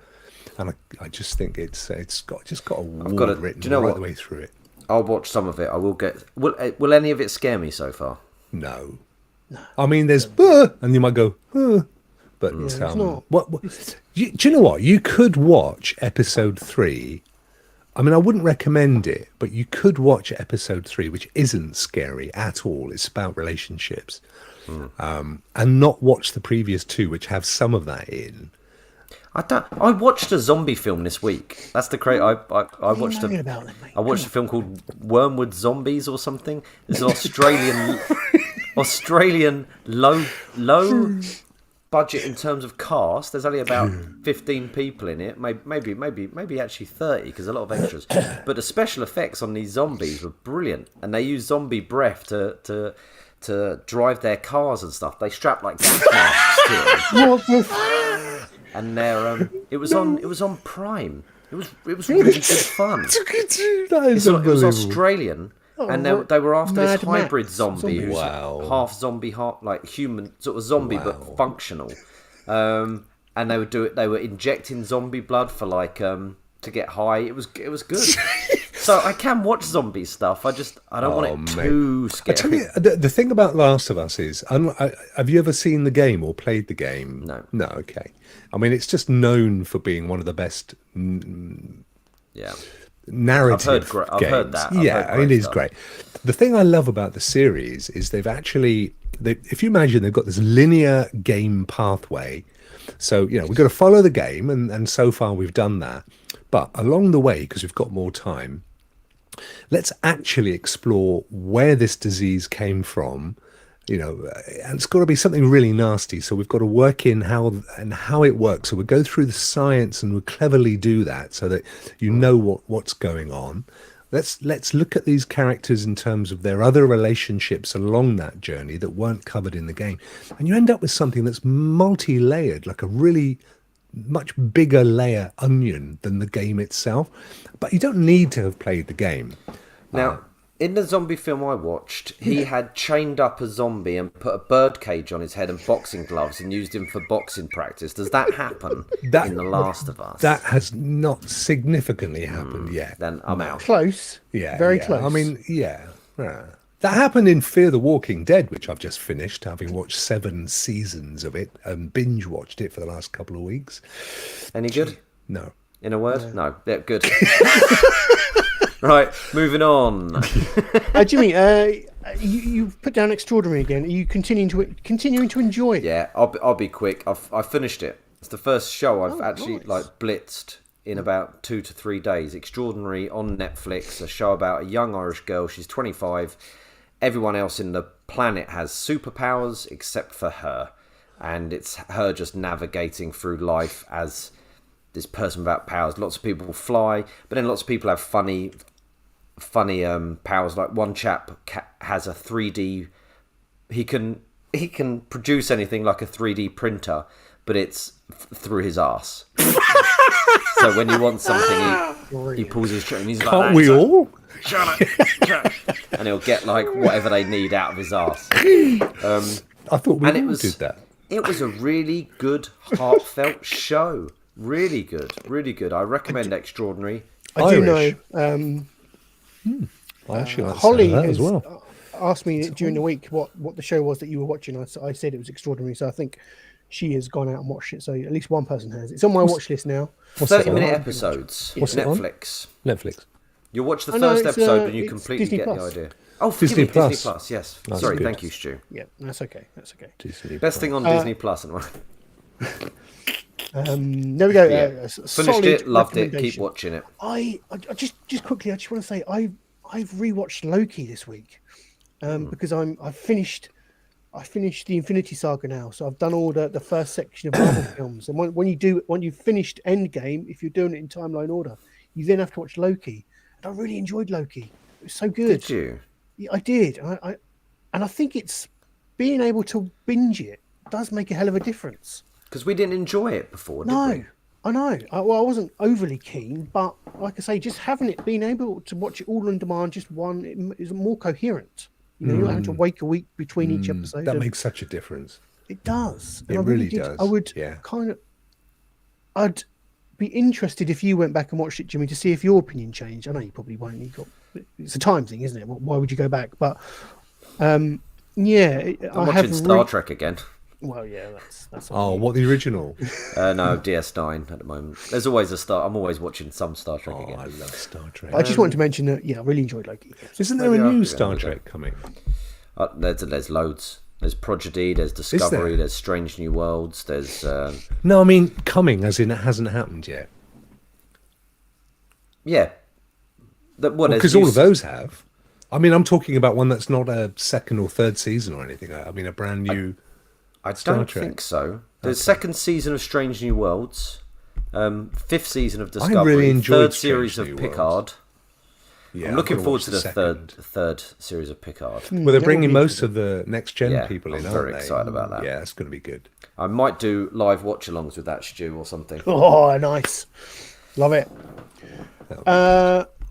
and I just think it's got a wall written right the way through it. I'll watch some of it. I will get. Will any of it scare me so far? No. I mean, there's and you might go, but it's not. Do you know what? You could watch episode 3. I mean, I wouldn't recommend it, but you could watch episode 3, which isn't scary at all. It's about relationships, and not watch the previous 2, which have some of that in. I watched a zombie film this week. That's the crazy. I watched I watched a film called Wormwood Zombies or something. It's an Australian low budget in terms of cast. There's only about 15 people in it, maybe actually 30, because a lot of extras. But the special effects on these zombies were brilliant, and they used zombie breath to drive their cars and stuff. They strapped like gas masks to them. And it was on Prime. It was really good fun. It was Australian, and they were after this hybrid zombie who's half zombie, half like human, sort of zombie but functional. And they would do it. They were injecting zombie blood for to get high. It was good. So I can watch zombie stuff. I don't want it too scary. I tell you, the thing about Last of Us is, have you ever seen the game or played the game? No. No, okay. I mean, it's just known for being one of the best narrative games. I've heard that. It is great. The thing I love about the series is if you imagine they've got this linear game pathway. So, we've got to follow the game, and so far we've done that. But along the way, because we've got more time, let's actually explore where this disease came from, and it's got to be something really nasty. So we've got to work in how it works. So we'll go through the science and we'll cleverly do that so that what's going on. Let's look at these characters in terms of their other relationships along that journey that weren't covered in the game. And you end up with something that's multi-layered, like a really much bigger layer onion than the game itself. But you don't need to have played the game. Now, in the zombie film I watched, he had chained up a zombie and put a bird cage on his head and boxing gloves and used him for boxing practice. Does that happen in The Last of Us? That has not significantly happened yet. Then I'm out. Close. Yeah. Very close. I mean, that happened in Fear the Walking Dead, which I've just finished, having watched 7 seasons of it and binge watched it for the last couple of weeks. Any good? No. In a word? No. Yeah, good. Right, moving on. Jimmy, you put down Extraordinary again. Are you continuing to enjoy it? Yeah, I'll be quick. I finished it. It's the first show I've actually blitzed in about 2 to 3 days. Extraordinary on Netflix, a show about a young Irish girl. She's 25. Everyone else in the planet has superpowers except for her, and it's her just navigating through life as this person without powers. Lots of people fly, but then lots of people have funny powers. Like one chap has a 3D. He can he can produce anything like a 3D printer, but it's through his arse. So when you want something, he pulls his trigger and he's like, Can't we all? Shut up. And he'll get like whatever they need out of his arse. I thought we all did that. It was a really good, heartfelt show. Really good, really good. I recommend Extraordinary. I do Irish. know. I actually like Holly that has as well. asked me during the week what the show was that you were watching. I said it was Extraordinary, so I think she has gone out and watched it. So at least one person has. It's on my watch list now. 30-minute episodes. What's it on? Netflix. You'll watch the Oh, no, first it's, episode and you it's completely Disney get Plus. the idea. Oh, forgive me, Plus. Disney Plus. Yes. That's Sorry, good. thank you, Stu. Yeah, that's okay. That's okay. Disney Best thing on Disney Plus. And There we go. Finished it, loved it. Keep watching it. I just quickly, I just want to say I've rewatched Loki this week because I finished the Infinity Saga now, so I've done all the first section of Marvel films. And when you finished Endgame, if you're doing it in timeline order, you then have to watch Loki. And I really enjoyed Loki. It was so good. Did you? Yeah, I did. I think it's being able to binge it does make a hell of a difference. Because we didn't enjoy it before, did we? I know. I wasn't overly keen, but like I say, just having it, being able to watch it all on demand, just one, it is more coherent. You know, you're not having to wait a week between each episode. That makes such a difference. It does. It really does. I would Yeah. I'd be interested if you went back and watched it, Jimmy, to see if your opinion changed. I know you probably won't. It's a time thing, isn't it? Why would you go back? But yeah, I'm watching Star Trek again. Well, yeah, that's. What, the original? No, DS9 at the moment. There's always a Star. I'm always watching some Star Trek again. I love Star Trek. I just wanted to mention that. Yeah, I really enjoyed Loki. Isn't there a new Star Trek coming? There's loads. There's Prodigy. There's Discovery. There's Strange New Worlds. There's. No, I mean coming, as in it hasn't happened yet. Yeah. Because all of those have. I mean, I'm talking about one that's not a second or third season or anything. I mean, a brand new. I don't think so. There's second season of Strange New Worlds, fifth season of Discovery, I really enjoyed third series of Picard. Yeah, I'm looking forward to the third series of Picard. Well, they're bringing most of the next gen people in, I'm aren't very they? excited about that. Yeah, it's going to be good. I might do live watch-alongs with that, Stu, or something. Oh, nice. Love it.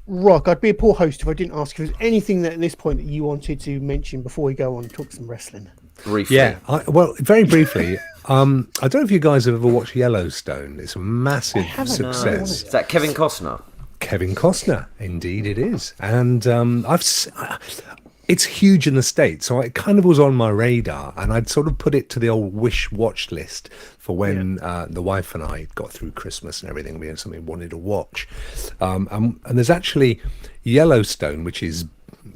Rokk, I'd be a poor host if I didn't ask if there's anything that at this point that you wanted to mention before we go on and talk some wrestling. Briefly. Yeah, well, very briefly. I don't know if you guys have ever watched Yellowstone. It's a massive success. Is that Kevin Costner? Kevin Costner, indeed it is. And it's huge in the States, so it kind of was on my radar, and I'd sort of put it to the old wish watch list for when the wife and I got through Christmas and everything. We had something we wanted to watch. And there's actually Yellowstone, which is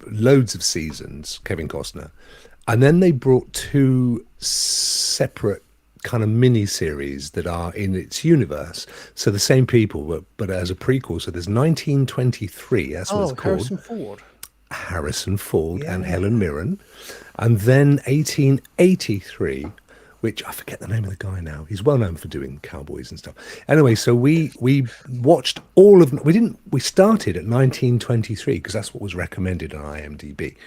loads of seasons, Kevin Costner. And then they brought two separate kind of mini series that are in its universe. So the same people, but as a prequel. So there's 1923, that's what it's called. Harrison Ford and Helen Mirren. And then 1883, which I forget the name of the guy now. He's well known for doing cowboys and stuff. Anyway, so we watched all of we started at 1923 because that's what was recommended on IMDb.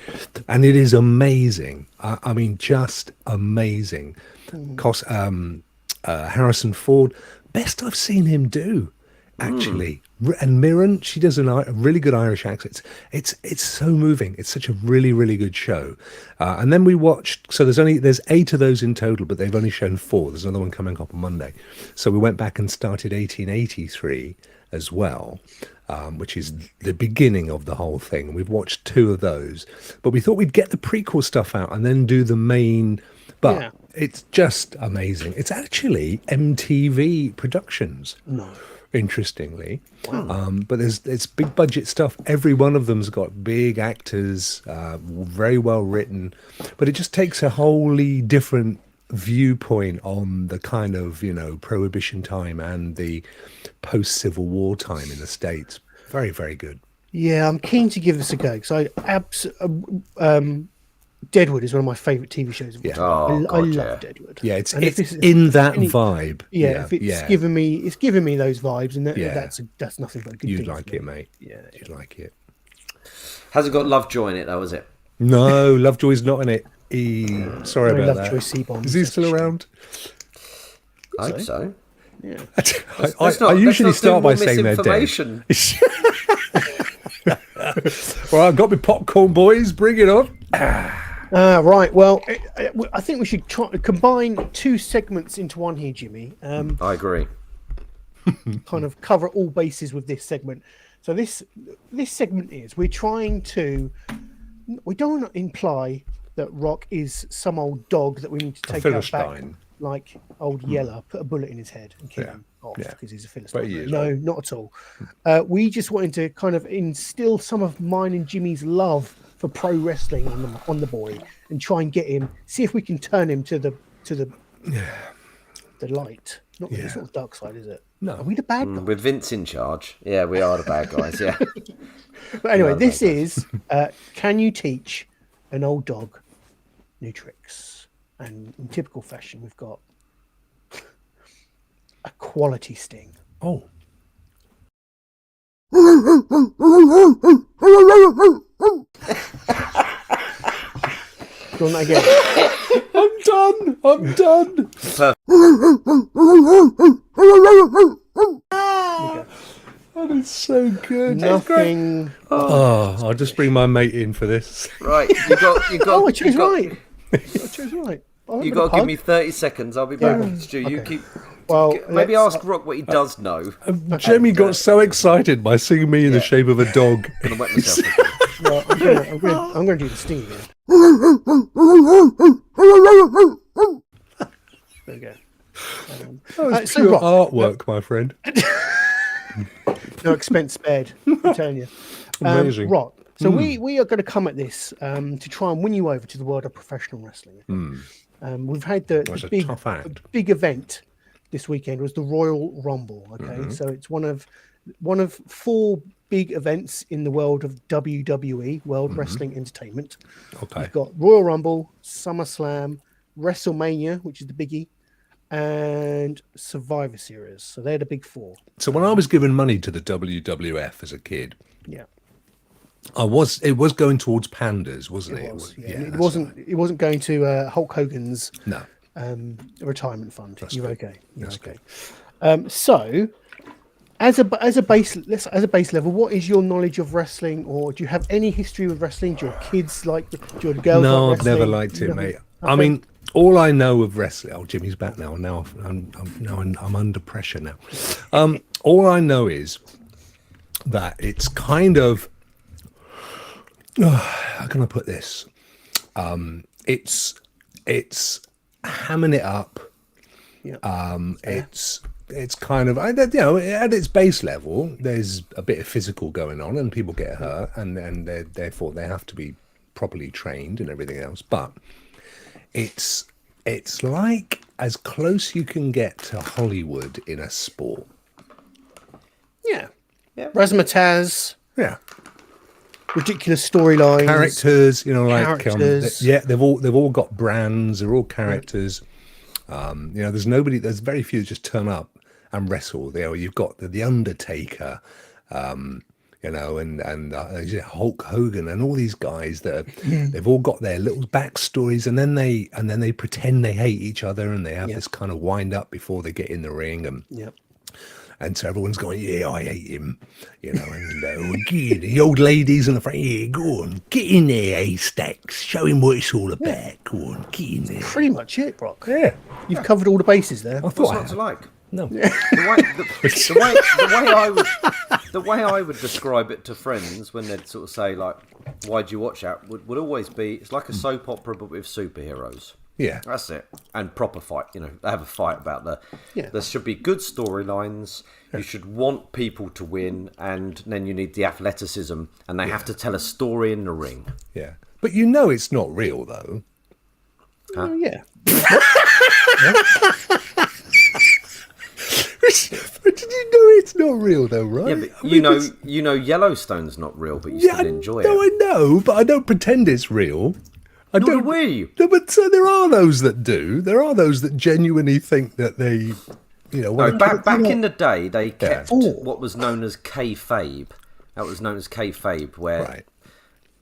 And it is amazing. I mean, just amazing. Harrison Ford, best I've seen him do, actually. And Mirren, she does a really good Irish accent. It's so moving. It's such a really, really good show. And then we watched, so there's 8 of those in total, but they've only shown 4. There's another one coming up on Monday. So we went back and started 1883 as well, which is the beginning of the whole thing. We've watched 2 of those, but we thought we'd get the prequel stuff out and then do the main, but it's just amazing. It's actually MTV Productions. No. Interestingly, but it's big budget stuff. Every one of them's got big actors, very well written, but it just takes a wholly different viewpoint on the kind of Prohibition time and the post-Civil War time in the States. Very, very good. Yeah, I'm keen to give this a go because Deadwood is one of my favourite TV shows. Yeah. I love Deadwood. Yeah, it's in that vibe. Yeah, if it's giving me those vibes, and that's nothing but a good. You'd like it, mate. Yeah, you'd like it. Has it got Lovejoy in it though? Is it? No, Lovejoy's not in it. Sorry Very about that. Lovejoy C-bombs. Is he still around? I hope so. Yeah. I usually start by saying they're dead. misinformation. Well, I've got my popcorn, boys. Bring it on. Right. Well, I think we should try to combine two segments into one here, Jimmy. I agree. Kind of cover all bases with this segment. So this segment is we don't want to imply that Rokk is some old dog that we need to take out back, like old Yeller, put a bullet in his head and kill him off because he's a Philistine. No, not at all. We just wanted to kind of instill some of mine and Jimmy's love for pro wrestling on the boy and try and get him, see if we can turn him to the light. Not the sort of dark side, is it? No. Are we the bad guys? With Vince in charge. Yeah, we are the bad guys, yeah. But anyway, this is can you teach an old dog new tricks? And in typical fashion, we've got a quality sting. Oh. Do you want that again? I'm done. That is so good. Nothing. Oh, I'll just bring my mate in for this. Right, you got. Oh, I chose right. I chose right. You got to give me 30 seconds. I'll be back, Stu. You keep. Well, maybe ask Rokk what he does know. Jamie got so excited by seeing me in the shape of a dog. I'm gonna wet myself. Well, I'm going to do the sting again. There we go. That was so pure Rokk, artwork, my friend. No expense spared. I'm telling you. Amazing. Rokk. So we are going to come at this to try and win you over to the world of professional wrestling. We've had the big event this weekend was the Royal Rumble. Okay, so it's one of 4 big events in the world of WWE, World Wrestling Entertainment. Okay, you've got Royal Rumble, SummerSlam, WrestleMania, which is the biggie, and Survivor Series. So they're the big 4. So when I was giving money to the WWF as a kid, it was going towards pandas, wasn't it? It wasn't going to Hulk Hogan's retirement fund. You're okay. So as a base level, what is your knowledge of wrestling, or do you have any history with wrestling? Do your kids do your girls No, like I've never wrestling? liked it, mate. Okay. I mean, all I know of wrestling. Oh, Jimmy's back now. Now I'm under pressure now. All I know is that it's kind of. How can I put this? It's hamming it up. It's kind of at its base level, there's a bit of physical going on, and people get hurt, and therefore they have to be properly trained and everything else. But it's like as close you can get to Hollywood in a sport. Yeah. Razzmatazz. Yeah. Ridiculous storylines, characters, characters. They've all got brands. They're all characters. There's very few that just turn up and wrestle. You've got the Undertaker, and Hulk Hogan, and all these guys that they've all got their little backstories, and then they pretend they hate each other, and they have this kind of wind up before they get in the ring, and so everyone's going, yeah, I hate him, and the old ladies in the front, yeah, go on, get in there, Haystacks, show him what it's all about, go on, get in there. Pretty much it, Rokk. Yeah. You've covered all the bases there. I thought What's not to like? No. The way I would describe it to friends when they'd sort of say, like, why'd you watch that, would always be, it's like a soap opera but with superheroes. Yeah. That's it. And proper fight. They have a fight about there should be good storylines. You should want people to win, and then you need the athleticism, and they have to tell a story in the ring. Yeah. But it's not real, though. Huh? Oh, yeah. But did you know it's not real, though, right? Yeah, but Yellowstone's not real, but you still enjoy it. No, I know, but I don't pretend it's real. Nor do we. No, but so there are those that do. There are those that genuinely think that they, back in the day, they kept what was known as kayfabe. That was known as kayfabe, where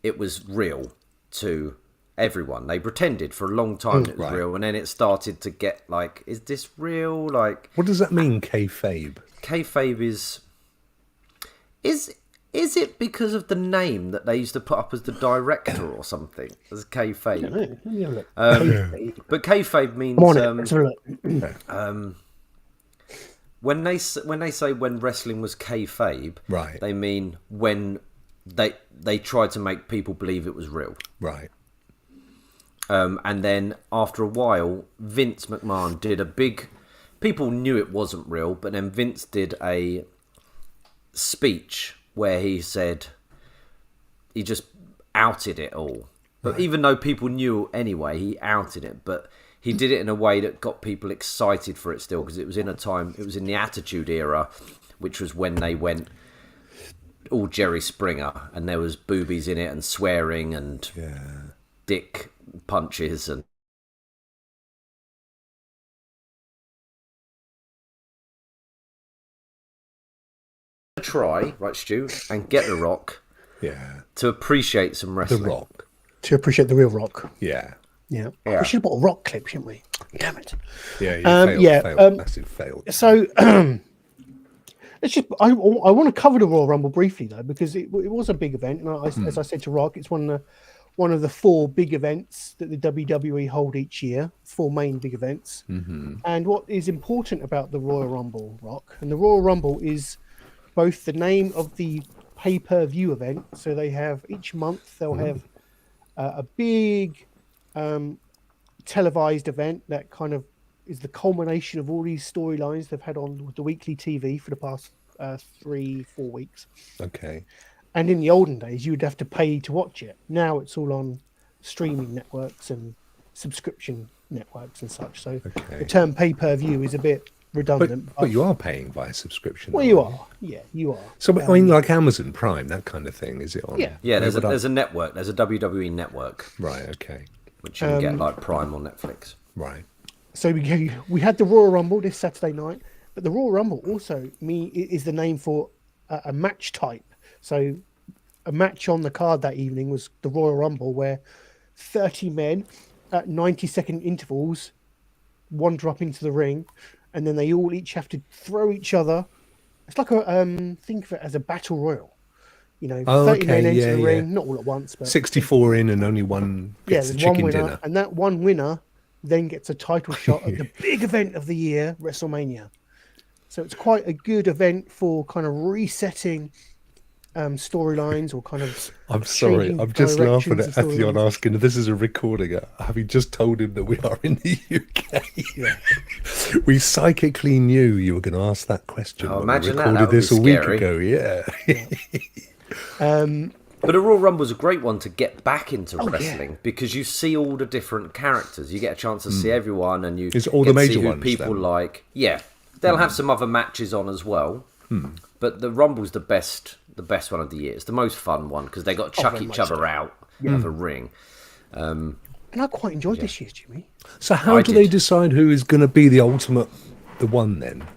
it was real to everyone. They pretended for a long time it was real, and then it started to get like, is this real? Like, what does that mean, kayfabe? Kayfabe is it because of the name that they used to put up as the director or something as kayfabe? But kayfabe means when they say when wrestling was kayfabe, they mean when they tried to make people believe it was real, right? And then after a while, Vince McMahon did a big. People knew it wasn't real, but then Vince did a speech where he said he just outed it all. But even though people knew anyway, he outed it. But he did it in a way that got people excited for it still, because it was in the Attitude Era, which was when they went all Jerry Springer, and there was boobies in it and swearing and dick punches and try, right, Stu, and get the Rokk to appreciate some wrestling. The Rokk. To appreciate the real Rokk. Yeah. Yeah. We should have bought a Rokk clip, shouldn't we? Damn it. Yeah, failed, massive fail. So, let's just. I want to cover the Royal Rumble briefly though, because it was a big event, and as I said to Rokk, it's one of the 4 big events that the WWE hold each year. 4 main big events. Mm-hmm. And what is important about the Royal Rumble, Rokk, and the Royal Rumble is both the name of the pay-per-view event. So they have each month they'll have a big televised event that kind of is the culmination of all these storylines they've had on the weekly TV for the past 3-4 weeks. Okay. And in the olden days, you would have to pay to watch it. Now it's all on streaming networks and subscription networks and such. So the term pay-per-view is a bit redundant. But you are paying by subscription. Well, you are. Yeah, you are. So, I mean, like Amazon Prime, that kind of thing, is it on? Yeah, there's a network. There's a WWE network. Right, okay. Which you can get like Prime on Netflix. Right. So we had the Royal Rumble this Saturday night, but the Royal Rumble also is the name for a match type. So a match on the card that evening was the Royal Rumble, where 30 men at 90-second intervals wander up into the ring, and then they all each have to throw each other. It's like think of it as a battle royal. 30 men enter the ring, not all at once, but 64 in and only one gets the chicken winner, dinner. and that one winner then gets a title shot at the big event of the year, WrestleMania. So it's quite a good event for kind of resetting storylines or kind of. I'm sorry, I'm just laughing at Ethion asking if this is a recording. Having just told him that we are in the UK. We psychically knew you were going to ask that question. Oh, when imagine we recorded this a week ago. Yeah. But the Royal Rumble is a great one to get back into wrestling because you see all the different characters. You get a chance to see everyone, and you it's all the major see who ones, people then. like. Yeah, they'll have some other matches on as well. But the Rumble's the best one of the year. It's the most fun one because they got to chuck each other out of a ring. And I quite enjoyed this year's, Jimmy. So how do they decide who is going to be the one then?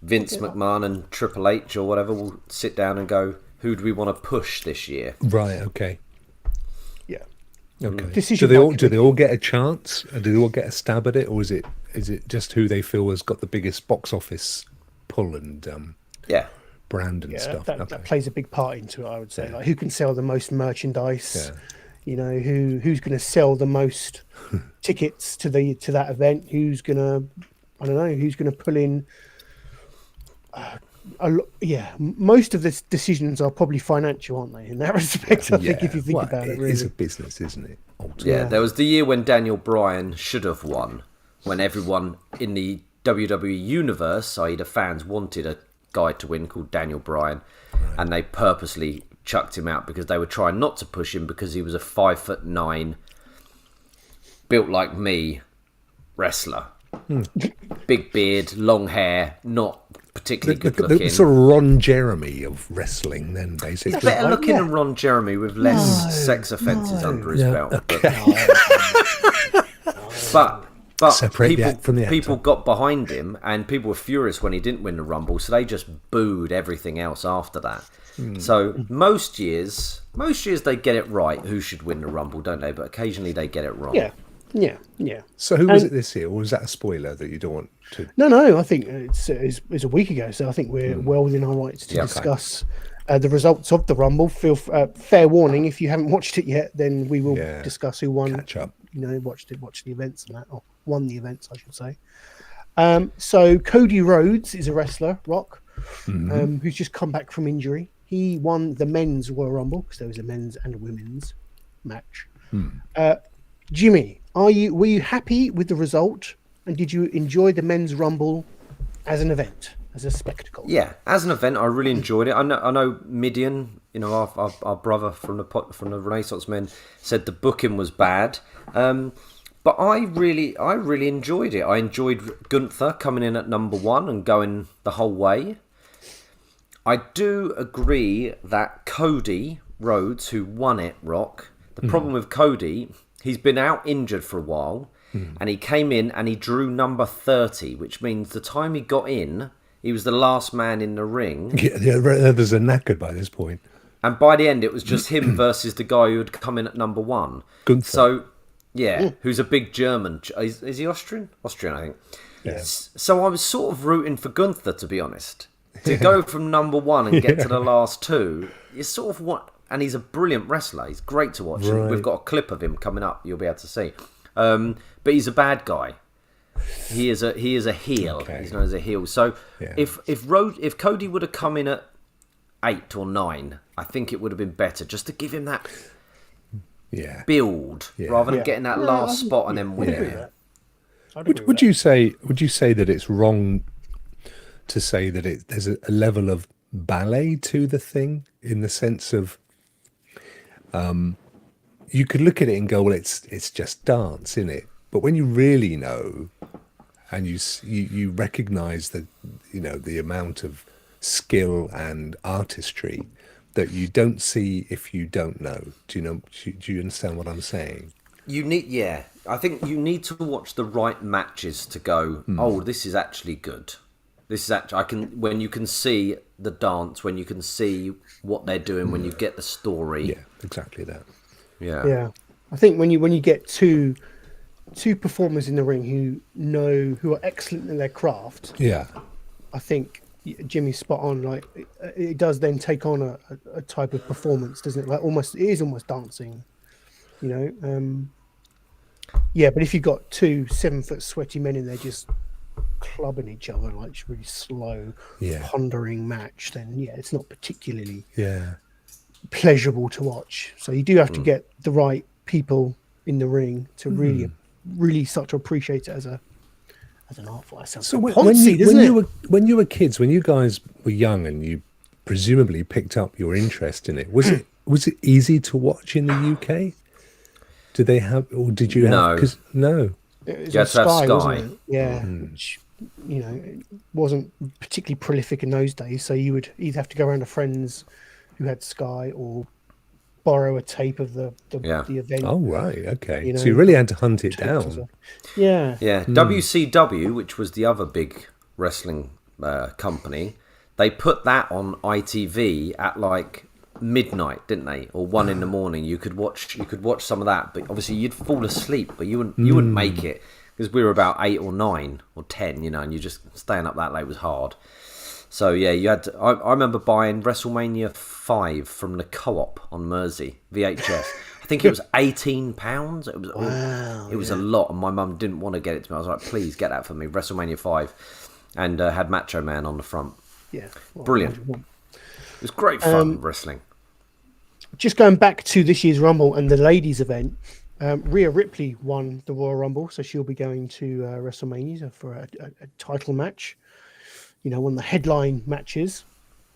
Vince McMahon and Triple H or whatever will sit down and go, who do we want to push this year? Right, okay. Yeah. Okay. Do they all get a chance? Do they all get a stab at it? Or is it just who they feel has got the biggest box office pull and brand and stuff? That plays a big part into it, I would say. Like who can sell the most merchandise? Who's going to sell the most tickets to that event? Who's going to pull in most of the decisions are probably financial, aren't they? In that respect, I think if you think about it, really. It's a business, isn't it? Ultimately. Yeah, there was the year when Daniel Bryan should have won, when everyone in the WWE universe, i.e. the fans, wanted a guy to win called Daniel Bryan, and they purposely chucked him out because they were trying not to push him because he was a 5'9", built like me, wrestler. Big beard, long hair, not particularly good looking. The sort of Ron Jeremy of wrestling, then, basically. He's better looking than Ron Jeremy with less sex offences under his belt. Okay. But separate the act from the actor. People got behind him, and people were furious when he didn't win the Rumble, so they just booed everything else after that. So most years they get it right who should win the Rumble, don't they? But occasionally they get it wrong. Yeah. So who was it this year, or was that a spoiler that you don't want to? No. I think it's a week ago, so I think we're well within our rights to discuss the results of the Rumble. Fair warning: if you haven't watched it yet, then we will discuss who won. Catch up. Watch the events and that, or won the events, I should say. So Cody Rhodes is a wrestler, Rokk, who's just come back from injury. He won the men's Royal Rumble because there was a men's and a women's match. Jimmy, were you happy with the result, and did you enjoy the men's Rumble as an event, as a spectacle? Yeah, as an event, I really enjoyed it. I know Midian, our brother from the Renaissance Men, said the booking was bad, but I really enjoyed it. I enjoyed Gunther coming in at number 1 and going the whole way. I do agree that Cody Rhodes, who won it, Rokk. The problem with Cody, he's been out injured for a while, and he came in and he drew number 30, which means the time he got in, he was the last man in the ring. Yeah, others are knackered by this point. And by the end, it was just him versus the guy who had come in at number 1. Gunther. So, who's a big German. Is he Austrian? Austrian, I think. Yeah. So I was sort of rooting for Gunther, to be honest. To go from number 1 and get to the last 2, is sort of what... And he's a brilliant wrestler. He's great to watch. Right. And we've got a clip of him coming up. You'll be able to see. But he's a bad guy. He is a heel. Okay. He's known as a heel. So if Cody would have come in at 8 or 9, I think it would have been better just to give him that build rather than getting that last spot and then winning it. Would you say that it's wrong to say that there's a level of ballet to the thing, in the sense of you could look at it and go, well, it's just dance, isn't it? But when you really know, and you recognise that the amount of skill and artistry that you don't see if you don't know. Do you understand what I'm saying? I think you need to watch the right matches to go, oh, this is actually good. This is actually, when you can see the dance, when you can see what they're doing, when you get the story. Yeah, exactly that. Yeah. I think when you get two performers in the ring who are excellent in their craft. Yeah. I think Jimmy's spot on. Like it does then take on a type of performance, doesn't it? Like it is almost dancing, Yeah, but if you've got 2 7-foot sweaty men in there just clubbing each other like really slow, pondering match, then it's not particularly pleasurable to watch. So you do have to get the right people in the ring to really start to appreciate it as an art form. That sounds when you were kids, when you guys were young and you presumably picked up your interest in it, was it easy to watch in the UK? Did they have, or did you have? No. It was Sky, wasn't it? Yeah. Which, it wasn't particularly prolific in those days. So you would either have to go around to friends who had Sky or borrow a tape of the event. Oh, right. Okay. So you really had to hunt it down. Yeah. Yeah. WCW, which was the other big wrestling company, they put that on ITV at like midnight, didn't they? Or 1 in the morning. You could watch some of that, but obviously you'd fall asleep, but you wouldn't make it because we were about 8 or 9 or 10, and you just staying up that late was hard. So yeah, you had to, I remember buying WrestleMania 5 from the Co-op on Mersey VHS. I think it was £18. It was a lot, and my mum didn't want to get it to me. I was like, please get that for me, WrestleMania 5, and had Macho Man on the front. Yeah, brilliant. It was great fun wrestling. Just going back to this year's Rumble and the ladies' event, Rhea Ripley won the Royal Rumble, so she'll be going to WrestleMania for a title match. One of the headline matches.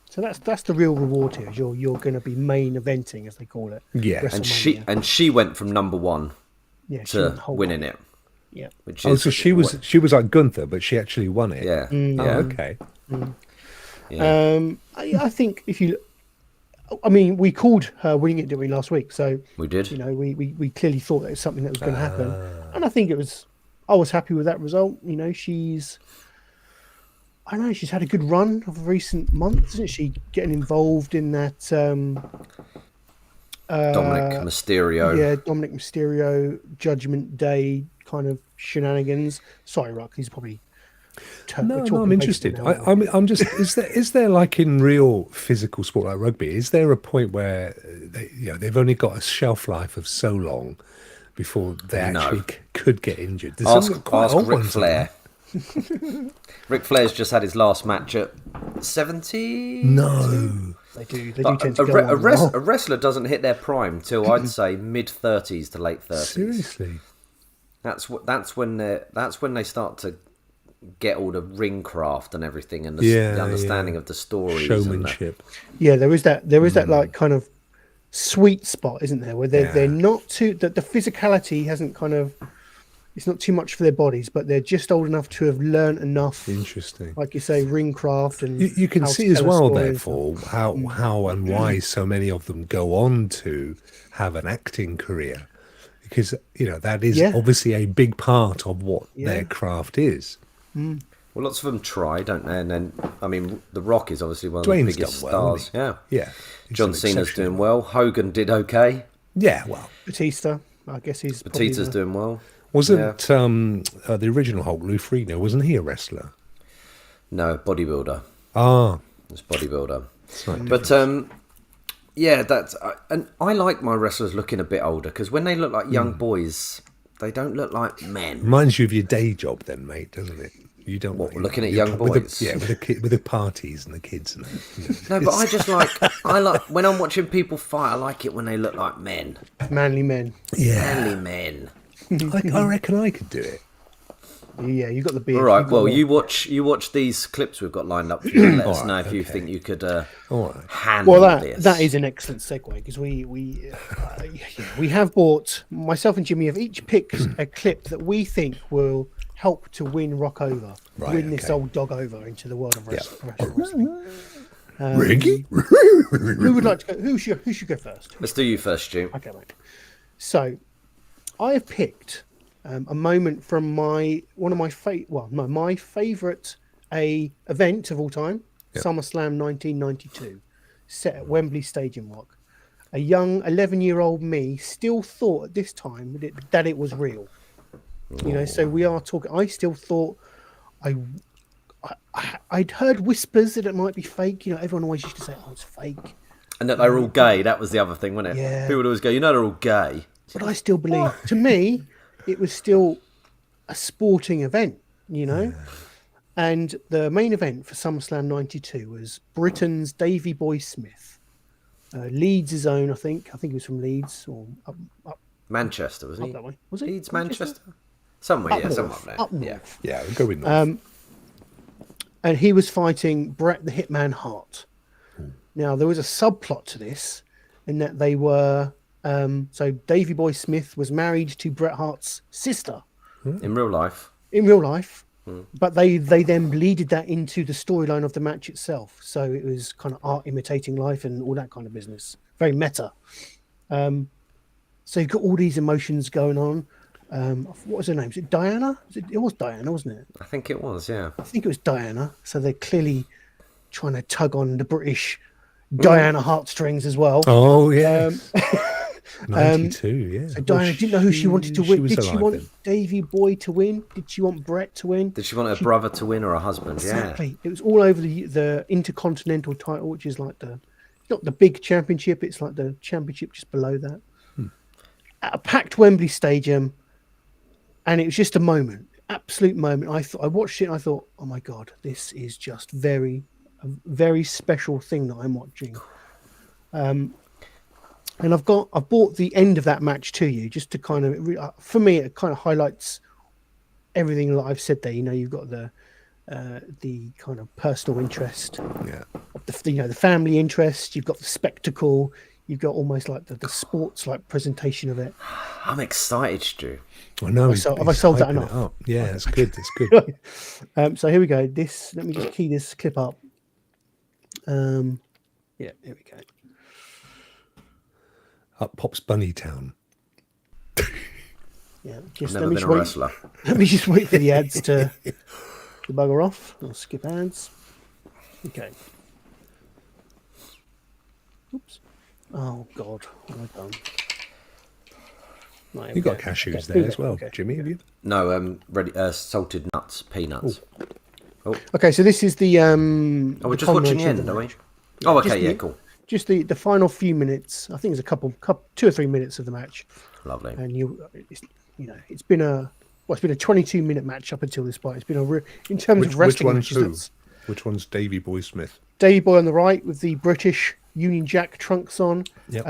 So that's the real reward here. You're going to be main eventing, as they call it. Yeah, and she went from number 1 to winning it. Yeah. So she was like Gunther, but she actually won it. Yeah. Okay. Yeah. I think we called her winning it, didn't we, last week? So we did. We clearly thought that it was something that was going to happen, and I think I was happy with that result. I know she's had a good run of recent months, isn't she? Getting involved in that. Dominic Mysterio. Yeah, Dominic Mysterio, Judgment Day kind of shenanigans. Sorry, Rokk, he's probably. No, I'm interested. I'm just. Is there like in real physical sport like rugby? Is there a point where they've only got a shelf life of so long before they actually could get injured? Ask Ric Flair. Ric Flair's just had his last match at 70. No, they do tend to go on. A wrestler doesn't hit their prime till I'd say mid-30s to late 30s. Seriously, that's when they start to get all the ring craft and everything, and the understanding of the stories, showmanship. There is that like kind of sweet spot, isn't there, where they're not too the physicality hasn't kind of. It's not too much for their bodies, but they're just old enough to have learned enough. Interesting, like you say, ring craft, and you can see as well, therefore, how and why so many of them go on to have an acting career, because that is obviously a big part of what their craft is. Mm. Well, lots of them try, don't they? And then, I mean, The Rock is obviously one of Dwayne's the biggest done well, stars. Yeah. John Cena's doing well. Hogan did okay. Yeah, well. Batista, I guess Batista's doing well. Wasn't the original Hulk, Lou Ferrigno, wasn't he a wrestler? No, bodybuilder. Ah. It's bodybuilder. But, that's... and I like my wrestlers looking a bit older, because when they look like young boys, they don't look like men. Reminds you of your day job then, mate, doesn't it? You don't looking at young boys. With the parties and the kids and that. No, but I like when I'm watching people fight, I like it when they look like men. Manly men. Yeah. Manly men. I reckon I could do it. Yeah, you got the beard. All right. Well, you watch these clips we've got lined up for you. And let us know if you think you could handle this. That is an excellent segue, because we have bought, myself and Jimmy have each picked a clip that we think will help to win Rokk over, this old dog over into the world of wrestling. Riggy? Who would like to go? Who should go first? Let's do you first, Stu. Okay, mate. So, I have picked a moment from my favourite event of all time, SummerSlam 1992, set at Wembley Stadium, Rokk. A young 11-year-old me still thought at this time that it was real. So we are talking. I still thought I'd heard whispers that it might be fake. Everyone always used to say, "Oh, it's fake," and that they're all gay. That was the other thing, wasn't it? Yeah. People would always go, they're all gay. But I still believe. To me, it was still a sporting event. And the main event for SummerSlam 92 was Britain's Davey Boy Smith, Leeds' own. I think he was from Leeds or up Manchester, wasn't he? Up that way. Was it Leeds, Manchester? Somewhere, somewhere there. Up north. Yeah, we'll go with north. And he was fighting Bret the Hitman Hart. Now, there was a subplot to this, in that they were... so Davey Boy Smith was married to Bret Hart's sister. In real life. But they then bleeded that into the storyline of the match itself. So it was kind of art imitating life and all that kind of business. Very meta. So you've got all these emotions going on. What was her name? Was it Diana? It was Diana, wasn't it? I think it was, yeah. I think it was Diana. So they're clearly trying to tug on the British Diana heartstrings as well. Oh, yeah. 92, yeah. So Diana didn't know who she wanted to win. Did she want Davey Boy to win? Did she want Bret to win? Did she want her brother to win or her husband? Exactly. Yeah. It was all over the Intercontinental title, which is like not the big championship. It's like the championship just below that. At a packed Wembley Stadium, and it was just a moment, absolute moment. I watched it and I thought, oh my God, this is just a very special thing that I'm watching. And I've brought the end of that match to you just to kind of, for me, it kind of highlights everything that I've said there. You've got the kind of personal interest, the family interest. You've got the spectacle. You've got almost like the sports like presentation of it. I'm excited, Stu. I know. Have I sold that enough? Yeah, it's good. It's good. So here we go. Let me just key this clip up. Yeah, here we go. Up pops Bunnytown. Yeah, just Never been a wrestler. Let me just wait for the ads to the bugger off. I'll skip ads. Okay. Oops. Oh, God. What have I done? Right, You got cashews there as well, Jimmy, have you? No, salted nuts, peanuts. Oh. Okay, so this is the we're just watching the end, are we? Oh, okay, cool. Just the final few minutes. I think it's a couple 2 or 3 minutes of the match. Lovely. And it's been a 22-minute match up until this point. It's been in terms of wrestling matches. Which one's Davey Boy Smith? Davey Boy on the right with the British Union Jack trunks on. Yep.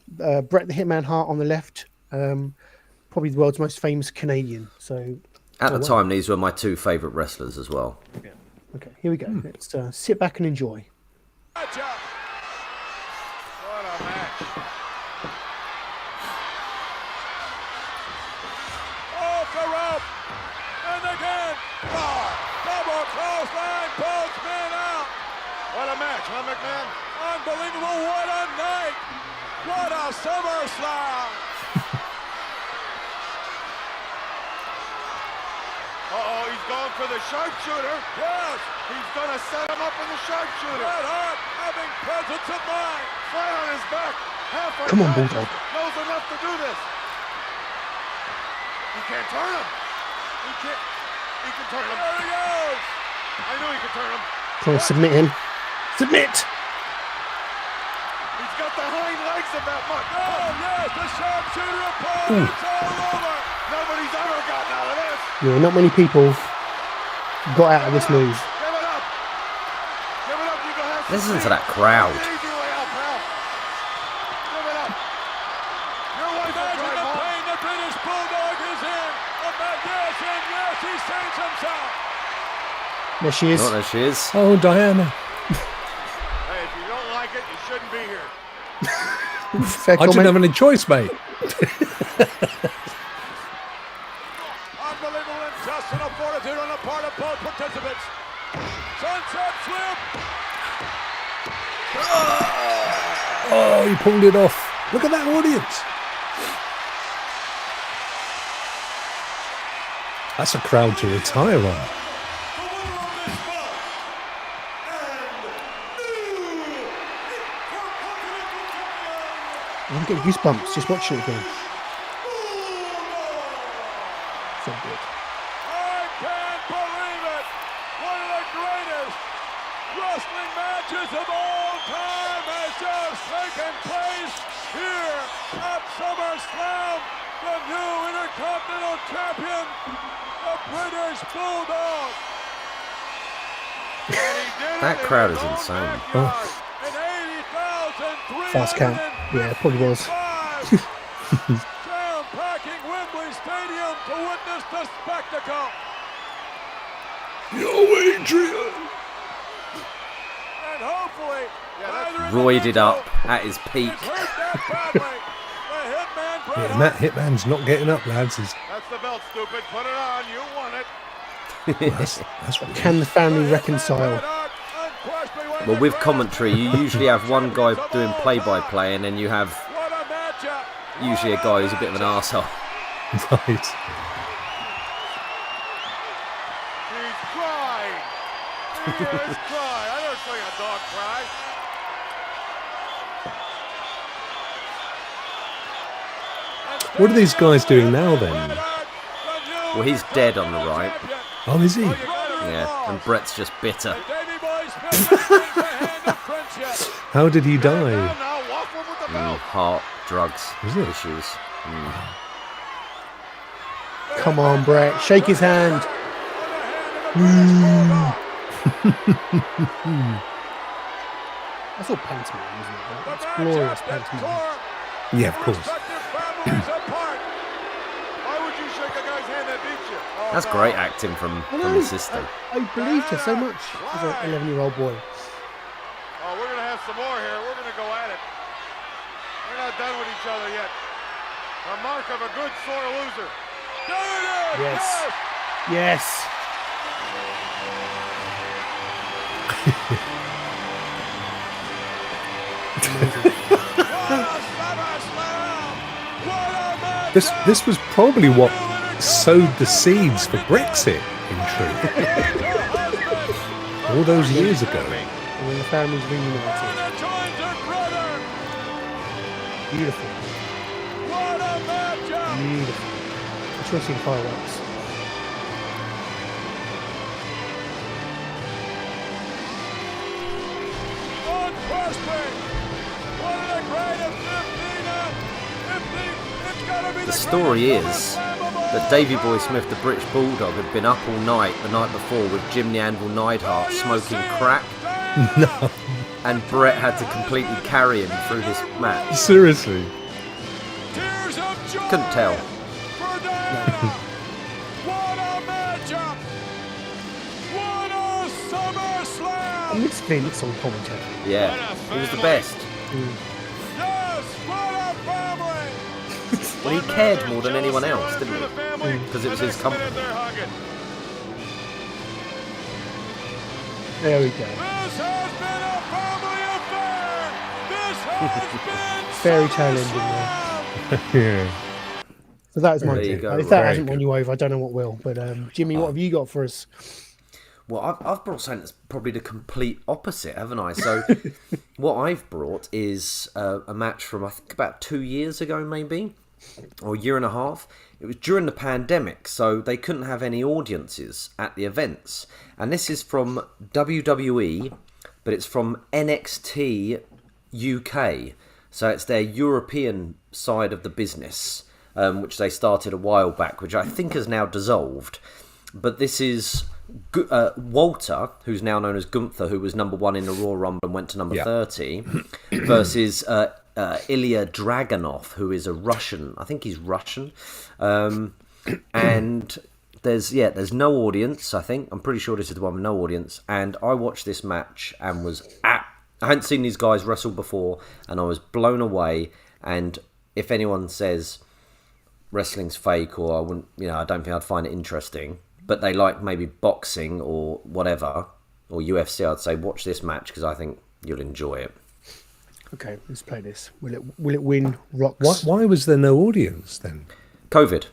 Bret the Hitman Hart on the left. Probably the world's most famous Canadian. So at the time, these were my 2 favourite wrestlers as well. Yeah. Okay, here we go. Let's sit back and enjoy. What a match. Off the rope. And again. Double clothesline. Pulls man out. What a match, huh, McMahon? Unbelievable. What a night. What a SummerSlam. Uh-oh, he's going for the sharpshooter. Yes. He's going to set him up in the sharpshooter. Bret Hart having presence of mind. Flat on his back. Come on, Bulldog. Knows enough to do this. He can't turn him. He can turn him. There he goes. I knew he could turn him. Come on, submit him. Submit. He's got the hind legs of that mutt. Oh, yes, the sharpshooter opponent. It's all over. Nobody's ever gotten out of this. Yeah, not many people got out of this move. Give it up. Give it up. You can have some Listen to that crowd. Easy way out, pal. Give it up. Your wife will drive home. The pain the British Bulldog is in. Yes, and yes, he saves himself. There she is. Oh, there she is. Oh, Diana. Hey, if you don't like it, you shouldn't be here. Fair I didn't comment. have any choice, mate. Unbelievable intestinal fortitude on the part of both participants. Sunset flip. Oh, he pulled it off. Look at that audience. That's a crowd to retire on. I'm getting goosebumps just watching it again. So good. I can't believe it. One of the greatest wrestling matches of all time has just taken place here at SummerSlam. The new Intercontinental Champion, the British Bulldog. That crowd is insane. Oh. Fast count. Yeah, it probably was. Jam-packing Wembley Stadium to witness the spectacle. Yo, Adrian. And hopefully, Roided up at his peak. Yeah, Matt Hitman's not getting up, lads. That's the belt, stupid. Put it on. You won it. That's what Can the family reconcile? Well, with commentary, you usually have one guy doing play-by-play, and then you have usually a guy who's a bit of an arsehole. Right. He's crying. He is crying. I never seen a dog cry. What are these guys doing now then? Well, he's dead on the right. Oh, is he? Yeah, and Brett's just bitter. How did he die? Heart, drugs, Is it? issues. Come on, Brett. Shake his hand. That's all pantomime, isn't it? That's glorious pantomime. Yeah, of course. Why would you shake a guy's hand that beats you? Oh, That's great acting from his sister. I believed her so much as an 11-year-old boy. Oh, we're going to have some more here. We're going to go at it. We're not done with each other yet. The mark of a good sore loser. There it is! Yes. Yes. This was probably what sowed the seeds for Brexit. in truth. All those years ago. And when the families reunited. Beautiful. Beautiful. I just want to see the fireworks. The story is that Davey Boy Smith, the British Bulldog, had been up all night the night before with Jim the Anvil Neidhart smoking crack. No. And Brett had to completely carry him through this match. Seriously. Couldn't tell. I miss Vince on commentary. Yeah, it was the best. Well, he cared more than anyone else, didn't he? Because it was his company. There we go. Fairy tale ending there. Yeah. So that was my There you tip. go, If that right. hasn't won you over, I don't know what will. But Jimmy, what have you got for us? Well, I've brought something that's probably the complete opposite, haven't I? So, what I've brought is a match from, I think, about 2 years ago, maybe, or a year and a half. It was during the pandemic, so they couldn't have any audiences at the events. And this is from WWE, but it's from NXT UK. So it's their European side of the business, which they started a while back, which I think has now dissolved. But this is Walter, who's now known as Gunther, who was number 1 in the Royal Rumble and went to number 30, versus Ilya Dragunov, who is a Russian. I think he's Russian. And there's no audience, I think. I'm pretty sure this is the one with no audience. And I watched this match and was I hadn't seen these guys wrestle before, and I was blown away. And if anyone says wrestling's fake, or I wouldn't, I don't think I'd find it interesting, but they like maybe boxing or whatever, or UFC, I'd say watch this match because I think you'll enjoy it. Okay, let's play this. Will it win Rokk's? Why was there no audience then? COVID.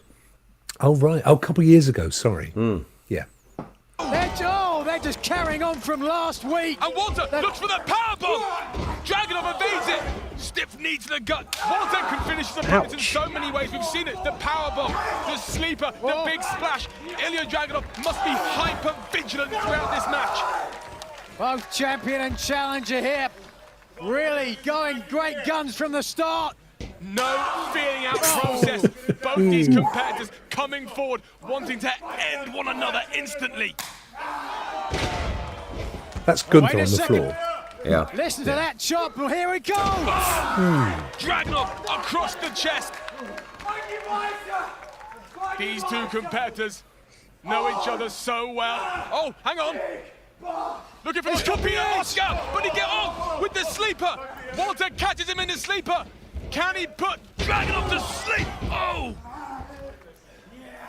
Oh, right. Oh, a couple of years ago, sorry. Yeah. They're just carrying on from last week. And Walter looks for the powerbomb. Dragunov evades it. Stiff knee to the gut. Walter can finish his opponent in so many ways. We've seen it. The powerbomb, the sleeper, the big splash. Ilya Dragunov must be hyper vigilant throughout this match. Both champion and challenger here. Really going great guns from the start. No feeling out process. Both these competitors coming forward, wanting to end one another instantly. That's Gunther on the floor. Yeah. Listen to that chop. Well, here we go. Dragunov across the chest. These two competitors know each other so well. Oh, hang on. Looking for the torpedo Oscar, but he get on with the sleeper. Walter catches him in the sleeper. Can he put Dragunov to sleep? Oh!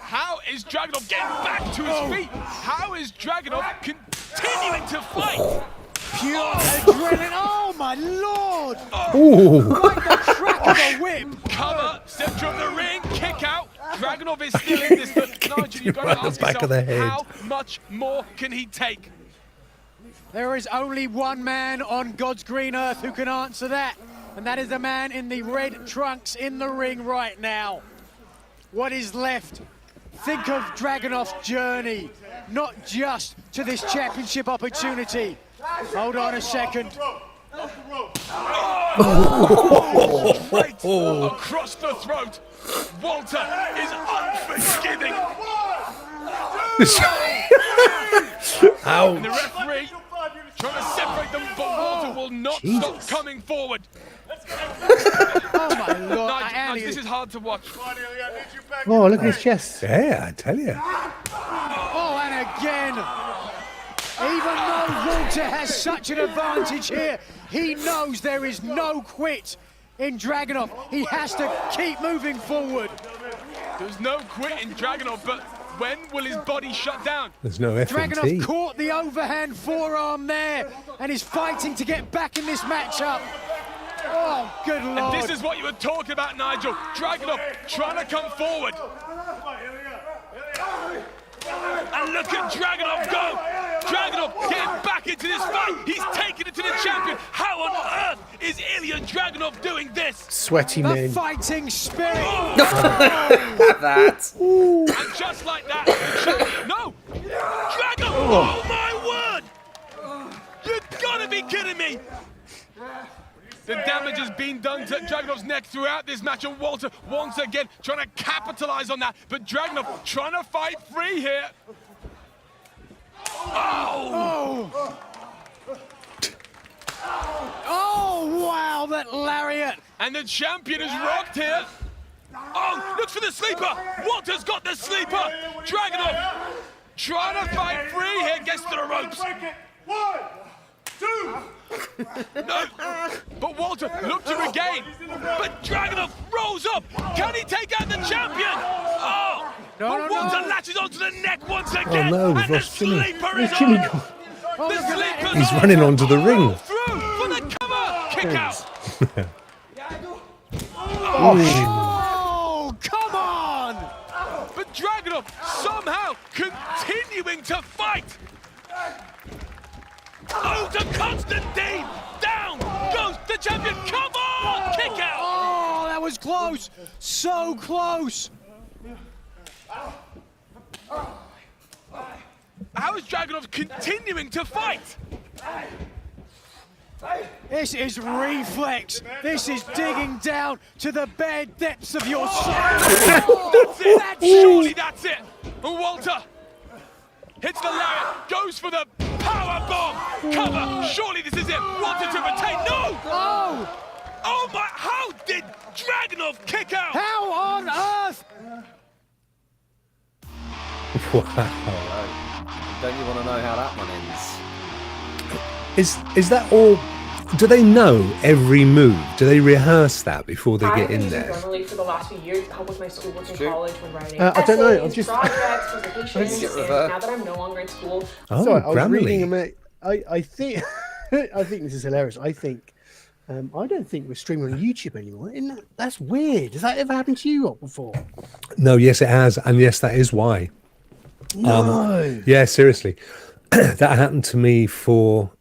How is Dragunov getting back to his feet? How is Dragunov continuing to fight? Pure adrenaline! Oh my lord! Oh! Right the crack of the whip! Cover, center of the ring, kick out. Dragunov is still in this, but Nigel, you've got to ask back of the head. yourself, how much more can he take? There is only one man on God's green earth who can answer that, and that is the man in the red trunks in the ring right now. What is left? Think of Dragunov's journey, not just to this championship opportunity. Hold on a second. Right across the throat. Walter is unforgiving. Ouch. And the referee trying to separate them, but Walter will not stop coming forward. Oh my lord, Nigel, this is hard to watch. Oh, look at his chest. Yeah, I tell you. Oh, and again. Even though Walter has such an advantage here, he knows there is no quit in Dragunov. He has to keep moving forward. There's no quit in Dragunov, but when will his body shut down? There's no FMT. Dragunov caught the overhand forearm there and is fighting to get back in this matchup. Oh, good lord. And this is what you were talking about, Nigel. Dragunov trying to come forward. And look Look at Dragunov go! Dragunov getting back into this fight. He's taking it to the champion. How on earth is Ilya Dragunov doing this? Sweaty The men. fighting spirit. That. And just like that, the champion. No! Dragunov! Oh my word! You've got to be kidding me! The damage has been done to Dragunov's neck throughout this match, and Walter once again trying to capitalize on that. But Dragunov trying to fight free here. Oh! Oh, wow, that lariat! And the champion is rocked here. Oh, looks for the sleeper. Walter's got the sleeper. Dragunov trying to fight free here, gets to the ropes. 1, 2. No, but Walter looked to regain. But Dragunov rolls up. Can he take out the champion? Oh, but Walter latches onto the neck once again. no, we've and the lost Jimmy. sleeper is Jimmy on. gone? The sleeper's He's on. running onto the ring. Through for the cover. Kick out. Oh, come on! But Dragunov somehow continuing to fight. Oh, to Constantine! Down goes the champion. Come on! Kick out! Oh, that was close. So close. How is Dragunov continuing to fight? This is reflex. This is digging down to the bare depths of your soul. That's it. Surely that's it. And Walter hits the lariat, goes for the power bomb. Cover. Surely this is it. Walter to retain. No. Oh. Oh my! How did Dragunov kick out? How on earth? Wow. Don't you want to know how that one ends? Is that all? Do they know every move? Do they rehearse that before they get in there? Normally for the last few years to help with my schoolwork in college when writing I don't know, I'm essays, just- projects, presentations, and now that I'm no longer in school. Oh, Sorry, I was Grammarly. reading a minute. I think I think this is hilarious. I think I don't think we're streaming on YouTube anymore. Isn't that's weird. Has that ever happened to you before? No, yes, it has, and yes, that is why. No. Yeah, seriously, that happened to me for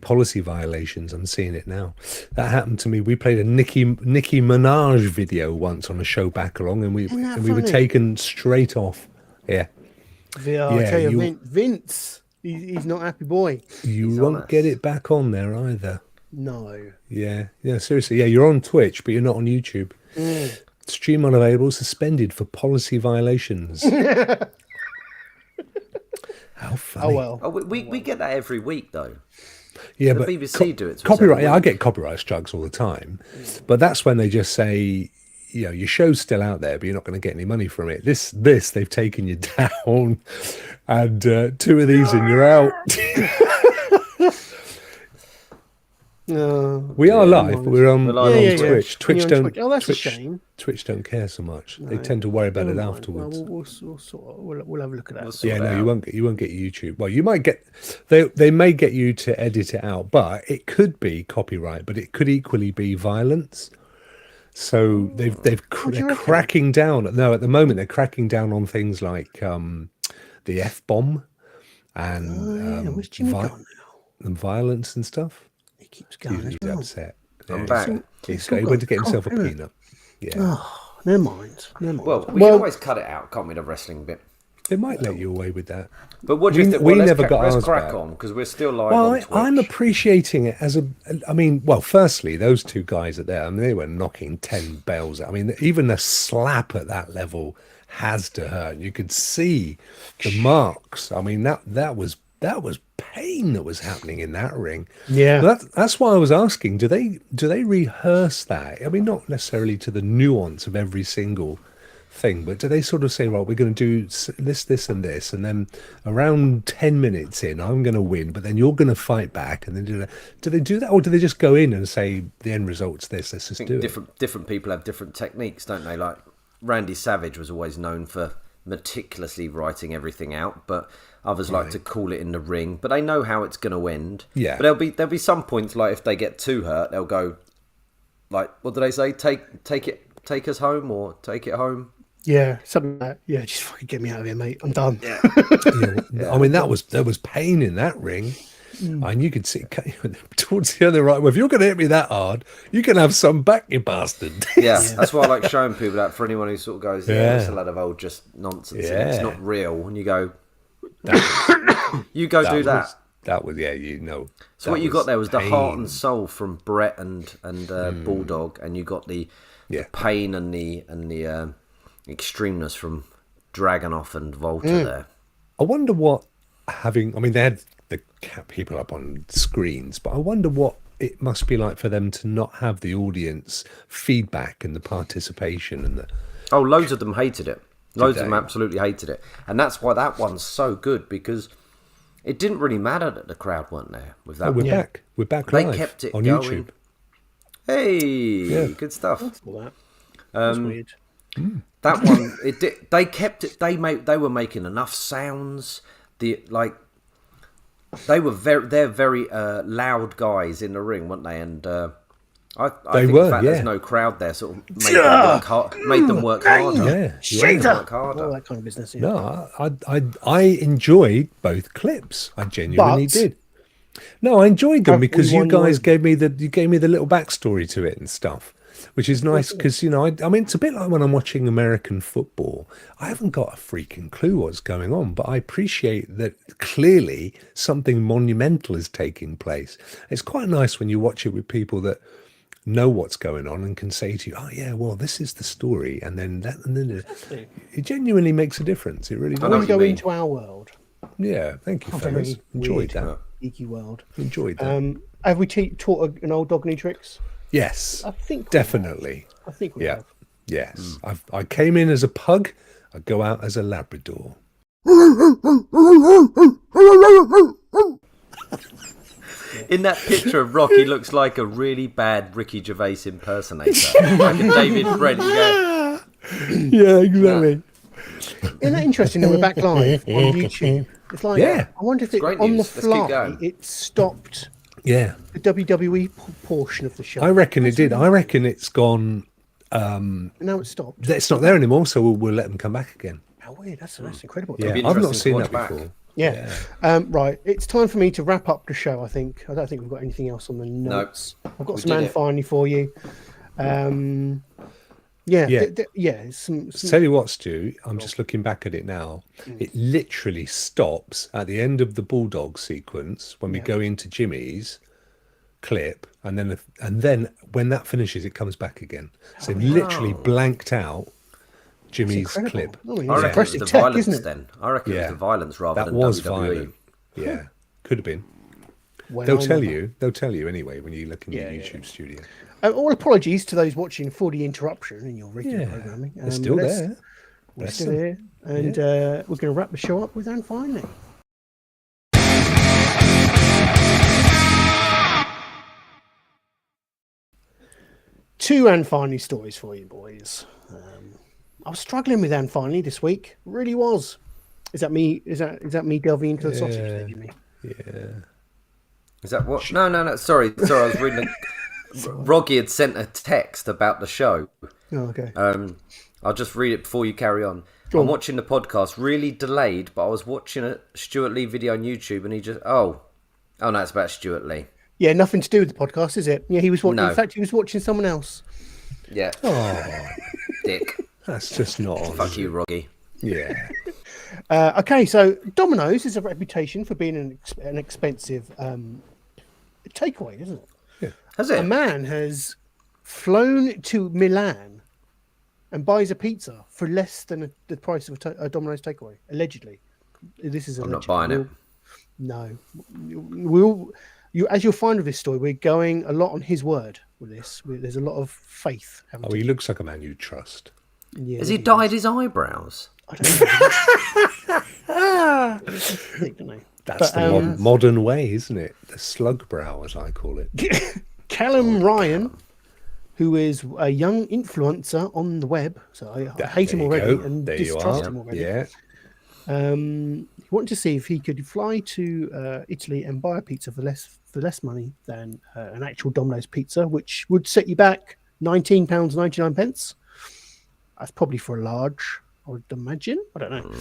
policy violations. I'm seeing it now. That happened to me. We played a Nicki Minaj video once on a show back along, and we were taken straight off. Yeah, I Yeah, tell you, you- Vince, he's not a happy boy. you He's won't honest. get it back on there either. No. Yeah, seriously. Yeah, you're on Twitch, but you're not on YouTube. Stream unavailable, suspended for policy violations. How funny. Oh well. Oh, we get that every week though. Yeah, The but BBC do it to us copyright. every Yeah, I week. get copyright strikes all the time, but that's when they just say, your show's still out there, but you're not going to get any money from it. This they've taken you down, and 2 of these and you're out. We are live, but we're on, live we're on on Twitch. When Twitch you're on don't. Twitch. Oh, that's Twitch, a shame. Twitch don't care so much. They tend to worry about it Never mind. afterwards. Well, we'll have a look at that. Yeah, no, you won't get YouTube. Well, you might get they may get you to edit it out, but it could be copyright, but it could equally be violence. So they're cracking down. No, at the moment they're cracking down on things like the F-bomb and where's Jimmy gone and violence and stuff. He keeps going. He's upset. I'm Yeah, back. He went to get himself a peanut. Yeah, Oh, never mind. Well, we can always cut it out, can't we? The wrestling bit. they might let you away with that. But what do you We- think? we Well, let's never got let's ours crack back. on because we're still live Well, on Twitch. I'm appreciating it as firstly, those 2 guys are there. I mean, they were knocking 10 bells. I mean, even a slap at that level has to hurt. You could see the marks. I mean, that was pain that was happening in that ring. Yeah. That's why I was asking. Do they rehearse that? I mean, not necessarily to the nuance of every single thing, but do they sort of say, right, we're going to do this and this, and then around 10 minutes in I'm going to win, but then you're going to fight back, and then do they do that, or do they just go in and say the end result's this, let's just I do think it? different people have different techniques, don't they? Like Randy Savage was always known for meticulously writing everything out, but others like to call it in the ring, but they know how it's going to end. Yeah. But there'll be some points, like if they get too hurt, they'll go like, what do they say? Take us home, or take it home. Yeah, something like that. Yeah, just fucking get me out of here, mate. I'm done. Yeah. I mean, there was pain in that ring. And you could see towards the other right. Well, if you're going to hit me that hard, you can have some back, you bastard. Yeah, that's why I like showing people that. For anyone who sort of goes, Yeah. it's a lot of old just nonsense. Yeah. And it's not real. And you go, you That do that. was- That was, yeah, you know. So what you got there was the heart pain. and soul from Brett and Bulldog, and you got the pain and the extremeness from Dragunov and Volta there. I wonder what having. I mean, they had the people up on screens, but I wonder what it must be like for them to not have the audience feedback and the participation and the. Oh, loads of them hated it. Loads of they? them absolutely hated it, and that's why that one's so good, because it didn't really matter that the crowd weren't there with that. Oh, we're one. back. We're back They live kept it on going. YouTube. Hey, good stuff. That's weird. That one, they kept it. They were making enough sounds. They're very loud guys in the ring, weren't they? And I think the fact there's no crowd there sort of made them work harder. All that kind of business. Yeah. No, I enjoyed both clips. I genuinely did. No, I enjoyed them because you guys gave me the little backstory to it and stuff, which is nice because I mean it's a bit like when I'm watching American football. I haven't got a freaking clue what's going on, but I appreciate that clearly something monumental is taking place. It's quite nice when you watch it with people that know what's going on and can say to you, "Oh yeah, well this is the story," and then it genuinely makes a difference. It really does. When we go into our world. Yeah, thank you, fellas. Enjoyed that. Geeky world. Enjoyed that. Have we taught an old dog any tricks? Yes, I think definitely. I think we have. Yes, I came in as a pug. I go out as a Labrador. In that picture of Rokk, he looks like a really bad Ricky Gervais impersonator, like a David Brent. Yeah, exactly. Isn't that interesting that we're back live on YouTube? It's like, I wonder if on the fly it stopped the WWE portion of the show. I reckon it did. I reckon it's gone. Now it's stopped. It's not there anymore, so we'll let them come back again. How weird. That's incredible. Yeah, I've not seen that before. Yeah. Right. It's time for me to wrap up the show, I think. I don't think we've got anything else on the notes. I've got some man finally for you. Some Tell you what, Stu, I'm just looking back at it now. It literally stops at the end of the Bulldog sequence when we go into Jimmy's clip, and then when that finishes, it comes back again. So literally blanked out Jimmy's clip. I reckon it was the violence then. I reckon it was the violence rather than WWE. Violent. Yeah, could have been. Well, They'll tell you anyway when you look in your YouTube studio. All apologies to those watching for the interruption in your regular programming. They're still there. We're still here, and we're going to wrap the show up with Anne Finley. Two Anne Finley stories for you, boys. I was struggling with Anne Finley this week. Really was. Is that me? Is that me delving into the sausage there, Jimmy? Yeah. Is that what? No. Sorry. I was reading. Roggy had sent a text about the show. Oh, okay. I'll just read it before you carry on. I'm watching the podcast, really delayed, but I was watching a Stuart Lee video on YouTube, and he just no, it's about Stuart Lee. Yeah, nothing to do with the podcast, is it? Yeah, he was watching. No. In fact, he was watching someone else. Yeah. Oh, dick. That's just not on. Fuck you, Roggy. Yeah. Okay, so Domino's has a reputation for being an expensive takeaway, isn't it? Yeah. Has it? A man has flown to Milan and buys a pizza for less than the price of a Domino's takeaway. Allegedly, this is. I'm not buying it. No, as you'll find with this story, we're going a lot on his word with this. There's a lot of faith. He looks like a man you trust. Yeah, has he dyed his eyebrows? I don't know. That's the modern way, isn't it? The slug brow, as I call it. Callum Ryan, who is a young influencer on the web, so I hate him already and distrust him already. Yeah. He wanted to see if he could fly to Italy and buy a pizza for less money than an actual Domino's pizza, which would set you back £19.99. That's probably for a large, I would imagine. I don't know.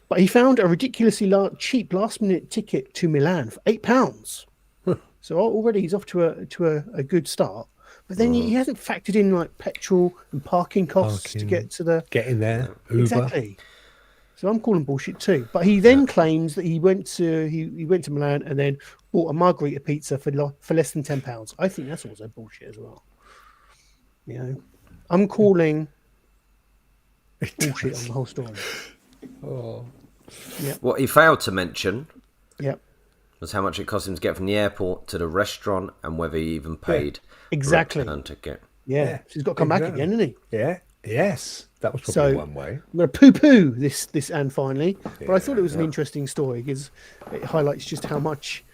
But he found a ridiculously cheap last-minute ticket to Milan for £8. So already he's off to a good start. But then he hasn't factored in like petrol and parking costs to get to the getting there. Uber. Exactly. So I'm calling bullshit too. But he then claims that he went to Milan and then bought a margarita pizza for less than £10. I think that's also bullshit as well. You know, I'm calling bullshit on the whole story. Oh. Yeah. What he failed to mention was how much it cost him to get from the airport to the restaurant and whether he even paid exactly a return ticket. Yeah. So he's got to come back again, isn't he? Yeah. Yes. That was probably one way. I'm going to poo-poo this and finally. But I thought it was an interesting story because it highlights just how much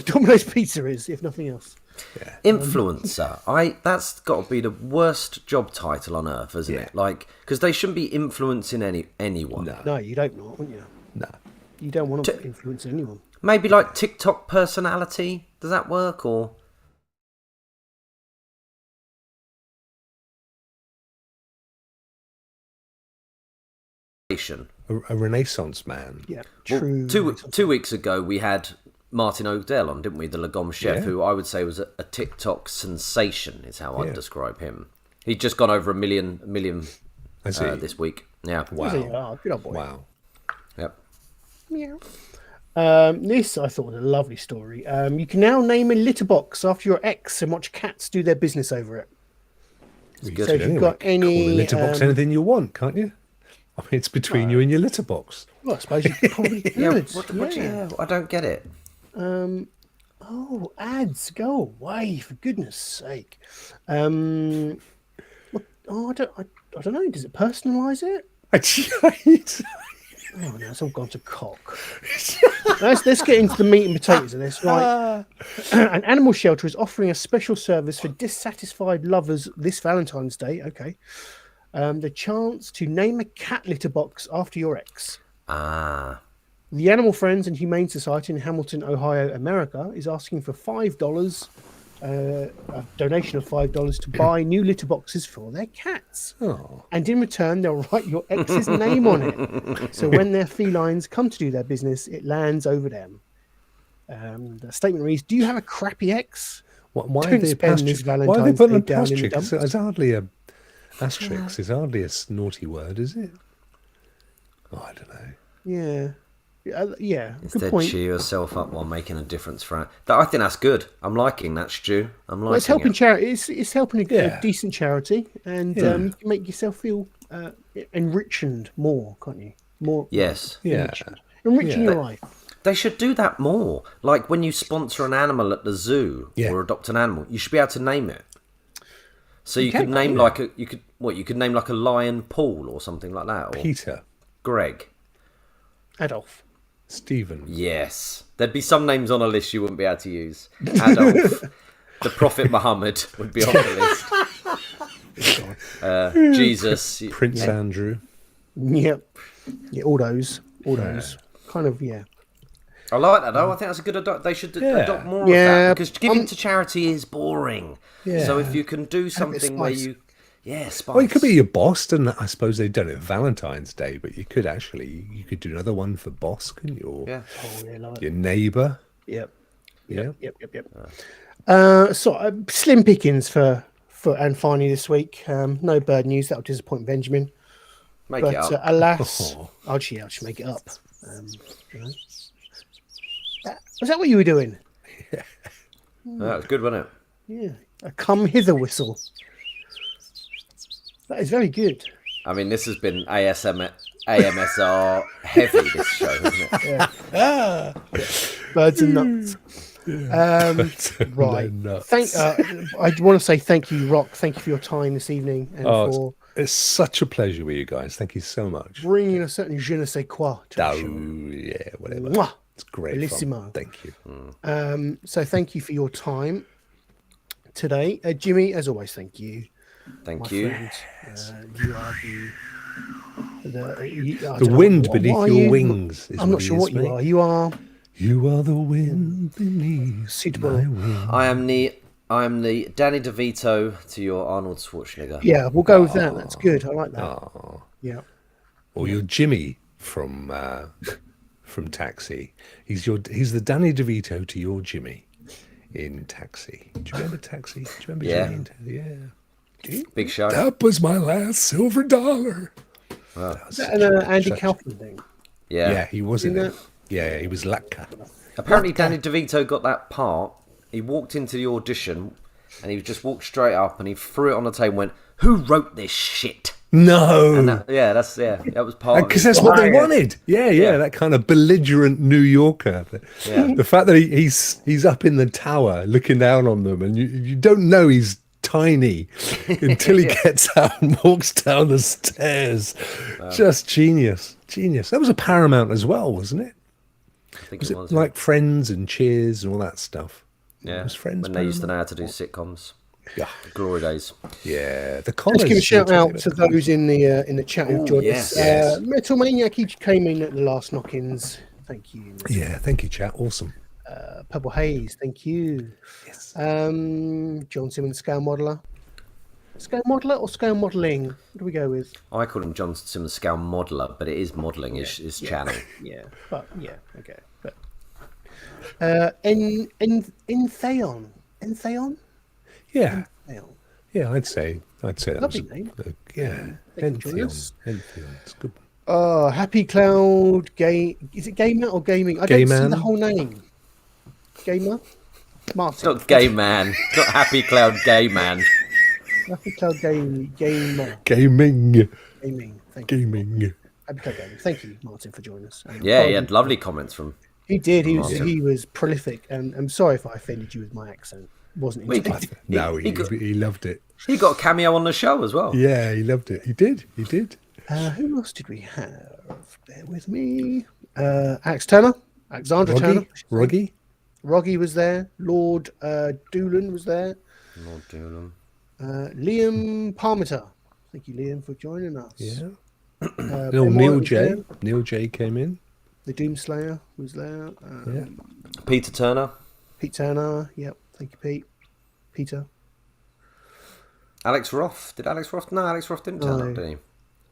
Domino's Pizza is, if nothing else. Yeah. Influencer. That's got to be the worst job title on earth, isn't it? Like, because they shouldn't be influencing anyone. No, you don't want, wouldn't you? No. You don't want to influence anyone. Maybe like TikTok personality. Does that work? Or a Renaissance man. Yeah. Well, two weeks ago we had Martin O'Dell on, didn't we? The Lagom chef, who I would say was a TikTok sensation, is how I'd describe him. He'd just gone over a million this week. Yeah. Wow. Good old boy. Wow. Yep. Yeah. This I thought was a lovely story. You can now name a litter box after your ex and watch cats do their business over it. So if you've got any call the litter box anything you want, can't you? I mean, it's between you and your litter box. Well, I suppose you probably could. I don't get it. Ads, go away for goodness sake. I don't know. Does it personalise it? Oh no, it's all gone to cock. Let's get into the meat and potatoes of this. Right, an animal shelter is offering a special service for dissatisfied lovers this Valentine's Day. Okay, the chance to name a cat litter box after your ex. The Animal Friends and Humane Society in Hamilton, Ohio, America, is asking for $5, a donation of $5 to buy new litter boxes for their cats. Oh. And in return, they'll write your ex's name on it. So when their felines come to do their business, it lands over them. The statement reads, do you have a crappy ex? Why are they putting an asterisk? It's hardly a asterisk. It's hardly a naughty word, is it? Oh, I don't know. Yeah. Yeah, instead point. Cheer yourself up while making a difference for it. I think that's good. I'm liking that, Stu. It's helping charity. It's helping a decent charity, and you can make yourself feel enriched more, can't you? More. Yes. Enriching your life. They should do that more. Like when you sponsor an animal at the zoo or adopt an animal, you should be able to name it. So you could name you could name like a lion Paul or something like that. Or Peter. Greg. Adolf. Stephen. Yes. There'd be some names on a list you wouldn't be able to use. Adolf. The Prophet Muhammad would be on the list. Jesus. Prince Andrew. Yep. Yeah, all those. Kind of, I like that though. I think that's a good they should adopt more of that, because giving to charity is boring. So if you can do something where you spice. Well, it could be your boss, and I suppose they've done it Valentine's Day, but you could do another one for boss, couldn't you? Or your neighbour. Yep. So slim pickings for and finally this week. No bird news. That'll disappoint Benjamin. Make it up. Alas, I'll just make it up. Was that what you were doing? That was good, wasn't it? Yeah, a come hither whistle. That is very good. I mean, this has been AMSR heavy, this show, hasn't it? Birds and nuts. Right. I want to say thank you, Rokk. Thank you for your time this evening. And for it's such a pleasure with you guys. Thank you so much. Bringing a certain je ne sais quoi to the show. Yeah, whatever. Mwah. It's great. Bellissimo. Thank you. So thank you for your time today. Jimmy, as always, thank you. Thank you. You are the wind beneath your wings. I'm not sure what you are. You are the wind beneath suitable. my wings. I am the I'm the Danny DeVito to your Arnold Schwarzenegger. Yeah, we'll go with that. That's good. I like that. Oh. Yeah. Or you're Jimmy from Taxi. He's the Danny DeVito to your Jimmy in Taxi. Do you remember Taxi? Do you remember Yeah. Jimmy in Taxi? Yeah. Big show. That was my last silver dollar. Wow. Is that an Andy Kaufman thing? Yeah. He was in In it. Yeah, he was Latka. Apparently, Danny DeVito got that part. He walked into the audition, and he just walked straight up, and he threw it on the table and went, "Who wrote this shit?" No. And that was part of it. Because that's what they wanted. Yeah, that kind of belligerent New Yorker. Yeah. The fact that he's up in the tower looking down on them, and you don't know he's tiny until he gets out and walks down the stairs. Just genius. That was a Paramount as well, wasn't it? I think Was it it was. like Friends and Cheers and all that stuff? Yeah, Was Friends when they used to know Paramount? how to do sitcoms. Yeah. Glory days. Yeah, the Let's collars. give a shout out to those in the chat who've joined us. yes. Metal Maniac, he came in at the last knock-ins. Thank you. Yeah, thank you, chat. Awesome. Purple Haze, thank you. Yes. John Simmons, Scale Modeler. Scale Modeler or Scale Modelling? What do we go with? I call him John Simmons Scale Modeler, but it is modelling his channel. Yeah, but yeah, okay. But Entheon. Yeah. Entheon. Yeah, I'd say that Lovely was name. yeah. Thank you for joining us. Entheon. It's good. Happy Cloud Game. Is it Gamer or Gaming? I don't see Gayman. the whole name. Gamer? Martin. It's not Gay Man. It's not Happy Cloud Gay Man. Happy Cloud Gamer. Gaming. Thank you. Gaming. Happy Cloud Gaming. Thank you, Martin, for joining us. Yeah, he had lovely comments from. He did. He Martin. was prolific, and I'm sorry if I offended you with my accent. Wasn't Well, intended. No, he loved it. He got a cameo on the show as well. Yeah, he loved it. He did. Who else did we have? Bear with me. Alex Turner. Alexander Turner. Roggy was there. Lord Doolan was there. Lord Doolan. Liam Parmenter. Thank you, Liam, for joining us. Yeah. Ben Neil White was J. there. Neil J came in. The Doomslayer was there. Yeah. Peter Turner. Pete Turner. Yep. Thank you, Pete. Peter. Alex Roth. Did Alex Roth? No, Alex Roth didn't turn up, did he?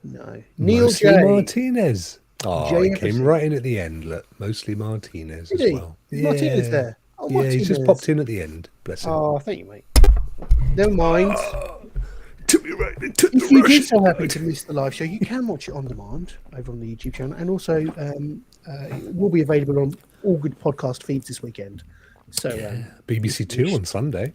No. Neil Mostly J. Martinez. Oh, J. he came Everson. right in at the end. Look, mostly Martinez Did as he? well. Martinez there. Oh, Yeah, he just Martinez. popped in at the end. Bless him. Oh, thank you, mate. Never mind. Took me right. It took If the you rush. did so happen to miss the live show, you can watch it on demand over on the YouTube channel, and also it will be available on all good podcast feeds this weekend. So BBC Two on Sunday.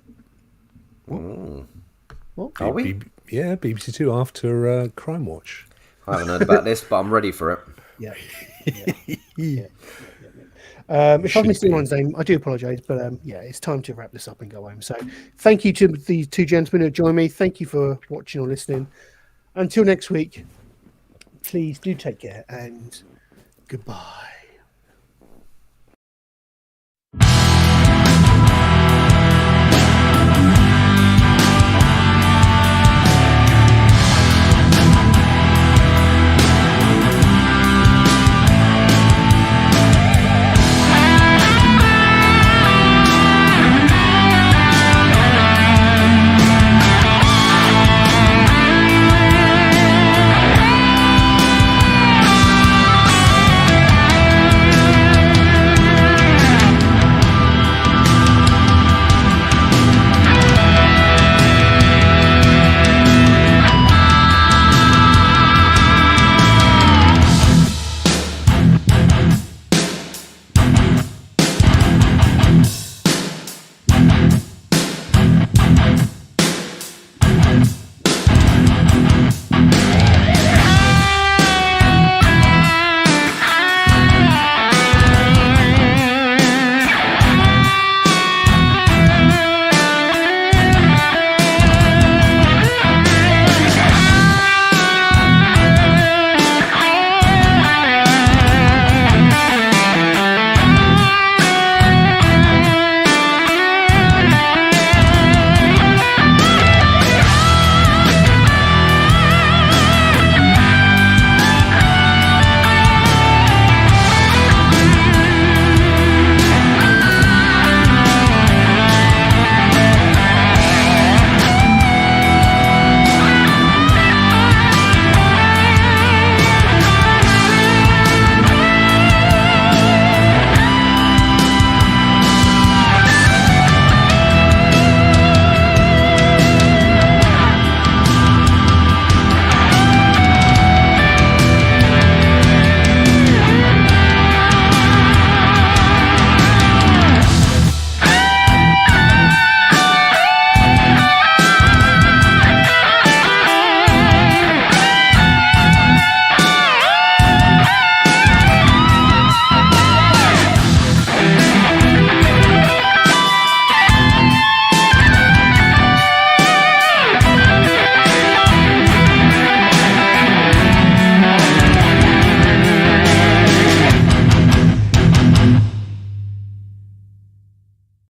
What? Are we? Yeah, BBC Two after Crime Watch. I haven't heard about this, but I'm ready for it. Yeah. If I've missed anyone's name, I do apologise, but yeah, it's time to wrap this up and go home. So thank you to the two gentlemen who joined me. Thank you for watching or listening. Until next week, please do take care and goodbye.